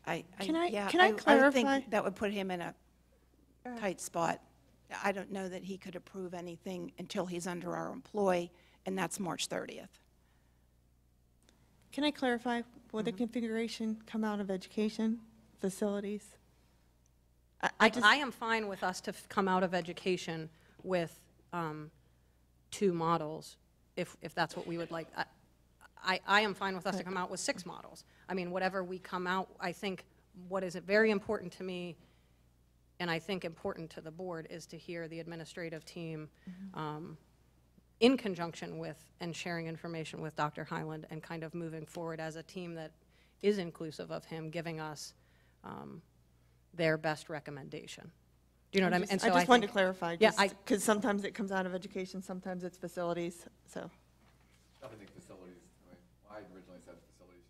Absolutely. Can I yeah, clarify? I think that would put him in a tight spot. I don't know that he could approve anything until he's under our employ, and that's March 30th. Can I clarify, will the configuration come out of education, facilities? I am fine with us to come out of education with 2 models, if that's what we would like. I am fine with us to come out with 6 models. I mean, whatever we come out, I think what is very important to me, and I think important to the board, is to hear the administrative team in conjunction with and sharing information with Dr. Hyland and kind of moving forward as a team that is inclusive of him, giving us their best recommendation. Do you know what I mean? And so I just wanted to think- clarify, Yeah, because sometimes it comes out of education, sometimes it's facilities, so. I think facilities, I originally said facilities,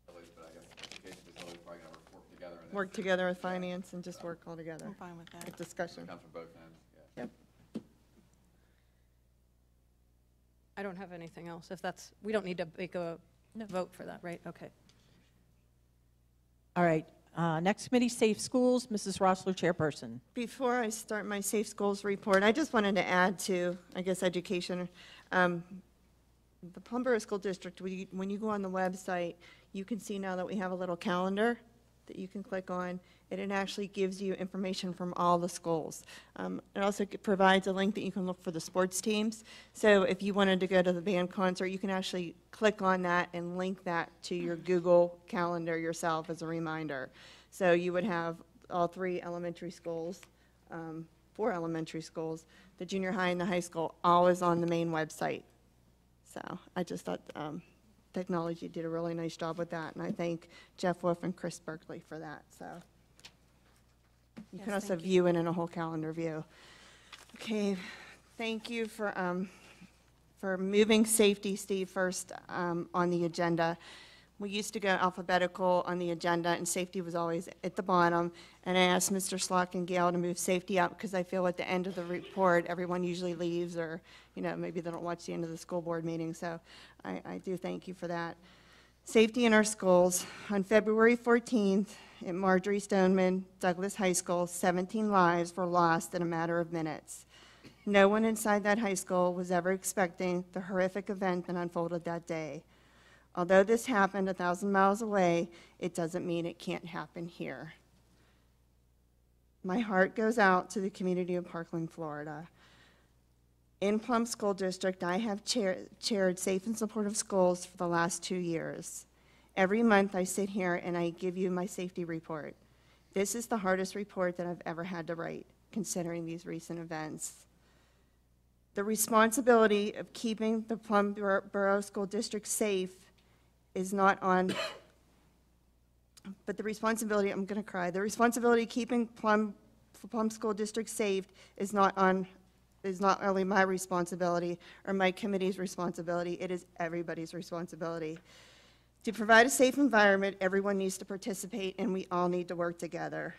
but I guess education facilities probably gonna work together. and Work together with finance and just work all together. I'm fine with that. With discussion. Comes from both ends, yeah. Yep. I don't have anything else. If that's, we don't need to make a vote for that, right? Okay. All right. Next committee, Safe Schools. Mrs. Rossler, chairperson. Before I start my Safe Schools report, I just wanted to add to, I guess, education. The Plumboro School District, when you go on the website, you can see now that we have a little calendar that you can click on, and it actually gives you information from all the schools. It also provides a link that you can look for the sports teams. So if you wanted to go to the band concert, you can actually click on that and link that to your Google Calendar yourself as a reminder. So you would have all 3 elementary schools, 4 elementary schools, the junior high and the high school, always on the main website. So I just thought technology did a really nice job with that, and I thank Jeff Wolf and Chris Berkeley for that. So you Yes, can also thank you. view it in a whole calendar view. Okay, thank you for moving safety, Steve, first on the agenda. We used to go alphabetical on the agenda, and safety was always at the bottom. And I asked Mr. Slock and Gail to move safety up because I feel at the end of the report, everyone usually leaves, or maybe they don't watch the end of the school board meeting. So I do thank you for that. Safety in our schools. On February 14th, at Marjorie Stoneman Douglas High School, 17 lives were lost in a matter of minutes. No one inside that high school was ever expecting the horrific event that unfolded that day. Although this happened 1,000 miles away, it doesn't mean it can't happen here. My heart goes out to the community of Parkland, Florida. In Plum School District, I have chaired Safe and Supportive Schools for the last 2 years. Every month I sit here and I give you my safety report. This is the hardest report that I've ever had to write, considering these recent events. The responsibility of keeping the Plum Borough School District safe is not on, but the responsibility, I'm going to cry, the responsibility of keeping Plum School District safe is not only my responsibility or my committee's responsibility, it is everybody's responsibility. To provide a safe environment, everyone needs to participate, and we all need to work together.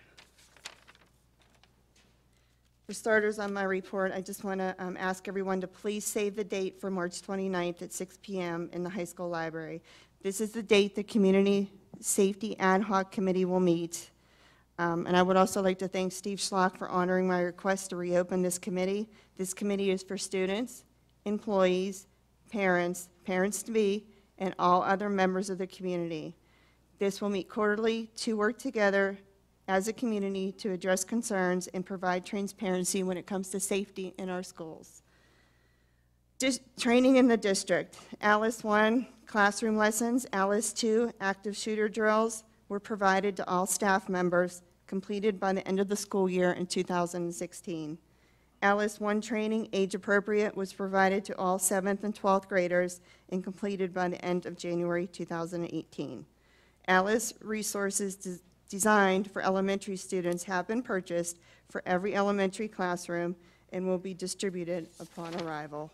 For starters on my report, I just want to ask everyone to please save the date for March 29th at 6 p.m. in the high school library. This is the date the Community Safety Ad Hoc Committee will meet. And I would also like to thank Steve Schlock for honoring my request to reopen this committee. This committee is for students, employees, parents-to-be, and all other members of the community. This will meet quarterly to work together as a community to address concerns and provide transparency when it comes to safety in our schools. Training in the district. Alice 1, classroom lessons. Alice 2, active shooter drills were provided to all staff members, completed by the end of the school year in 2016. Alice 1 training, age appropriate, was provided to all 7th and 12th graders and completed by the end of January 2018. Alice resources designed for elementary students have been purchased for every elementary classroom and will be distributed upon arrival.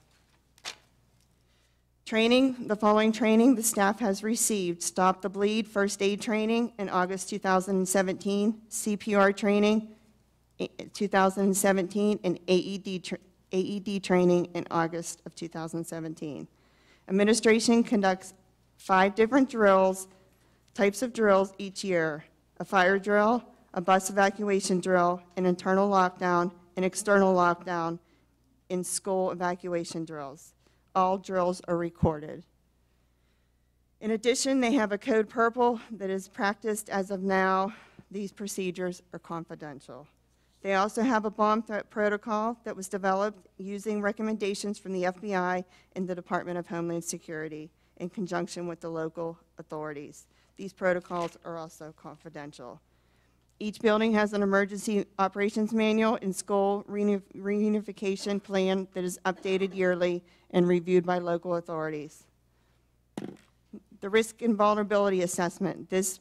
Training, the following training the staff has received: Stop the Bleed first aid training in August 2017, CPR training 2017, and AED training in August of 2017. Administration conducts 5 different drills, types of drills each year: a fire drill, a bus evacuation drill, an internal lockdown, an external lockdown, and school evacuation drills. All drills are recorded. In addition, they have a code purple that is practiced as of now. These procedures are confidential. They also have a bomb threat protocol that was developed using recommendations from the FBI and the Department of Homeland Security in conjunction with the local authorities. These protocols are also confidential. Each building has an emergency operations manual and school reunification plan that is updated yearly and reviewed by local authorities. The risk and vulnerability assessment. This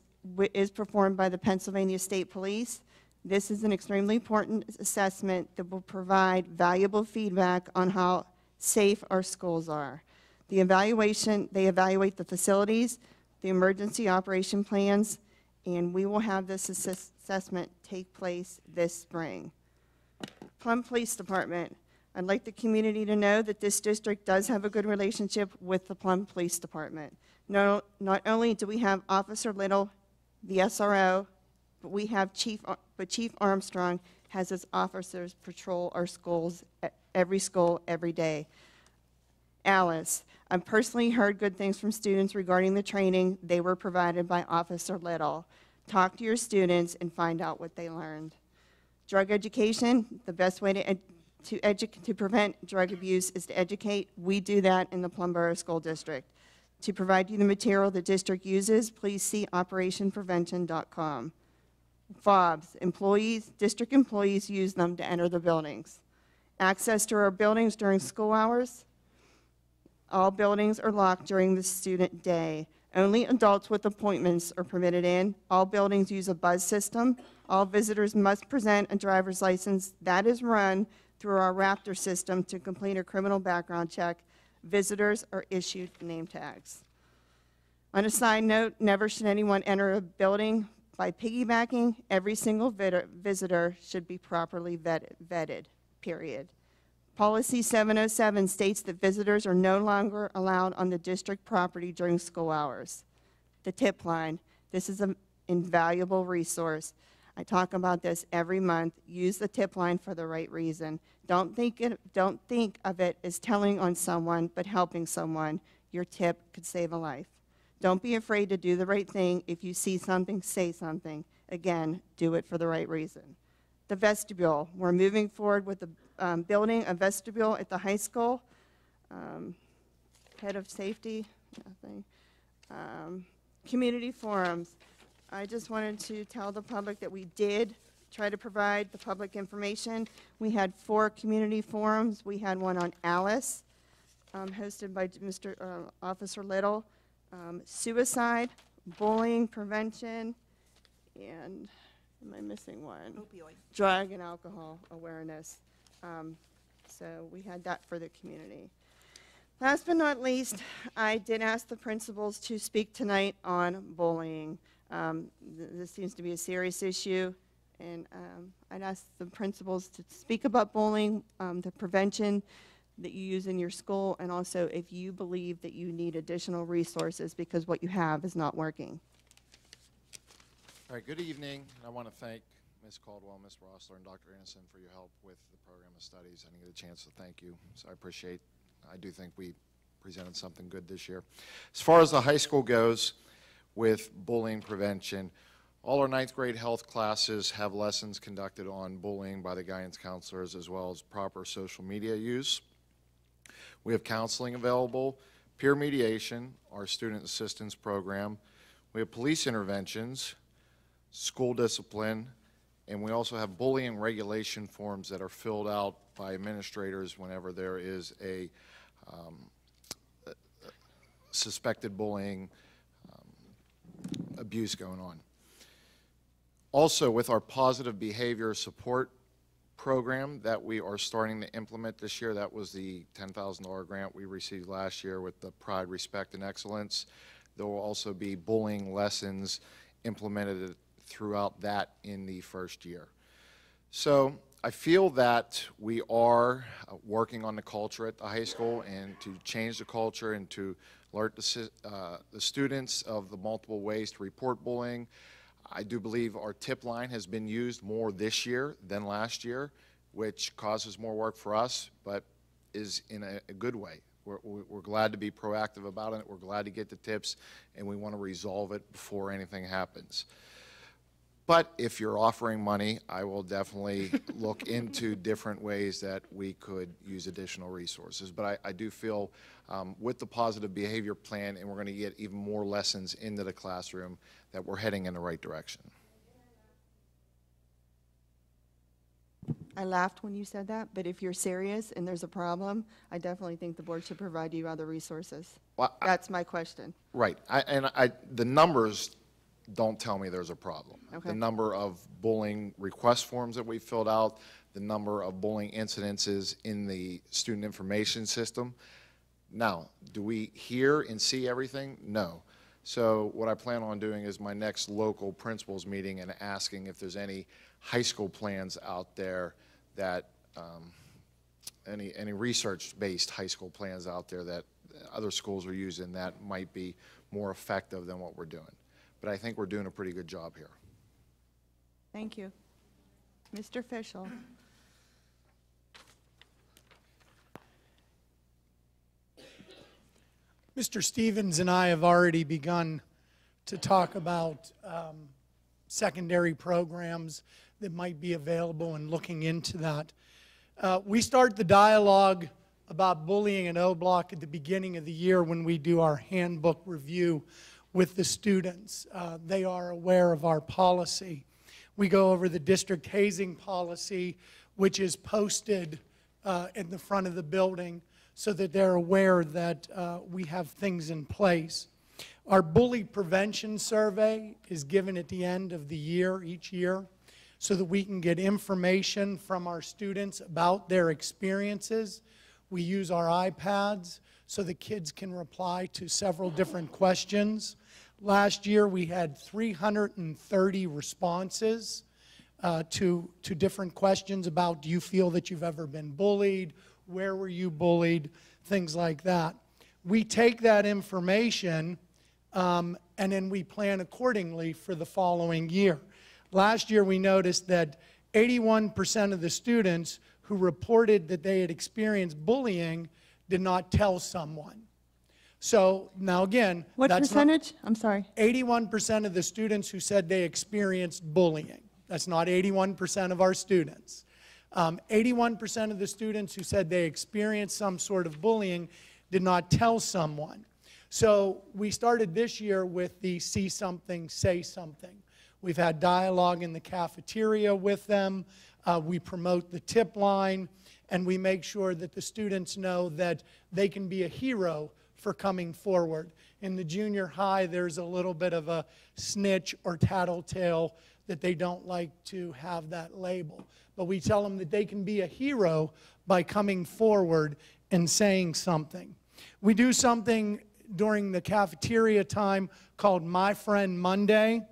is performed by the Pennsylvania State Police. This is an extremely important assessment that will provide valuable feedback on how safe our schools are. They evaluate the facilities, the emergency operation plans, and we will have this assessment take place this spring. Plum Police Department. I'd like the community to know that this district does have a good relationship with the Plum Police Department. Not only do we have Officer Little, the SRO, but Chief Armstrong has his officers patrol our schools, every school, every day. Alice, I've personally heard good things from students regarding the training they were provided by Officer Little. Talk to your students and find out what they learned. Drug education, the best way to prevent drug abuse is to educate. We do that in the Plum Borough School District. To provide you the material the district uses, please see operationprevention.com. FOBs, district employees use them to enter the buildings. Access to our buildings during school hours. All buildings are locked during the student day. Only adults with appointments are permitted in. All buildings use a buzz system. All visitors must present a driver's license that is run through our Raptor system to complete a criminal background check. Visitors are issued name tags. On a side note, never should anyone enter a building by piggybacking. Every single visitor should be properly vetted, period. Policy 707 states that visitors are no longer allowed on the district property during school hours. The tip line, this is an invaluable resource. I talk about this every month. Use the tip line for the right reason. Don't think of it as telling on someone, but helping someone. Your tip could save a life. Don't be afraid to do the right thing. If you see something, say something. Again, do it for the right reason. The vestibule, we're moving forward with the building a vestibule at the high school. Head of safety, nothing. Community forums. I just wanted to tell the public that we did try to provide the public information. We had 4 community forums. We had one on Alice, hosted by Officer Little, suicide, bullying prevention, and am I missing one? Opioid. Drug and alcohol awareness. So we had that for the community. Last but not least, I did ask the principals to speak tonight on bullying. This seems to be a serious issue, and I'd ask the principals to speak about bullying, the prevention that you use in your school, and also if you believe that you need additional resources because what you have is not working. All right, good evening. I want to thank Ms. Caldwell, Ms. Rossler, and Dr. Anderson for your help with the program of studies. I didn't get a chance to thank you, so I do think we presented something good this year. As far as the high school goes with bullying prevention, All our 9th grade health classes have lessons conducted on bullying by the guidance counselors as well as proper social media use. We have counseling available, peer mediation, our student assistance program. We have police interventions, school discipline, and we also have bullying regulation forms that are filled out by administrators whenever there is a suspected bullying abuse going on. Also, with our positive behavior support program that we are starting to implement this year, that was the $10,000 grant we received last year with the Pride, Respect, and Excellence. There will also be bullying lessons implemented throughout that in the first year. So I feel that we are working on the culture at the high school and to change the culture and to alert the students of the multiple ways to report bullying. I do believe our tip line has been used more this year than last year, which causes more work for us, but is in a good way. We're glad to be proactive about it. We're glad to get the tips, and we want to resolve it before anything happens. But if you're offering money, I will definitely look into different ways that we could use additional resources. But I do feel with the positive behavior plan, and we're going to get even more lessons into the classroom, that we're heading in the right direction. I laughed when you said that, but if you're serious and there's a problem, I definitely think the board should provide you other resources. Well, That's my question. Right. The numbers don't tell me there's a problem. Okay. The number of bullying request forms that we filled out, the number of bullying incidences in the student information system. Now, do we hear and see everything? No. So what I plan on doing is my next local principals meeting and asking if there's any high school plans out there that, any research-based high school plans out there that other schools are using that might be more effective than what we're doing. But I think we're doing a pretty good job here. Thank you. Mr. Fischel. Mr. Stevens and I have already begun to talk about secondary programs that might be available and looking into that. We start the dialogue about bullying in O Block at the beginning of the year when we do our handbook review with the students. They are aware of our policy. We go over the district hazing policy, which is posted in the front of the building so that they're aware that we have things in place. Our bully prevention survey is given at the end of the year, each year, so that we can get information from our students about their experiences. We use our iPads so the kids can reply to several different questions. Last year, we had 330 responses to different questions about, do you feel that you've ever been bullied? Where were you bullied? Things like that. We take that information and then we plan accordingly for the following year. Last year, we noticed that 81% of the students who reported that they had experienced bullying did not tell someone. So now again, what percentage? I'm sorry. 81% of the students who said they experienced bullying. That's not 81% of our students. 81% of the students who said they experienced some sort of bullying did not tell someone. So we started this year with the see something, say something. We've had dialogue in the cafeteria with them. We promote the tip line, and we make sure that the students know that they can be a hero for coming forward. In the junior high, there's a little bit of a snitch or tattletale that they don't like to have that label. But we tell them that they can be a hero by coming forward and saying something. We do something during the cafeteria time called My Friend Monday.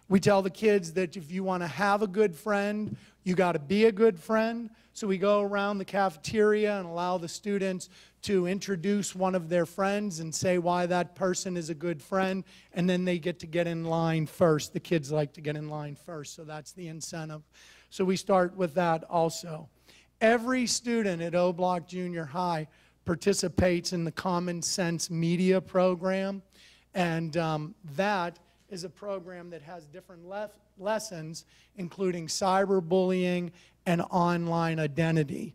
We tell the kids that if you want to have a good friend, you got to be a good friend. So we go around the cafeteria and allow the students to introduce one of their friends and say why that person is a good friend, and then they get to get in line first. The kids like to get in line first, so that's the incentive. So we start with that also. Every student at O Block Junior High participates in the Common Sense Media program, and that is a program that has different lessons, including cyberbullying and online identity.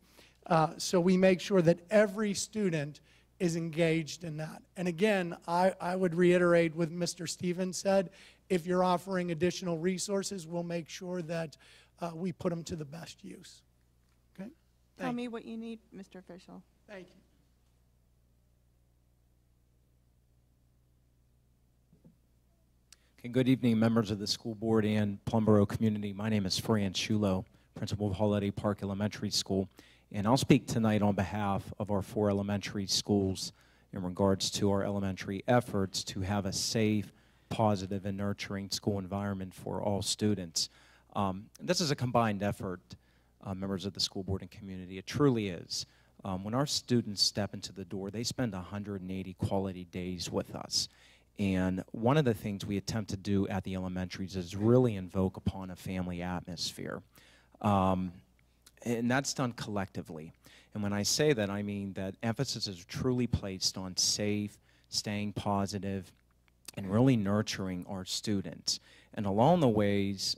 So we make sure that every student is engaged in that. And again, I would reiterate what Mr. Stevens said. If you're offering additional resources, we'll make sure that we put them to the best use. Okay? Tell me what you need, Mr. Official. Thank you. Okay, good evening, members of the school board and Plum Borough community. My name is Fran Shulo, principal of Holiday Park Elementary School, and I'll speak tonight on behalf of our 4 elementary schools in regards to our elementary efforts to have a safe, positive, and nurturing school environment for all students. This is a combined effort, members of the school board and community. It truly is. When our students step into the door, they spend 180 quality days with us. And one of the things we attempt to do at the elementaries is really invoke upon a family atmosphere. And that's done collectively. And when I say that, I mean that emphasis is truly placed on safe, staying positive, and really nurturing our students. And along the ways,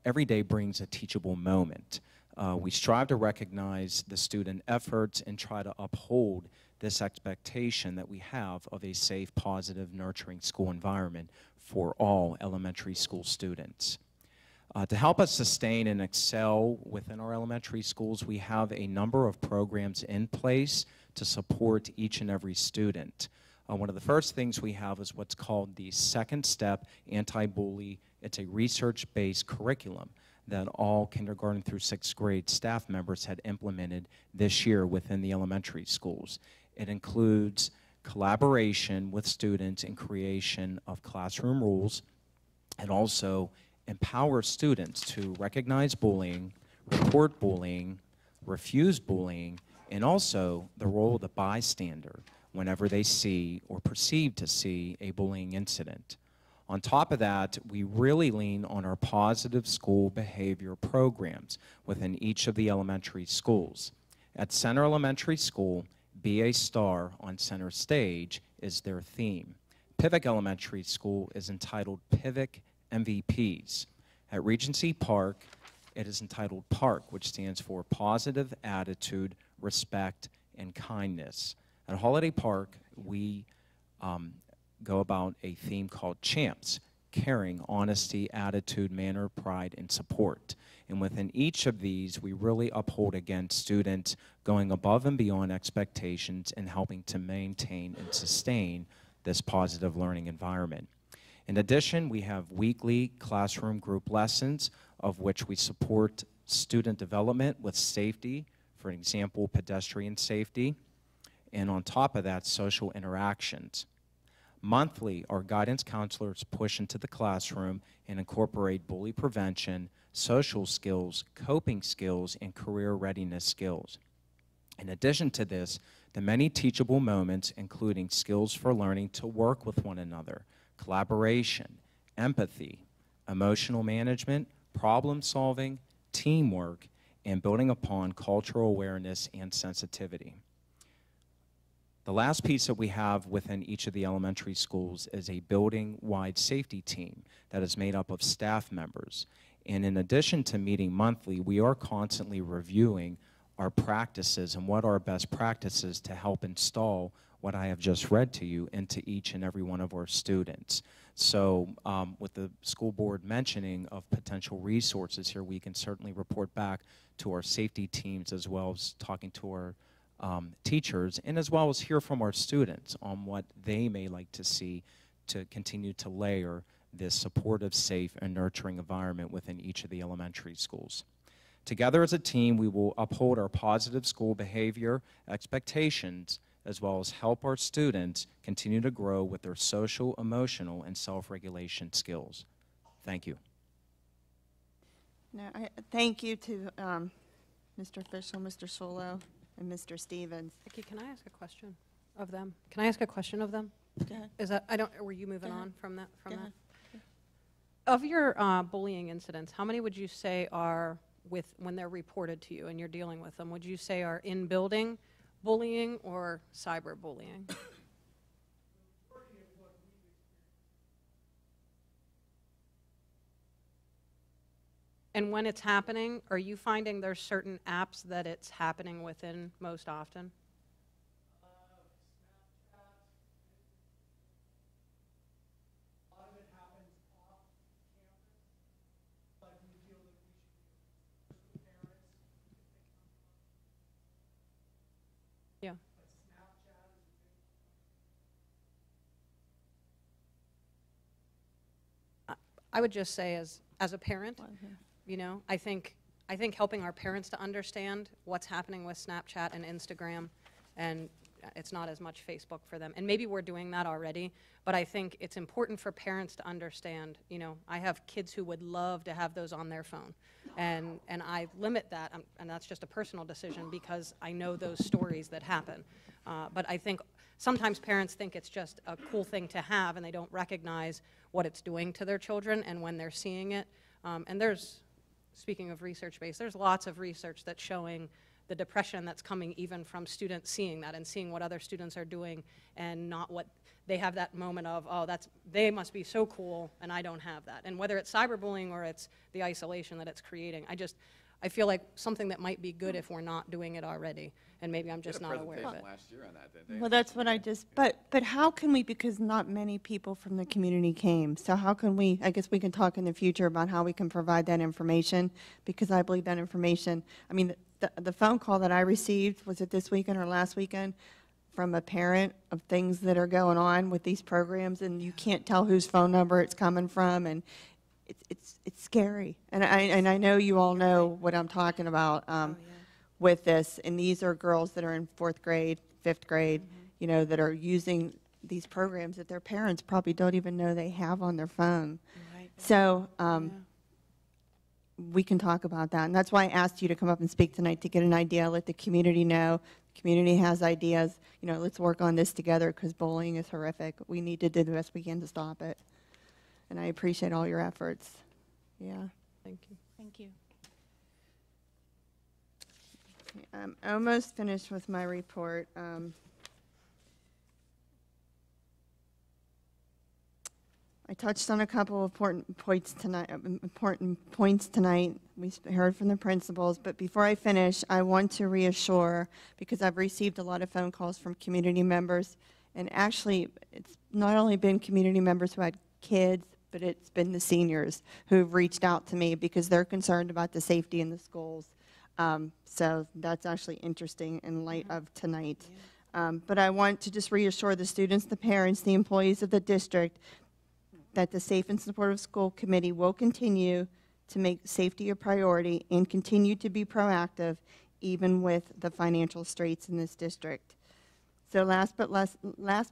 every day brings a teachable moment. We strive to recognize the student efforts and try to uphold this expectation that we have of a safe, positive, nurturing school environment for all elementary school students. To help us sustain and excel within our elementary schools, we have a number of programs in place to support each and every student. One of the first things we have is what's called the Second Step Anti-Bully. It's a research-based curriculum that all kindergarten through 6th grade staff members had implemented this year within the elementary schools. It includes collaboration with students in creation of classroom rules, and also empowers students to recognize bullying, report bullying, refuse bullying, and also the role of the bystander whenever they see or perceive to see a bullying incident. On top of that, we really lean on our positive school behavior programs within each of the elementary schools. At Center Elementary School, Be a Star on Center Stage is their theme. Pivot Elementary School is entitled Pivot MVPs. At Regency Park, it is entitled Park, which stands for Positive Attitude, Respect, and Kindness. At Holiday Park, we go about a theme called Champs, Caring, Honesty, Attitude, Manner, Pride, and Support. And within each of these, we really uphold against students going above and beyond expectations and helping to maintain and sustain this positive learning environment. In addition, we have weekly classroom group lessons of which we support student development with safety, for example, pedestrian safety, and on top of that, social interactions. Monthly, our guidance counselors push into the classroom and incorporate bully prevention, social skills, coping skills, and career readiness skills. In addition to this, the many teachable moments, including skills for learning to work with one another, collaboration, empathy, emotional management, problem solving, teamwork, and building upon cultural awareness and sensitivity. The last piece that we have within each of the elementary schools is a building-wide safety team that is made up of staff members. And in addition to meeting monthly, we are constantly reviewing our practices and what are best practices to help install what I have just read to you into each and every one of our students. So with the school board mentioning of potential resources here, we can certainly report back to our safety teams as well as talking to our teachers, and as well as hear from our students on what they may like to see to continue to layer this supportive, safe, and nurturing environment within each of the elementary schools. Together as a team, we will uphold our positive school behavior expectations, as well as help our students continue to grow with their social, emotional, and self-regulation skills. Thank you. Now, thank you to Mr. Official, Mr. Solo, and Mr. Stevens. Vicki, can I ask a question of them? Can I ask a question of them? Go ahead. Is that, were you moving Go ahead. on from that? Go ahead. Of your bullying incidents, how many would you say are when they're reported to you and you're dealing with them, would you say are in-building bullying or cyberbullying? And when it's happening, are you finding there's certain apps that it's happening within most often? Yeah. I would just say as a parent, you know, I think helping our parents to understand what's happening with Snapchat and Instagram, and it's not as much Facebook for them. And maybe we're doing that already, but I think it's important for parents to understand, you know, I have kids who would love to have those on their phone. And I limit that, and that's just a personal decision because I know those stories that happen. But I think sometimes parents think it's just a cool thing to have and they don't recognize what it's doing to their children and when they're seeing it. And there's, speaking of research-based, there's lots of research that's showing the depression that's coming even from students seeing that and seeing what other students are doing and not what they have that moment of, oh, they must be so cool and I don't have that. And whether it's cyberbullying or it's the isolation that it's creating, I feel like something that might be good if we're not doing it already, and maybe I'm just not aware of it. Last year on that, didn't they? Well, that's what I just, but how can we, because not many people from the community came, so how can we, I guess we can talk in the future about how we can provide that information, because I believe that information, I mean, the phone call that I received, was it this weekend or last weekend, from a parent of things that are going on with these programs, and you can't tell whose phone number it's coming from, and it's scary. And I know you all know what I'm talking about with this, and these are girls that are in 4th grade, 5th grade, you know, that are using these programs that their parents probably don't even know they have on their phone. Right. So we can talk about that, and that's why I asked you to come up and speak tonight, to get an idea, let the community know. The community has ideas, you know, let's work on this together, because bullying is horrific. We need to do the best we can to stop it. And I appreciate all your efforts. Yeah. Thank you. Thank you. I'm almost finished with my report. I touched on a couple of important points tonight. We heard from the principals, but before I finish, I want to reassure, because I've received a lot of phone calls from community members, and actually it's not only been community members who had kids, but it's been the seniors who've reached out to me because they're concerned about the safety in the schools. So that's actually interesting in light of tonight. But I want to just reassure the students, the parents, the employees of the district that the Safe and Supportive School Committee will continue to make safety a priority and continue to be proactive even with the financial straits in this district. So last but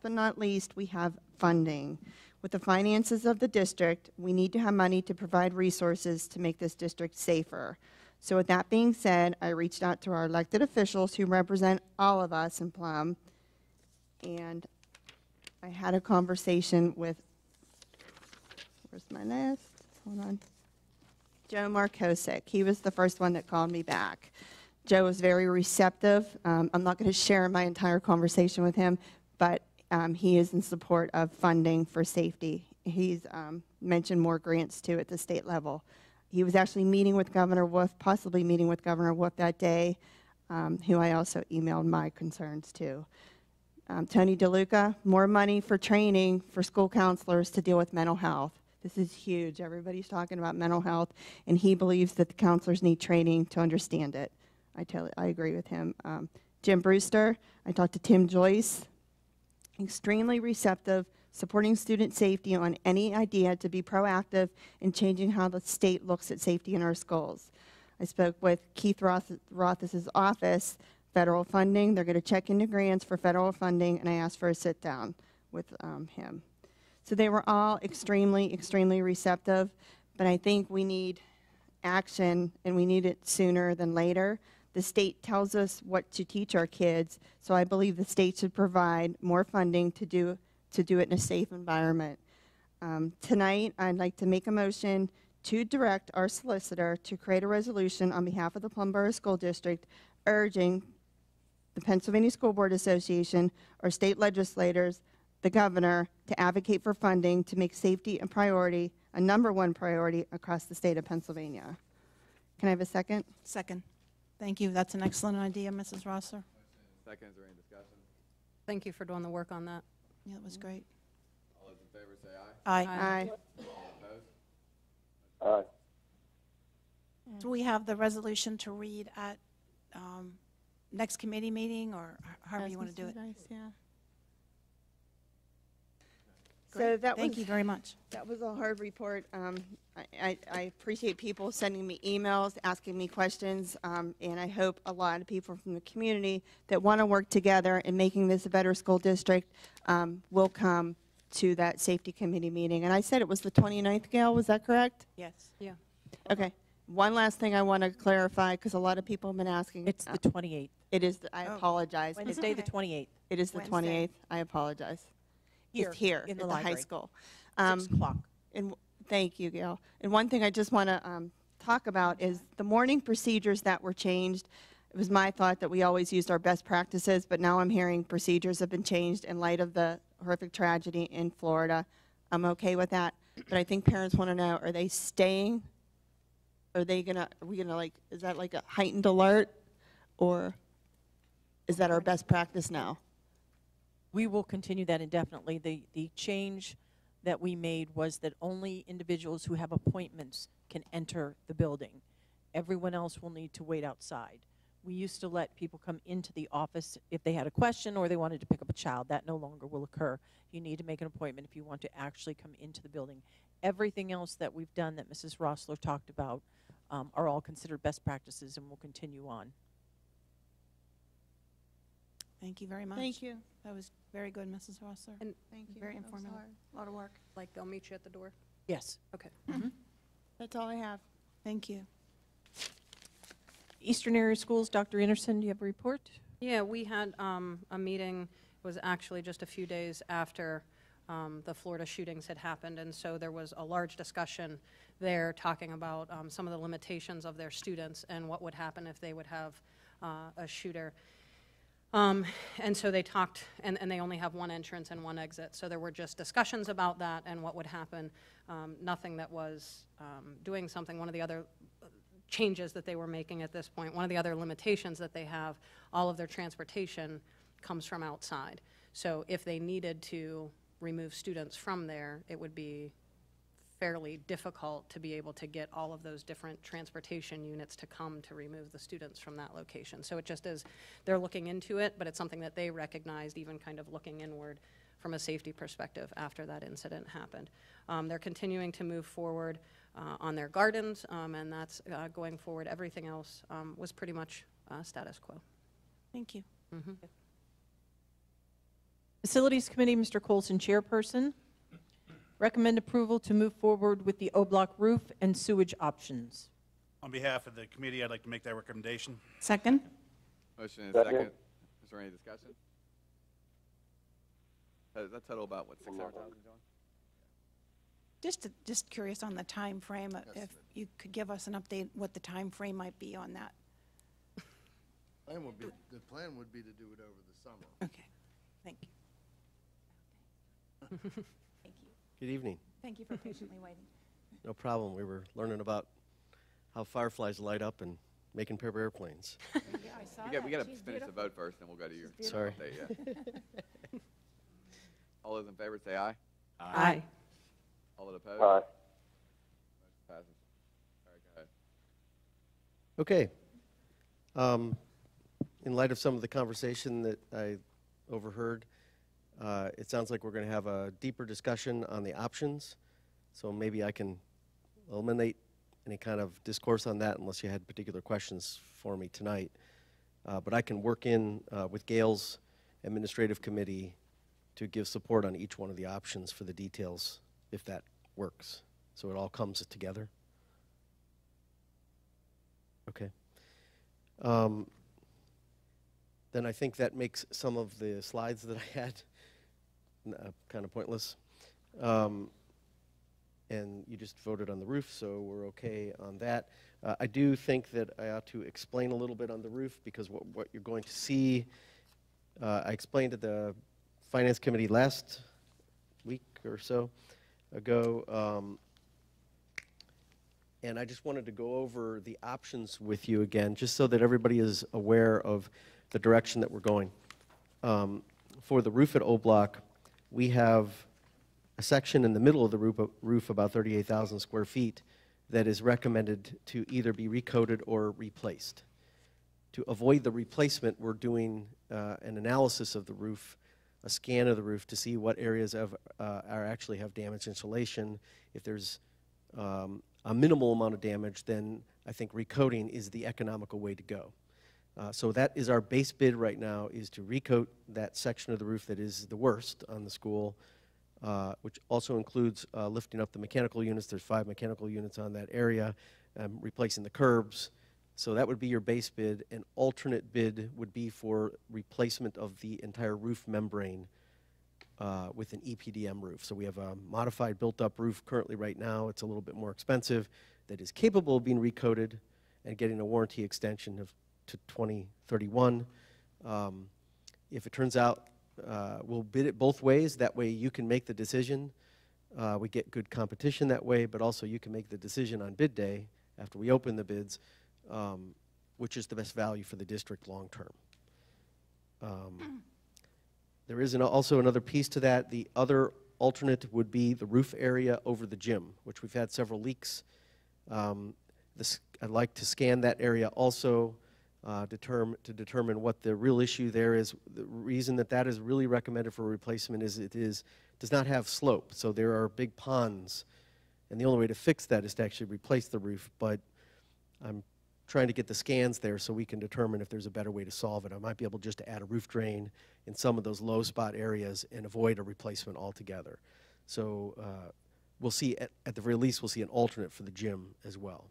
not least, we have funding. With the finances of the district, we need to have money to provide resources to make this district safer. So with that being said, I reached out to our elected officials who represent all of us in Plum, and I had a conversation with, where's my list? Hold on. Joe Markosik. He was the first one that called me back. Joe was very receptive. I'm not going to share my entire conversation with him, but he is in support of funding for safety. He's mentioned more grants too at the state level. He was actually meeting with Governor Wolf, possibly meeting with Governor Wolf that day, who I also emailed my concerns to. Tony DeLuca, more money for training for school counselors to deal with mental health. This is huge. Everybody's talking about mental health, and he believes that the counselors need training to understand it. I agree with him. Jim Brewster, I talked to Tim Joyce, extremely receptive, supporting student safety on any idea to be proactive in changing how the state looks at safety in our schools. I spoke with Keith Roth's office, federal funding. They're going to check into grants for federal funding, and I asked for a sit down with him. So they were all extremely, extremely receptive, but I think we need action, and we need it sooner than later. The state tells us what to teach our kids, so I believe the state should provide more funding to do it in a safe environment. Tonight, I'd like to make a motion to direct our solicitor to create a resolution on behalf of the Plum Borough School District urging the Pennsylvania School Board Association, our state legislators, the governor, to advocate for funding to make safety a priority, a #1 priority across the state of Pennsylvania. Can I have a second? Second. Thank you. That's an excellent idea, Mrs. Rossler. Second, is there any discussion? Thank you for doing the work on that. Yeah, it was great. All those in favor say aye. Aye. All opposed? Aye. Do we have the resolution to read at next committee meeting, or however you want to do it? Yeah. So Great. that Thank was, you very much. That was a hard report. I appreciate people sending me emails, asking me questions, and I hope a lot of people from the community that want to work together in making this a better school district will come to that safety committee meeting. And I said it was the 29th, Gail, was that correct? Yes. Yeah. Okay. One last thing I want to clarify, because a lot of people have been asking. It's the 28th. It is, I apologize. Wednesday, the 28th. It is the Wednesday. 28th. I apologize. Here, It's here in the at the high library. school. 6 o'clock. And thank you, Gail. And one thing I just want to talk about is the morning procedures that were changed. It was my thought that we always used our best practices, but now I'm hearing procedures have been changed in light of the horrific tragedy in Florida. I'm okay with that, but I think parents want to know, are they staying? Are we gonna like, is that like a heightened alert, or is that our best practice now? We will continue that indefinitely. The change that we made was that only individuals who have appointments can enter the building. Everyone else will need to wait outside. We used to let people come into the office if they had a question or they wanted to pick up a child. That no longer will occur. You need to make an appointment if you want to actually come into the building. Everything else that we've done that Mrs. Rossler talked about are all considered best practices and will continue on. Thank you very much. Thank you. That was very good, Mrs. Rossler. And Thank you. Very That was informative. hard. A lot of work. Like they'll meet you at the door? Yes. Okay. That's all I have. Thank you. Eastern Area Schools, Dr. Anderson, do you have a report? Yeah, we had a meeting, it was actually just a few days after the Florida shootings had happened, and so there was a large discussion there talking about some of the limitations of their students and what would happen if they would have a shooter. And so they talked, and they only have one entrance and one exit, so there were just discussions about that and what would happen. Nothing that was doing something. One of the other changes that they were making at this point, one of the other limitations that they have, all of their transportation comes from outside. So if they needed to remove students from there, it would be fairly difficult to be able to get all of those different transportation units to come to remove the students from that location. So it just is, they're looking into it, but it's something that they recognized, even kind of looking inward from a safety perspective after that incident happened. They're continuing to move forward on their gardens, and that's going forward. Everything else was pretty much status quo. Thank you. Facilities Committee, Mr. Colson, Chairperson. Recommend approval to move forward with the O-block roof and sewage options. On behalf of the committee, I'd like to make that recommendation. Second. Motion and second. Is there any discussion? That total about, what, 600,000, John? Just curious on the time frame, if you could give us an update what the time frame might be on that. The plan would be to do it over the summer. Okay. Thank you. Thank you. Good evening. Thank you for patiently waiting. No problem. We were learning about how fireflies light up and making paper airplanes. Yeah, I saw We got to finish the vote first, then we'll go to your Sorry. update, yeah. All those in favor say aye. Aye. All that opposed? Aye. Motion passes. All right, go ahead. Okay. In light of some of the conversation that I overheard, it sounds like we're going to have a deeper discussion on the options. So maybe I can eliminate any kind of discourse on that unless you had particular questions for me tonight. But I can work in with Gail's administrative committee to give support on each one of the options for the details, if that works. So it all comes together. Okay. Then I think that makes some of the slides that I had kind of pointless. And you just voted on the roof, so we're okay on that. I do think that I ought to explain a little bit on the roof, because what you're going to see, I explained to the Finance Committee last week or so ago. And I just wanted to go over the options with you again, just so that everybody is aware of the direction that we're going. For the roof at O Block, we have a section in the middle of the roof about 38,000 square feet that is recommended to either be recoated or replaced. To avoid the replacement, we're doing an analysis of the roof, a scan of the roof to see what areas are actually have damaged insulation. If there's a minimal amount of damage, then I think recoating is the economical way to go. So that is our base bid right now, is to recoat that section of the roof that is the worst on the school, which also includes lifting up the mechanical units. There's 5 mechanical units on that area, replacing the curbs. So that would be your base bid. An alternate bid would be for replacement of the entire roof membrane with an EPDM roof. So we have a modified built-up roof currently right now. It's a little bit more expensive, that is capable of being recoated and getting a warranty extension to 2031. If it turns out, we'll bid it both ways. That way you can make the decision. We get good competition that way, but also you can make the decision on bid day after we open the bids, which is the best value for the district long term. There is also another piece to that. The other alternate would be the roof area over the gym, which we've had several leaks. I'd like to scan that area also to determine what the real issue there is. The reason that that is really recommended for replacement is does not have slope. So there are big ponds, and the only way to fix that is to actually replace the roof. But I'm trying to get the scans there so we can determine if there's a better way to solve it. I might be able just to add a roof drain in some of those low spot areas and avoid a replacement altogether. So we'll see, at the very least, we'll see an alternate for the gym as well.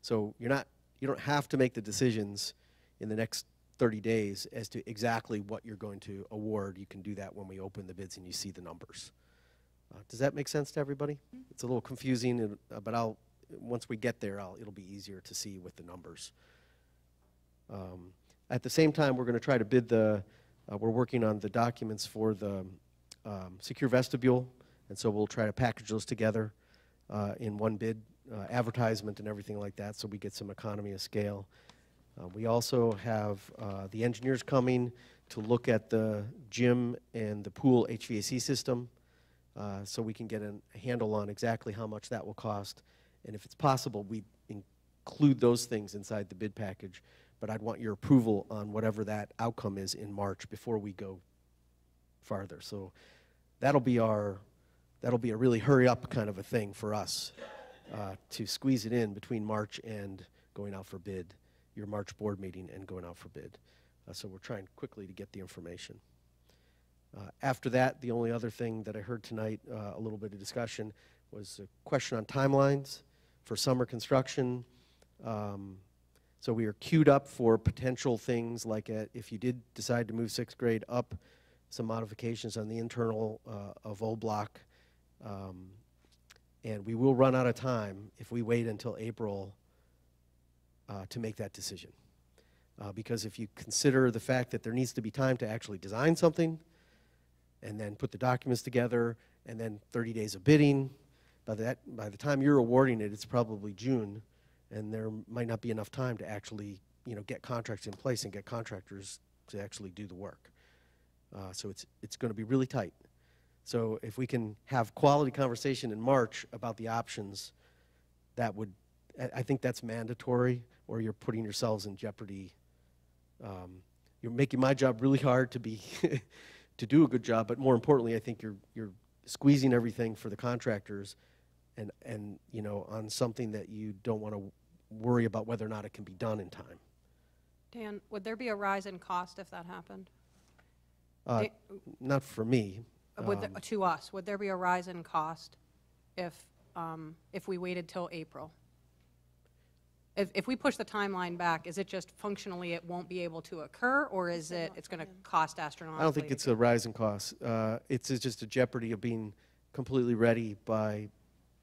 So you don't have to make the decisions in the next 30 days as to exactly what you're going to award. You can do that when we open the bids and you see the numbers. Does that make sense to everybody? It's a little confusing, but once we get there, it'll be easier to see with the numbers. At the same time, we're going to try to bid we're working on the documents for the secure vestibule, and so we'll try to package those together in one bid, advertisement and everything like that, so we get some economy of scale. We also have the engineers coming to look at the gym and the pool HVAC system, so we can get a handle on exactly how much that will cost. And if it's possible, we include those things inside the bid package, but I'd want your approval on whatever that outcome is in March before we go farther. So that'll be a really hurry up kind of a thing for us to squeeze it in between March and going out for bid, your March board meeting and going out for bid. So we're trying quickly to get the information. After that, the only other thing that I heard tonight, a little bit of discussion, was a question on timelines for summer construction. So we are queued up for potential things like if you did decide to move 6th grade up, some modifications on the internal of O Block. And we will run out of time if we wait until April to make that decision. Because if you consider the fact that there needs to be time to actually design something and then put the documents together and then 30 days of bidding, by the time you're awarding it, it's probably June, and there might not be enough time to actually, get contracts in place and get contractors to actually do the work. So it's going to be really tight. So if we can have quality conversation in March about the options, I think that's mandatory, or you're putting yourselves in jeopardy. You're making my job really hard to be to do a good job, but more importantly, I think you're squeezing everything for the contractors and on something that you don't want to worry about whether or not it can be done in time. Dan, would there be a rise in cost if that happened? Not for me. To us, would there be a rise in cost if we waited till April? If we push the timeline back, is it just functionally it won't be able to occur, or is it's going to cost astronomically? I don't think it's a rise in cost. It's just a jeopardy of being completely ready by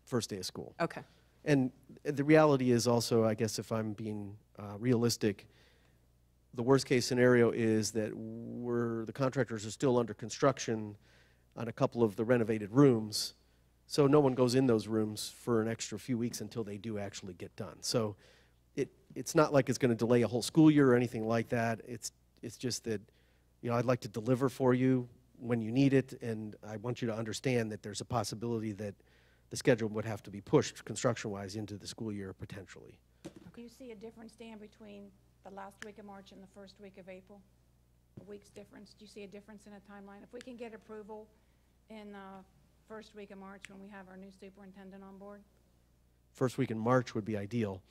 first day of school. Okay. And the reality is also, I guess if I'm being realistic, the worst case scenario is that the contractors are still under construction on a couple of the renovated rooms. So no one goes in those rooms for an extra few weeks until they do actually get done. So it's not like it's going to delay a whole school year or anything like that. It's just that, I'd like to deliver for you when you need it, and I want you to understand that there's a possibility that the schedule would have to be pushed construction-wise into the school year potentially. Do you see a difference, Dan, between the last week of March and the first week of April? A week's difference? Do you see a difference in a timeline? If we can get approval in the first week of March when we have our new superintendent on board? First week in March would be ideal.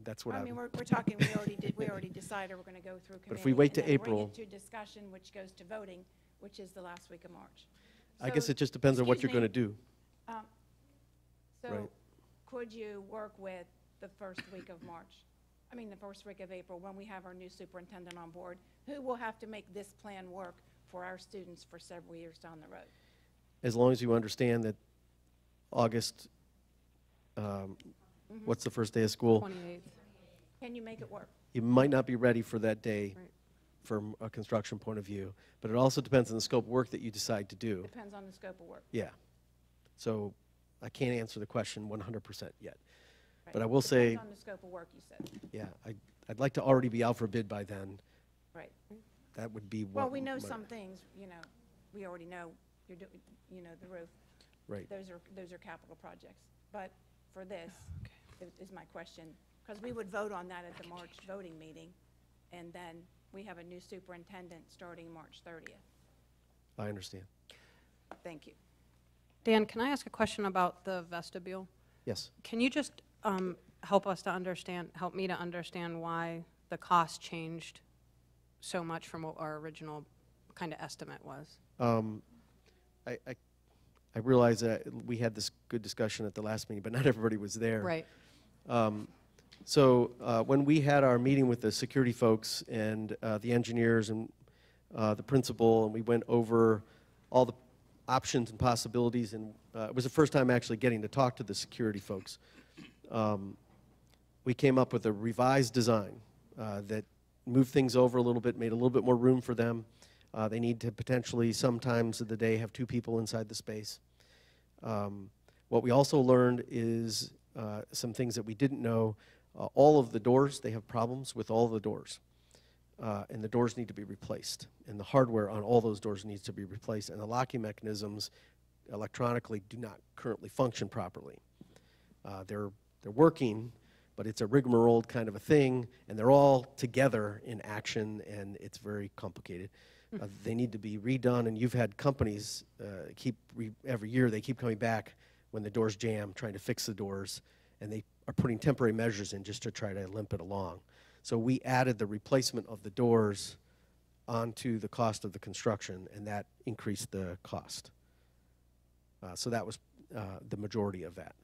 That's what I mean, we're talking, we already decided we're going to go through committee. But if we wait to and then April- bring it to discussion, which goes to voting, which is the last week of March. I guess it just depends on what you're going to do. So Right. could you work with the first week of March? I mean, the first week of April, when we have our new superintendent on board, who will have to make this plan work for our students for several years down the road? As long as you understand that August, what's the first day of school? 28th. Can you make it work? You might not be ready for that day Right. from a construction point of view, but it also depends on the scope of work that you decide to do. Depends on the scope of work. Yeah. So I can't answer the question 100% yet. Right. But I will say, Depends on the scope of work, you said. yeah, I'd like to already be out for bid by then. Right. That would be what. Well, we know my- some things, we already know, you're doing, the roof. Right. Those are capital projects. But for this, is my question, because we would vote on that at the March voting meeting, and then we have a new superintendent starting March 30th. I understand. Thank you. Dan, can I ask a question about the vestibule? Yes. Can you just help me to understand why the cost changed so much from what our original kind of estimate was? I realize that we had this good discussion at the last meeting, but not everybody was there. Right. So when we had our meeting with the security folks and the engineers and the principal, and we went over all the options and possibilities, and it was the first time actually getting to talk to the security folks. We came up with a revised design that moved things over a little bit, made a little bit more room for them. They need to potentially, sometimes of the day, have 2 people inside the space. What we also learned is some things that we didn't know. All of the doors, they have problems with all the doors. And the doors need to be replaced. And the hardware on all those doors needs to be replaced. And the locking mechanisms electronically do not currently function properly. They're working, but it's a rigmarole kind of a thing, and they're all together in action, and it's very complicated. They need to be redone, and you've had companies every year, they keep coming back when the doors jam, trying to fix the doors, and they are putting temporary measures in just to try to limp it along. So we added the replacement of the doors onto the cost of the construction, and that increased the cost. So that was the majority of that.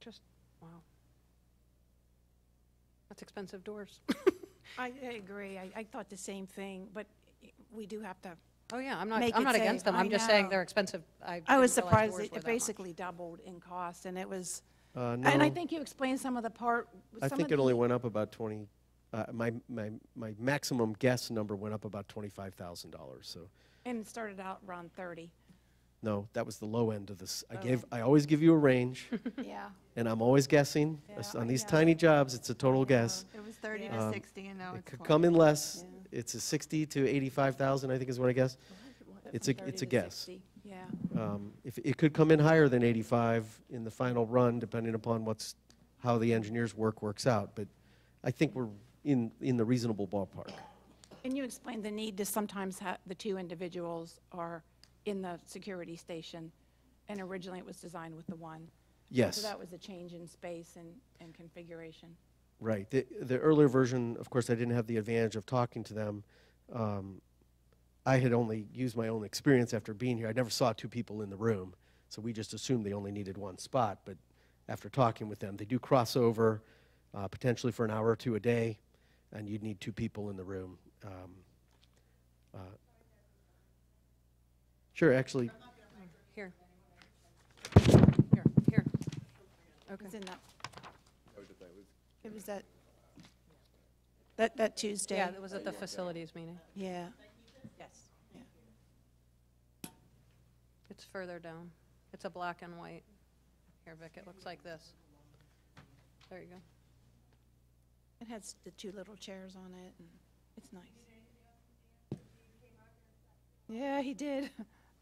Just, wow. That's expensive doors. I agree. I thought the same thing, but we do have to. Oh, yeah, I'm not make against safe. them. I I'm just saying know. they're expensive. I was didn't realize surprised doors it were that much. basically doubled in cost, and it was, No, and I think you explained some of the part. I think it only went up about 20. My maximum guess number went up about $25,000. So. And it started out around 30. No, that was the low end of this. Oh. I always give you a range. Yeah. And I'm always guessing. Yeah, On I these know. tiny jobs, it's a total guess. It was 30 to 60, and now It it's could 20. come in less. It's a 60 to 85,000, I think is what I guess. It's a 30 to guess. 60, yeah. If it could come in higher than 85 in the final run, depending upon how the engineers' work works out. But I think we're in the reasonable ballpark. And you explained the need to sometimes have the 2 individuals are in the security station, and originally it was designed with the 1. Yes. So that was a change in space and configuration. Right. The earlier version, of course, I didn't have the advantage of talking to them. I had only used my own experience after being here. I never saw 2 people in the room, so we just assumed they only needed 1 spot. But after talking with them, they do cross over potentially for an hour or 2 a day, and you'd need 2 people in the room. Sure, actually. Here. Here. Okay. It's in that. It was that Tuesday. Yeah, it was at the facilities meeting. Yeah. Yes. Yeah. It's further down. It's a black and white. Here, Vic, it looks like this. There you go. It has the two little chairs on it, and it's nice. Yeah, he did.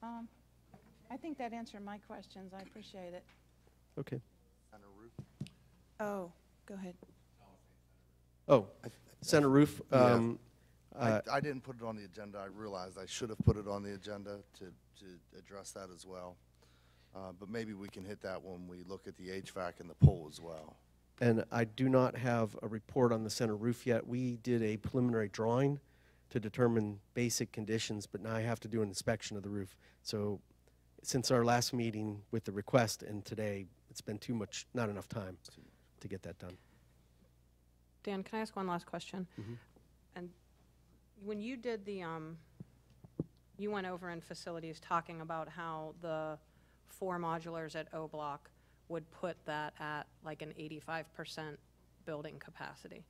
I think that answered my questions. I appreciate it. Okay. Oh, go ahead. Oh, center roof. I didn't put it on the agenda. I realized I should have put it on the agenda to address that as well. But maybe we can hit that when we look at the HVAC and the pole as well. And I do not have a report on the center roof yet. We did a preliminary drawing to determine basic conditions, but now I have to do an inspection of the roof. So since our last meeting with the request and today, it's been not enough time to get that done. Dan, can I ask one last question? Mm-hmm. And when you did the, you went over in facilities talking about how the 4 modulars at O Block would put that at like an 85% building capacity.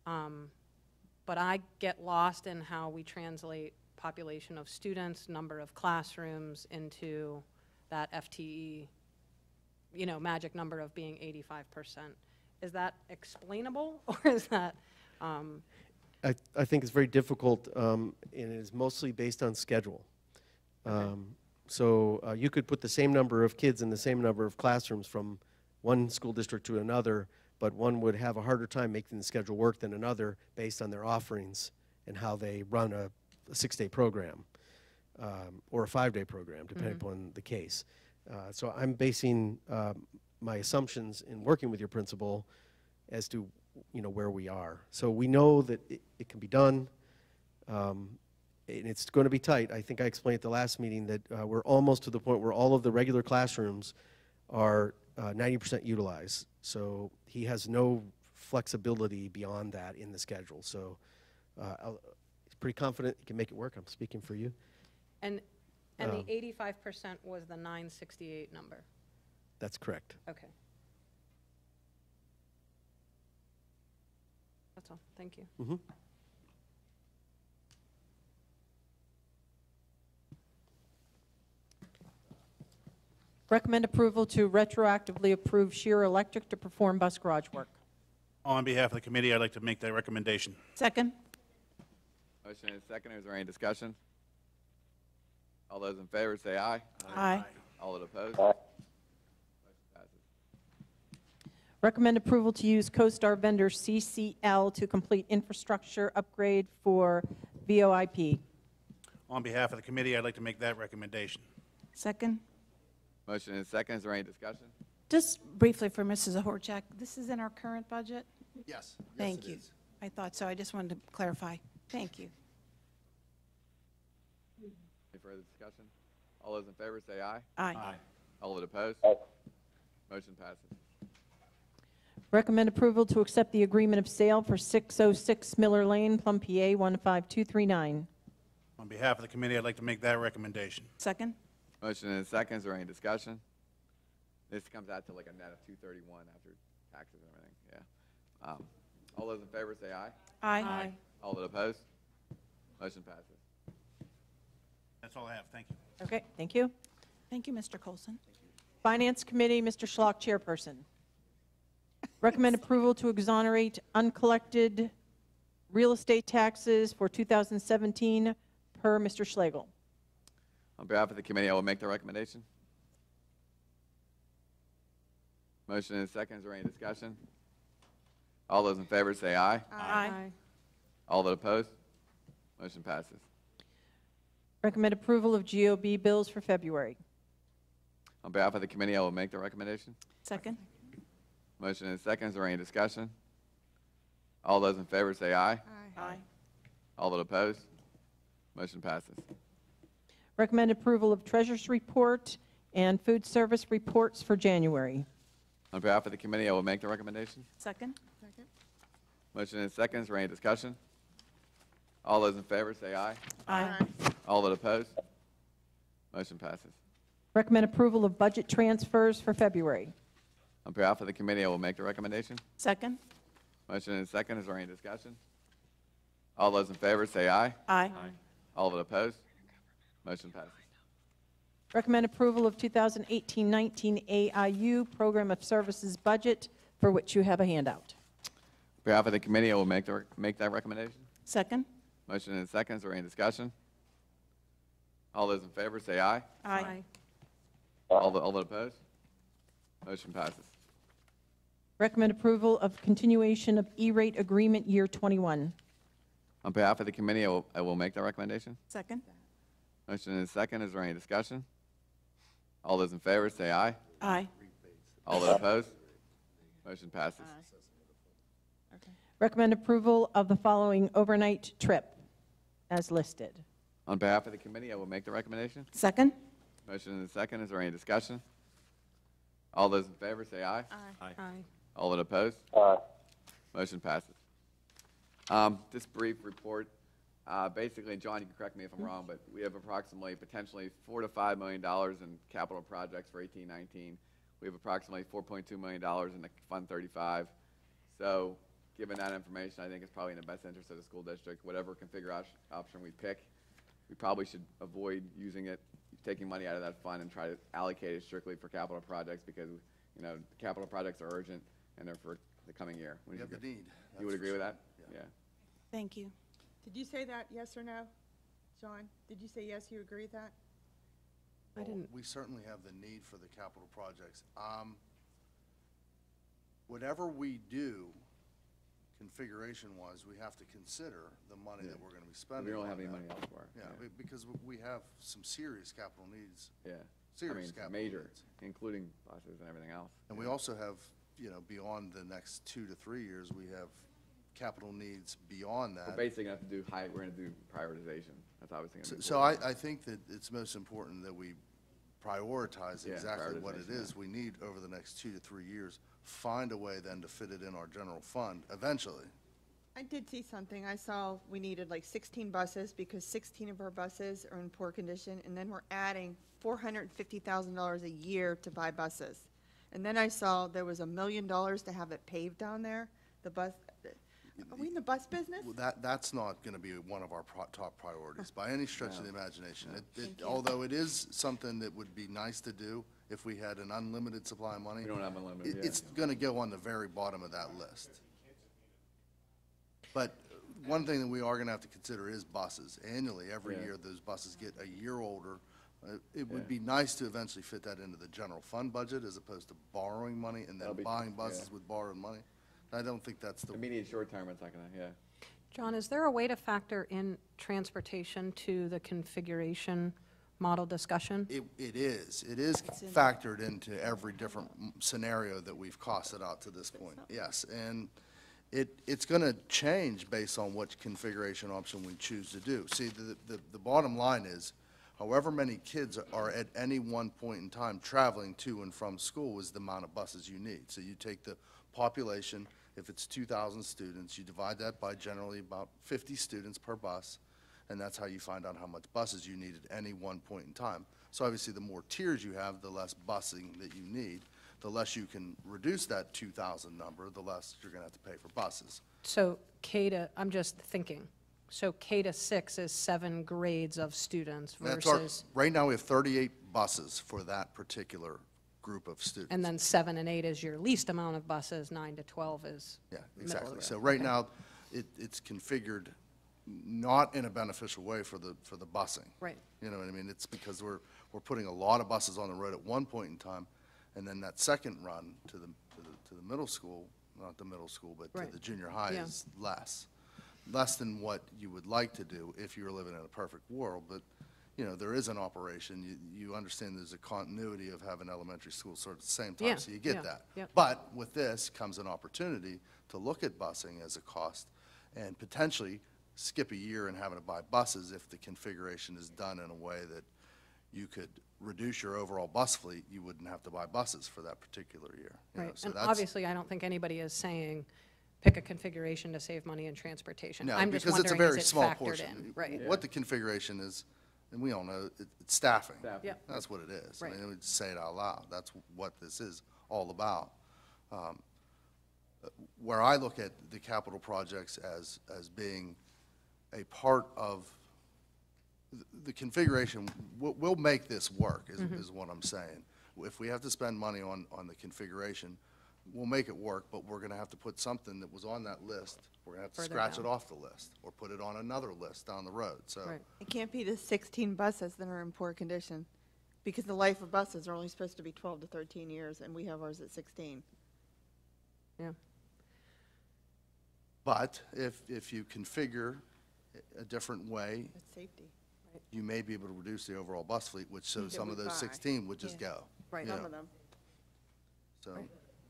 But I get lost in how we translate population of students, number of classrooms into that FTE, magic number of being 85%. Is that explainable, or is that? I think it's very difficult, and it is mostly based on schedule. So you could put the same number of kids in the same number of classrooms from one school district to another, but one would have a harder time making the schedule work than another based on their offerings and how they run a 6-day program or a 5-day program, depending upon the case. So I'm basing my assumptions in working with your principal as to where we are. So we know that it can be done. And it's going to be tight. I think I explained at the last meeting that we're almost to the point where all of the regular classrooms are 90% utilized. So he has no flexibility beyond that in the schedule. So he's pretty confident he can make it work. I'm speaking for you. And the 85% was the 968 number? That's correct. Okay. That's all. Thank you. Mm-hmm. Recommend approval to retroactively approve Shear Electric to perform bus garage work. On behalf of the committee, I'd like to make that recommendation. Second. Motion is second. Is there any discussion? All those in favor say aye. Aye. All that oppose? Aye. Motion passes. Recommend approval to use CoStar vendor CCL to complete infrastructure upgrade for VoIP. On behalf of the committee, I'd like to make that recommendation. Second. Motion is second. Is there any discussion? Just briefly for Mrs. Ahorchak, this is in our current budget? Yes. Thank it you. is. I thought so. I just wanted to clarify. Thank you. Any further discussion? All those in favor say aye. Aye. All that oppose? Aye. Motion passes. Recommend approval to accept the agreement of sale for 606 Miller Lane, Plum, PA 15239. On behalf of the committee, I'd like to make that recommendation. Second. Motion is second. Is there any discussion? This comes out to like a net of 231 after taxes and everything. Yeah. All those in favor say aye. Aye. All that oppose? Motion passes. That's all I have. Thank you. Okay, thank you. Thank you, Mr. Colson. Finance Committee, Mr. Schlock, Chairperson. Recommend approval to exonerate uncollected real estate taxes for 2017 per Mr. Schlegel. On behalf of the committee, I will make the recommendation. Motion is second. Is there any discussion? All those in favor say aye. Aye. All that oppose? Motion passes. Recommend approval of GOB bills for February. On behalf of the committee, I will make the recommendation. Second. Motion is second. Is there any discussion? All those in favor say aye. Aye. All that oppose? Motion passes. Recommend approval of treasurer's report and food service reports for January. On behalf of the committee, I will make the recommendation. Second. Motion is second. Is there any discussion? All those in favor say aye. Aye. All that oppose? Motion passes. Recommend approval of budget transfers for February. On behalf of the committee, I will make the recommendation. Second. Motion is second. Is there any discussion? All those in favor say aye. Aye. All that oppose? Motion passes. Recommend approval of 2018-19 AIU Program of Services budget, for which you have a handout. On behalf of the committee, I will make that recommendation. Second? Motion and a second. Is there any discussion? All those in favor say aye. Aye. All that opposed? Motion passes. Recommend approval of continuation of E-rate agreement year 21. On behalf of the committee, I will make that recommendation. Second? Motion and a second. Is there any discussion? All those in favor say aye. Aye. All that opposed? Motion passes. Recommend approval of the following overnight trip as listed. On behalf of the committee, I will make the recommendation. Second? Motion and a second. Is there any discussion? All those in favor say aye. Aye. All that opposed? Aye. Motion passes. Just brief report. Basically, John, you can correct me if I'm wrong, but we have approximately potentially $4 to $5 million in capital projects for 18-19. We have approximately $4.2 million in the Fund 35. So given that information, I think it's probably in the best interest of the school district. Whatever configuration option we pick, we probably should avoid using it, taking money out of that fund and try to allocate it strictly for capital projects because, you know, capital projects are urgent and they're for the coming year. We have the need. You would agree with that? Yeah. Thank you. Did you say that, yes or no? John, did you say yes, you agree with that? I didn't. We certainly have the need for the capital projects. Whatever we do, configuration-wise, we have to consider the money that we're going to be spending. We don't on have any that. money elsewhere. Because we have some serious capital needs. Yeah. Serious I mean, capital major, needs. including buses and everything else. And we also have, you know, beyond the next 2 to 3 years, we have capital needs beyond that. We're basically going to have to do we're going to do prioritization. That's obviously going to be So I think that it's most important that we prioritize Yeah, exactly what it prioritization, is we need over the next 2 to 3 years, find a way then to fit it in our general fund eventually. I did see something. I saw we needed like 16 buses because 16 of our buses are in poor condition, and then we're adding $450,000 a year to buy buses. And then I saw there was $1 million to have it paved down there. The bus, are we in the bus business? Well, that's not going to be one of our top priorities by any stretch of the imagination. Although it is something that would be nice to do if we had an unlimited supply of money. We don't have unlimited, It's going to go on the very bottom of that list. But one thing that we are going to have to consider is buses. Annually, every year, those buses get a year older. It would be nice to eventually fit that into the general fund budget as opposed to borrowing money and then That'll be- buying buses yeah. with borrowed money. I don't think that's the. Immediate short term, it's not going to, John, is there a way to factor in transportation to the configuration model discussion? It is. It is factored into every different scenario that we've costed out to this point, yes. And it's going to change based on what configuration option we choose to do. See, the bottom line is, however many kids are at any one point in time traveling to and from school is the amount of buses you need. So you take the population, if it's 2,000 students, you divide that by generally about 50 students per bus, and that's how you find out how much buses you need at any one point in time. So obviously, the more tiers you have, the less busing that you need. The less you can reduce that 2,000 number, the less you're going to have to pay for buses. So I'm just thinking, so K to 6 is 7 grades of students versus, Right now, we have 38 buses for that particular group of students. and then 7 and 8 is your least amount of buses, 9 to 12 is Yeah, middle of the exactly. road. So right Okay. now, it's configured not in a beneficial way for the busing. Right. You know what I mean? It's because we're putting a lot of buses on the road at one point in time, and then that second run to the middle school, not the middle school, but to Right. the junior high Yeah. is less than what you would like to do if you were living in a perfect world. But you know, there is an operation. You understand there's a continuity of having elementary school sort of at the same time, Yeah, so you get yeah, that. yep. But with this comes an opportunity to look at busing as a cost and potentially skip a year and having to buy buses if the configuration is done in a way that you could reduce your overall bus fleet, you wouldn't have to buy buses for that particular year. You know, Right, so and that's- obviously, I don't think anybody is saying, pick a configuration to save money in transportation. No, I'm just because it's a wondering, very is it small factored portion. in? Right. What the configuration is, and we all know, it's staffing. Staffing. Yep. That's what it is. Right. I mean, we just say it out loud. That's what this is all about. Where I look at the capital projects as being a part of the configuration, we'll make this work, is what I'm saying. If we have to spend money on the configuration, we'll make it work, but we're gonna have to put something that was on that list, we're gonna have to Further scratch down. it off the list, or put it on another list down the road, so. Right. It can't be the 16 buses that are in poor condition, because the life of buses are only supposed to be 12 to 13 years, and we have ours at 16. Yeah. But if you configure a different way, It's safety. you may be able to reduce the overall bus fleet, which so That some we of those buy. 16 would just Yeah. go. Right. you Some know, of them. So.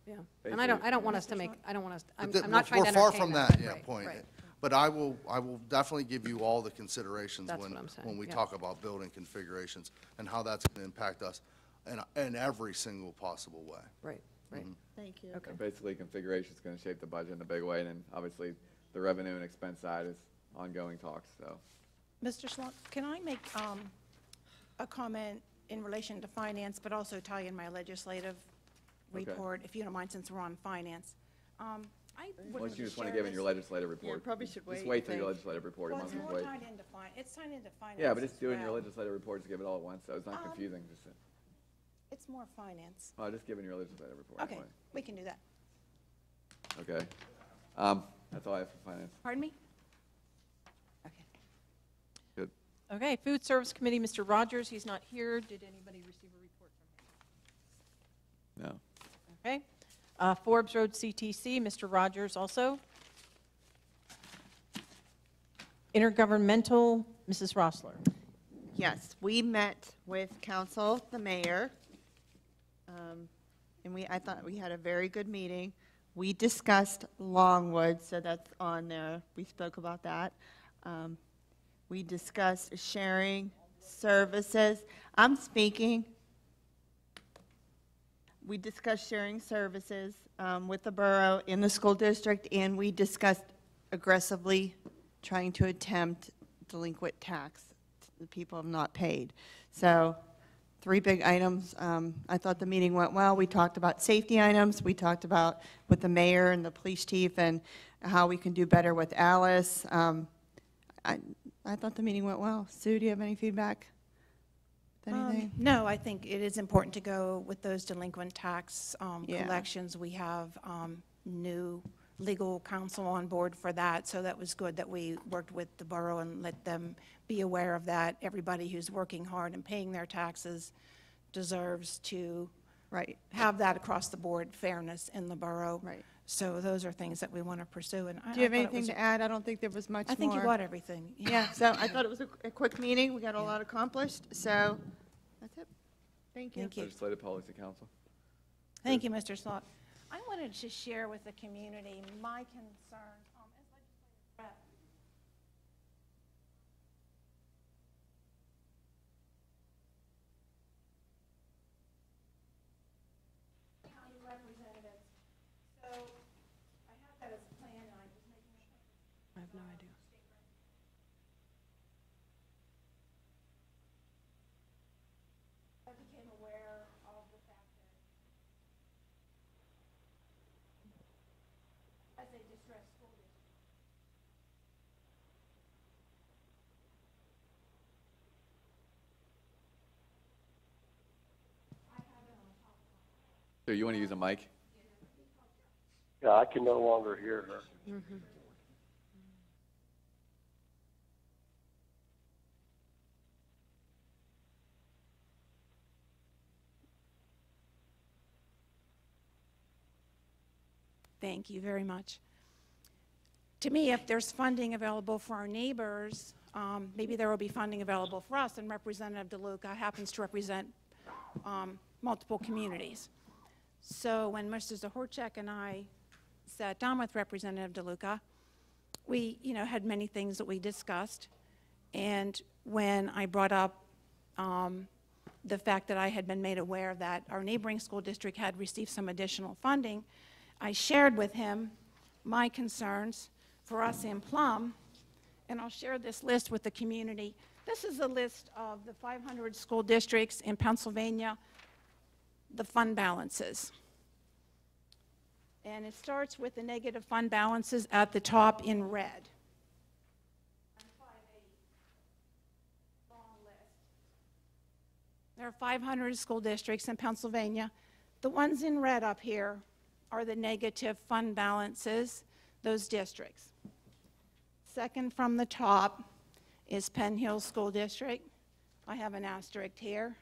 Yeah. And I don't want us to make, I don't want us, I'm But not trying to We're far entertain from that. that, but yeah, right, point. right. But I will definitely give you all the considerations That's when, what I'm saying, when we yeah. talk about building configurations and how that's going to impact us in every single possible way. Right, right. Thank you. Okay. Basically, configuration is going to shape the budget in a big way, and then obviously the revenue and expense side is ongoing talks, so. Mr. Schlott, can I make a comment in relation to finance, but also tie in my legislative Okay. report, if you don't mind, since we're on finance? Unless you just want to give in your legislative report. probably should Just wait, wait till your think. legislative report. You Well, might it's as well more wait. tied into it's tied into finance. Yeah, but just as do it in your well. legislative report, just give it all at once, so it's not confusing. Just, It's more finance. just give it in your legislative report. Okay, anyway. we can do that. Okay. That's all I have for finance. Pardon me? Good. Okay, Food Service Committee, Mr. Rogers, he's not here. Did anybody receive a report from him? No. Okay. Forbes Road CTC, Mr. Rogers also. Intergovernmental, Mrs. Rossler. Yes, we met with council, the mayor, and I thought we had a very good meeting. We discussed Longwood, so that's on there. We spoke about that. We discussed sharing services. I'm speaking. We discussed sharing services with the borough in the school district, and we discussed aggressively trying to attempt delinquent tax that people have not paid. So 3 big items. I thought the meeting went well. We talked about safety items. We talked about with the mayor and the police chief and how we can do better with Alice. I thought the meeting went well. Sue, do you have any feedback? Anything? No, I think it is important to go with those delinquent tax Yeah. collections. We have new legal counsel on board for that, so that was good that we worked with the borough and let them be aware of that. Everybody who's working hard and paying their taxes deserves to have that across the board fairness in the borough. Right. So those are things that we want to pursue. And Do you have anything to add? I don't think there was much more. I think you got everything. Yeah, so I thought it was a quick meeting. We got a lot accomplished, so that's it. Thank you. Legislative Policy Council. Thank you, Mr. Slot. I wanted to share with the community my concerns as legislative rep. County representatives. So I have that as a plan, and I'm just making a. I have no idea. I became aware of the fact that as a distressed school district. So you want to use a mic? Yeah, I can no longer hear her. Thank you very much. To me, if there's funding available for our neighbors, maybe there will be funding available for us, and Representative DeLuca happens to represent multiple communities. So when Mr. Zahorchek and I sat down with Representative DeLuca, we, had many things that we discussed, and when I brought up the fact that I had been made aware that our neighboring school district had received some additional funding, I shared with him my concerns for us in Plum, and I'll share this list with the community. This is a list of the 500 school districts in Pennsylvania, the fund balances. And it starts with the negative fund balances at the top in red. are 500 school districts in Pennsylvania. The ones in red up here are the negative fund balances, those districts. Second from the top is Penn Hills School District. I have an asterisk here.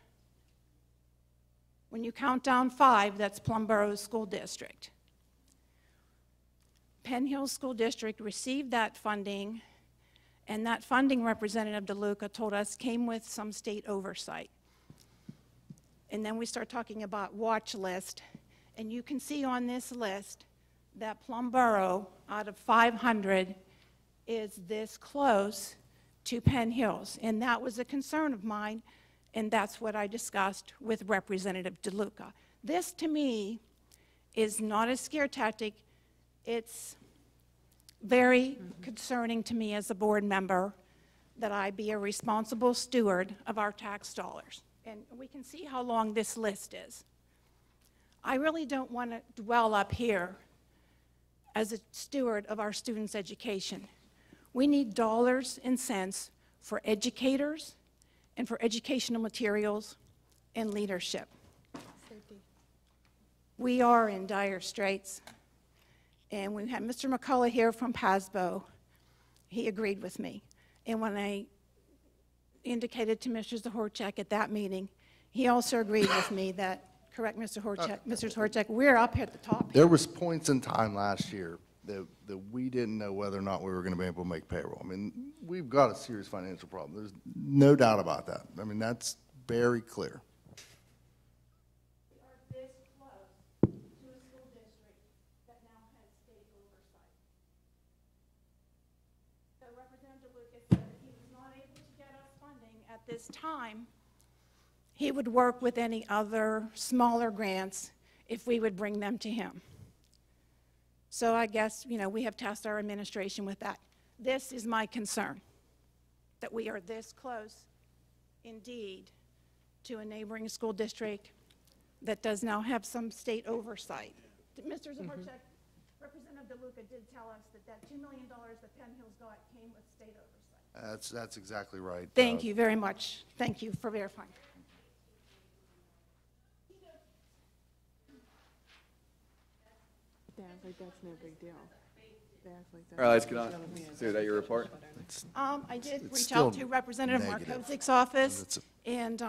When you count down 5, that's Plumboro School District. Penn Hills School District received that funding, and that funding, Representative DeLuca told us, came with some state oversight. And then we start talking about watch list, and you can see on this list that Plumboro, out of 500, is this close to Penn Hills. And that was a concern of mine, and that's what I discussed with Representative DeLuca. This, to me, is not a scare tactic. It's very concerning to me as a board member that I be a responsible steward of our tax dollars. And we can see how long this list is. I really don't want to dwell up here as a steward of our students' education. We need dollars and cents for educators and for educational materials and leadership. We are in dire straits. And we had Mr. McCullough here from PASBO. He agreed with me. And when I indicated to Mr. Zohorchak at that meeting, he also agreed with me that, correct, Mr. Zohorchak, Mr. Zohorchak, we're up here at the top. There was points in time last year that we didn't know whether or not we were going to be able to make payroll. I mean, we've got a serious financial problem. There's no doubt about that. I mean, that's very clear. We are this close to a school district that now has state oversight. So Representative Lucas said if he was not able to get us funding at this time, he would work with any other smaller grants if we would bring them to him. So I guess, you know, we have tasked our administration with that. This is my concern, that we are this close, indeed, to a neighboring school district that does now have some state oversight. Mr. Zohorchak, Representative DeLuca did tell us that that $2 million that Penn Hills got came with state oversight. That's exactly right. Thank you very much. Thank you for verifying. They act like that's no big deal. They act like that's. All right, let's get on. So, is that your report? I did it's reach out still to Representative negative. Markozic's office, and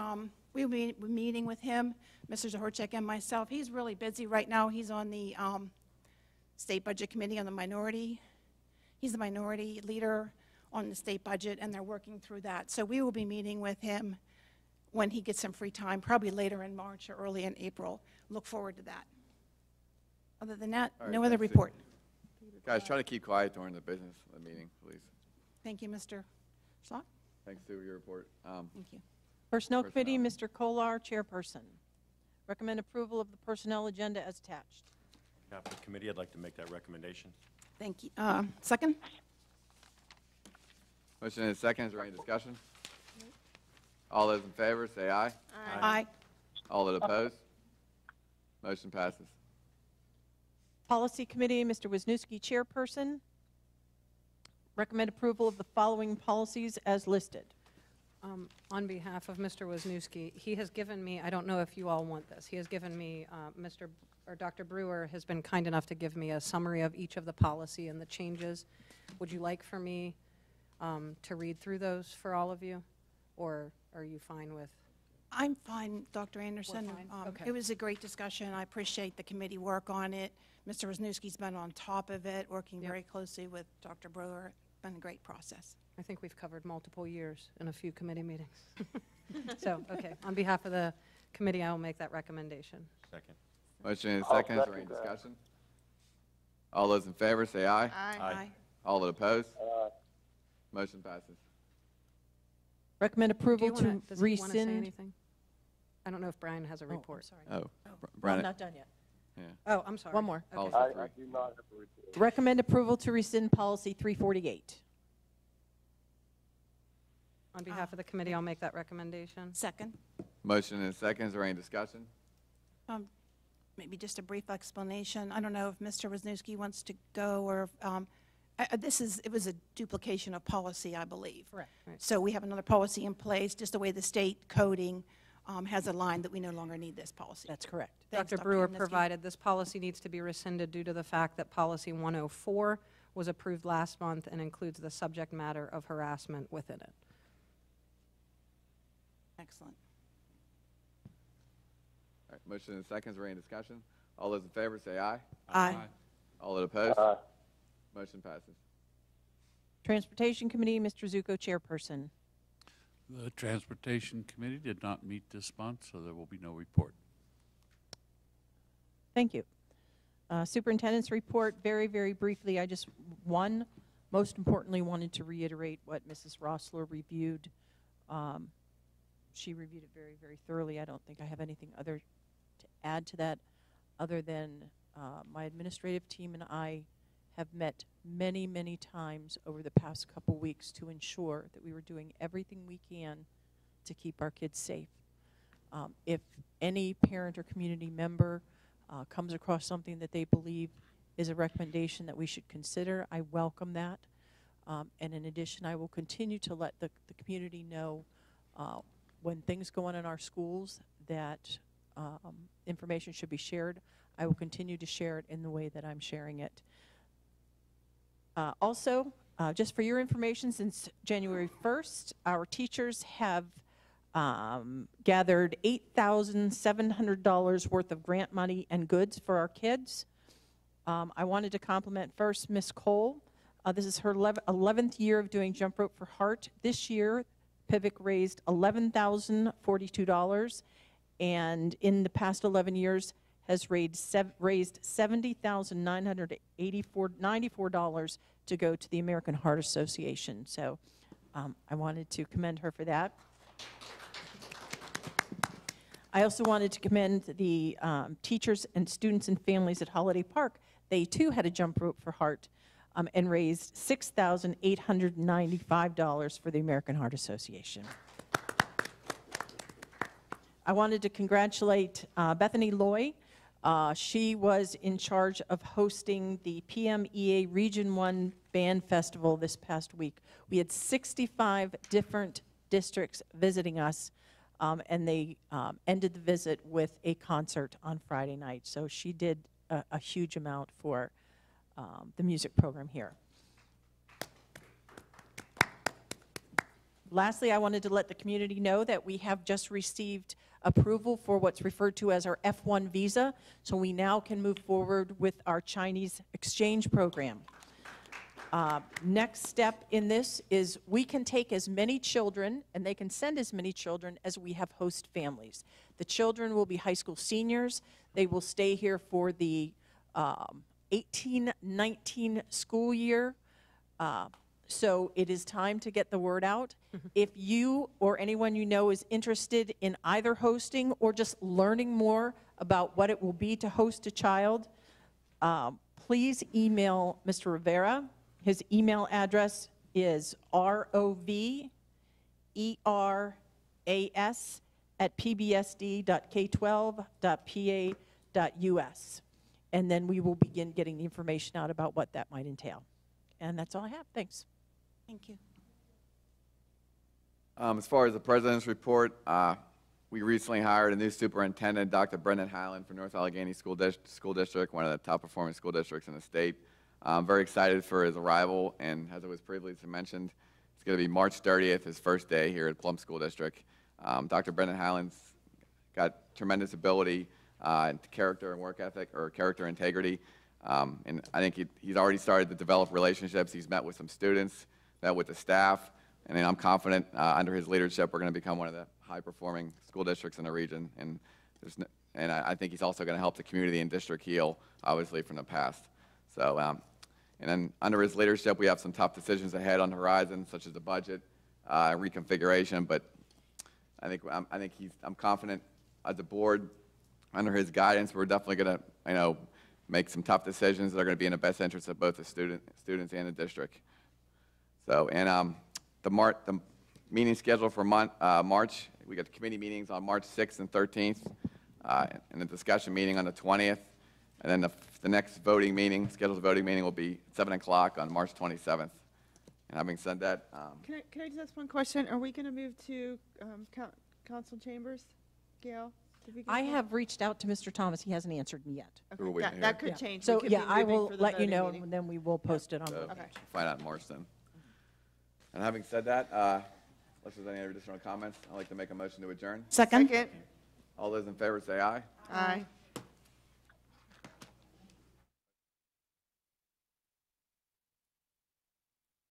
we will be meeting with him, Mr. Zohorchak and myself. He's really busy right now. He's on the State Budget Committee on the minority. He's the minority leader on the state budget, and they're working through that. So we will be meeting with him when he gets some free time, probably later in March or early in April. Look forward to that. Other than that, All right, no other thanks, Sue. report. Guys, try to keep quiet during the business of the meeting, please. Thank you, Mr. Schlock. Thanks, Sue, for your report. Thank you. Personnel Committee, Mr. Kolar, Chairperson. Recommend approval of the personnel agenda as attached. On behalf of the committee, I'd like to make that recommendation. Thank you. Second? Motion and a second. Is there any discussion? All those in favor, say aye. Aye. All that oppose? Motion passes. Policy Committee, Mr. Wisniewski, Chairperson. Recommend approval of the following policies as listed. On behalf of Mr. Wisniewski, he has given me, I don't know if you all want this, he has given me, Dr. Brewer has been kind enough to give me a summary of each of the policy and the changes. Would you like for me to read through those for all of you, or are you fine with? I'm fine, Dr. Anderson. We're fine? Okay. It was a great discussion. I appreciate the committee work on it. Mr. Wisniewski's been on top of it, working very closely with Dr. Brewer. Been a great process. I think we've covered multiple years in a few committee meetings. So, okay, on behalf of the committee, I will make that recommendation. Second. Motion and a second. Is there any discussion? All those in favor, say aye. Aye. All that oppose? Motion passes. Recommend approval Does he want to say rescind. anything? I don't know if Brian has a report. Sorry. Oh, I'm Brian. not done yet. Yeah. Oh, I'm sorry. One more. Policy I three. do not have a report. Recommend approval to rescind policy 348. On behalf of the committee, I'll make that recommendation. Second? Motion and a second. Is there any discussion? Maybe just a brief explanation. I don't know if Mr. Wisniewski wants to go, or it was a duplication of policy, I believe. Correct. Right. So we have another policy in place, just the way the state coding has a line that we no longer need this policy. That's correct. Thanks, Dr. Brewer Kaminsky. provided this policy needs to be rescinded due to the fact that policy 104 was approved last month and includes the subject matter of harassment within it. Excellent. All right, motion and seconds, any discussion? All those in favor say aye. Aye. All that opposed? Aye. Motion passes. Transportation Committee, Mr. Zuko, chairperson. The Transportation Committee did not meet this month, so there will be no report. Thank you. Superintendent's report, very, very briefly. I just, most importantly, wanted to reiterate what Mrs. Rossler reviewed. She reviewed it very, very thoroughly. I don't think I have anything other to add to that other than my administrative team and I have met many, many times over the past couple weeks to ensure that we were doing everything we can to keep our kids safe. If any parent or community member comes across something that they believe is a recommendation that we should consider, I welcome that. And in addition, I will continue to let the community know when things go on in our schools that information should be shared. I will continue to share it in the way that I'm sharing it. Also, just for your information, since January 1st, our teachers have gathered $8,700 worth of grant money and goods for our kids. I wanted to compliment first Miss Cole. This is her 11th year of doing Jump Rope for Heart. This year, PIVIC raised $11,042, and in the past 11 years has raised $70,994 to go to the American Heart Association. So I wanted to commend her for that. I also wanted to commend the teachers and students and families at Holiday Park. They too had a Jump Rope for Heart and raised $6,895 for the American Heart Association. I wanted to congratulate Bethany Loy. She was in charge of hosting the PMEA Region 1 Band Festival this past week. We had 65 different districts visiting us, and they ended the visit with a concert on Friday night. So she did a huge amount for the music program here. Lastly, I wanted to let the community know that we have just received approval for what's referred to as our F1 visa, so we now can move forward with our Chinese exchange program. Next step in this is we can take as many children, and they can send as many children as we have host families. The children will be high school seniors. They will stay here for the 18-19 school year. So it is time to get the word out. If you or anyone you know is interested in either hosting or just learning more about what it will be to host a child, please email Mr. Rivera. His email address is roveras@pbsd.k12.pa.us. And then we will begin getting the information out about what that might entail. And that's all I have. Thanks. Thank you. As far as the president's report, we recently hired a new superintendent, Dr. Brendan Highland from North Allegheny School District, one of the top performing school districts in the state. I'm very excited for his arrival, and as it was previously mentioned, it's going to be March 30th, his first day here at Plum School District. Dr. Brendan Highland's got tremendous ability and character and work ethic, or character integrity. And I think he's already started to develop relationships. He's met with some students, met with the staff, and then I'm confident under his leadership we're going to become one of the high-performing school districts in the region. And I think he's also going to help the community and district heal, obviously, from the past. So, and then under his leadership, we have some tough decisions ahead on the horizon, such as the budget reconfiguration. But I'm confident as a board, under his guidance, we're definitely going to, make some tough decisions that are going to be in the best interest of both the students and the district. So, and the meeting schedule for March, we got the committee meetings on March 6th and 13th, and the discussion meeting on the 20th, and then the next voting meeting, scheduled voting meeting, will be 7 o'clock on March 27th. And having said that, Can I just ask one question? Are we going to move to council chambers? Gail? did we get I that? have reached out to Mr. Thomas. He hasn't answered me yet. We're Okay, waiting that here. could change. We So, could yeah, be I moving will for the let you voting know, meeting. and then we will post it on. So, the Okay. find out in March then. And having said that, unless there's any additional comments, I'd like to make a motion to adjourn. Second? Second. All those in favor say aye. Aye.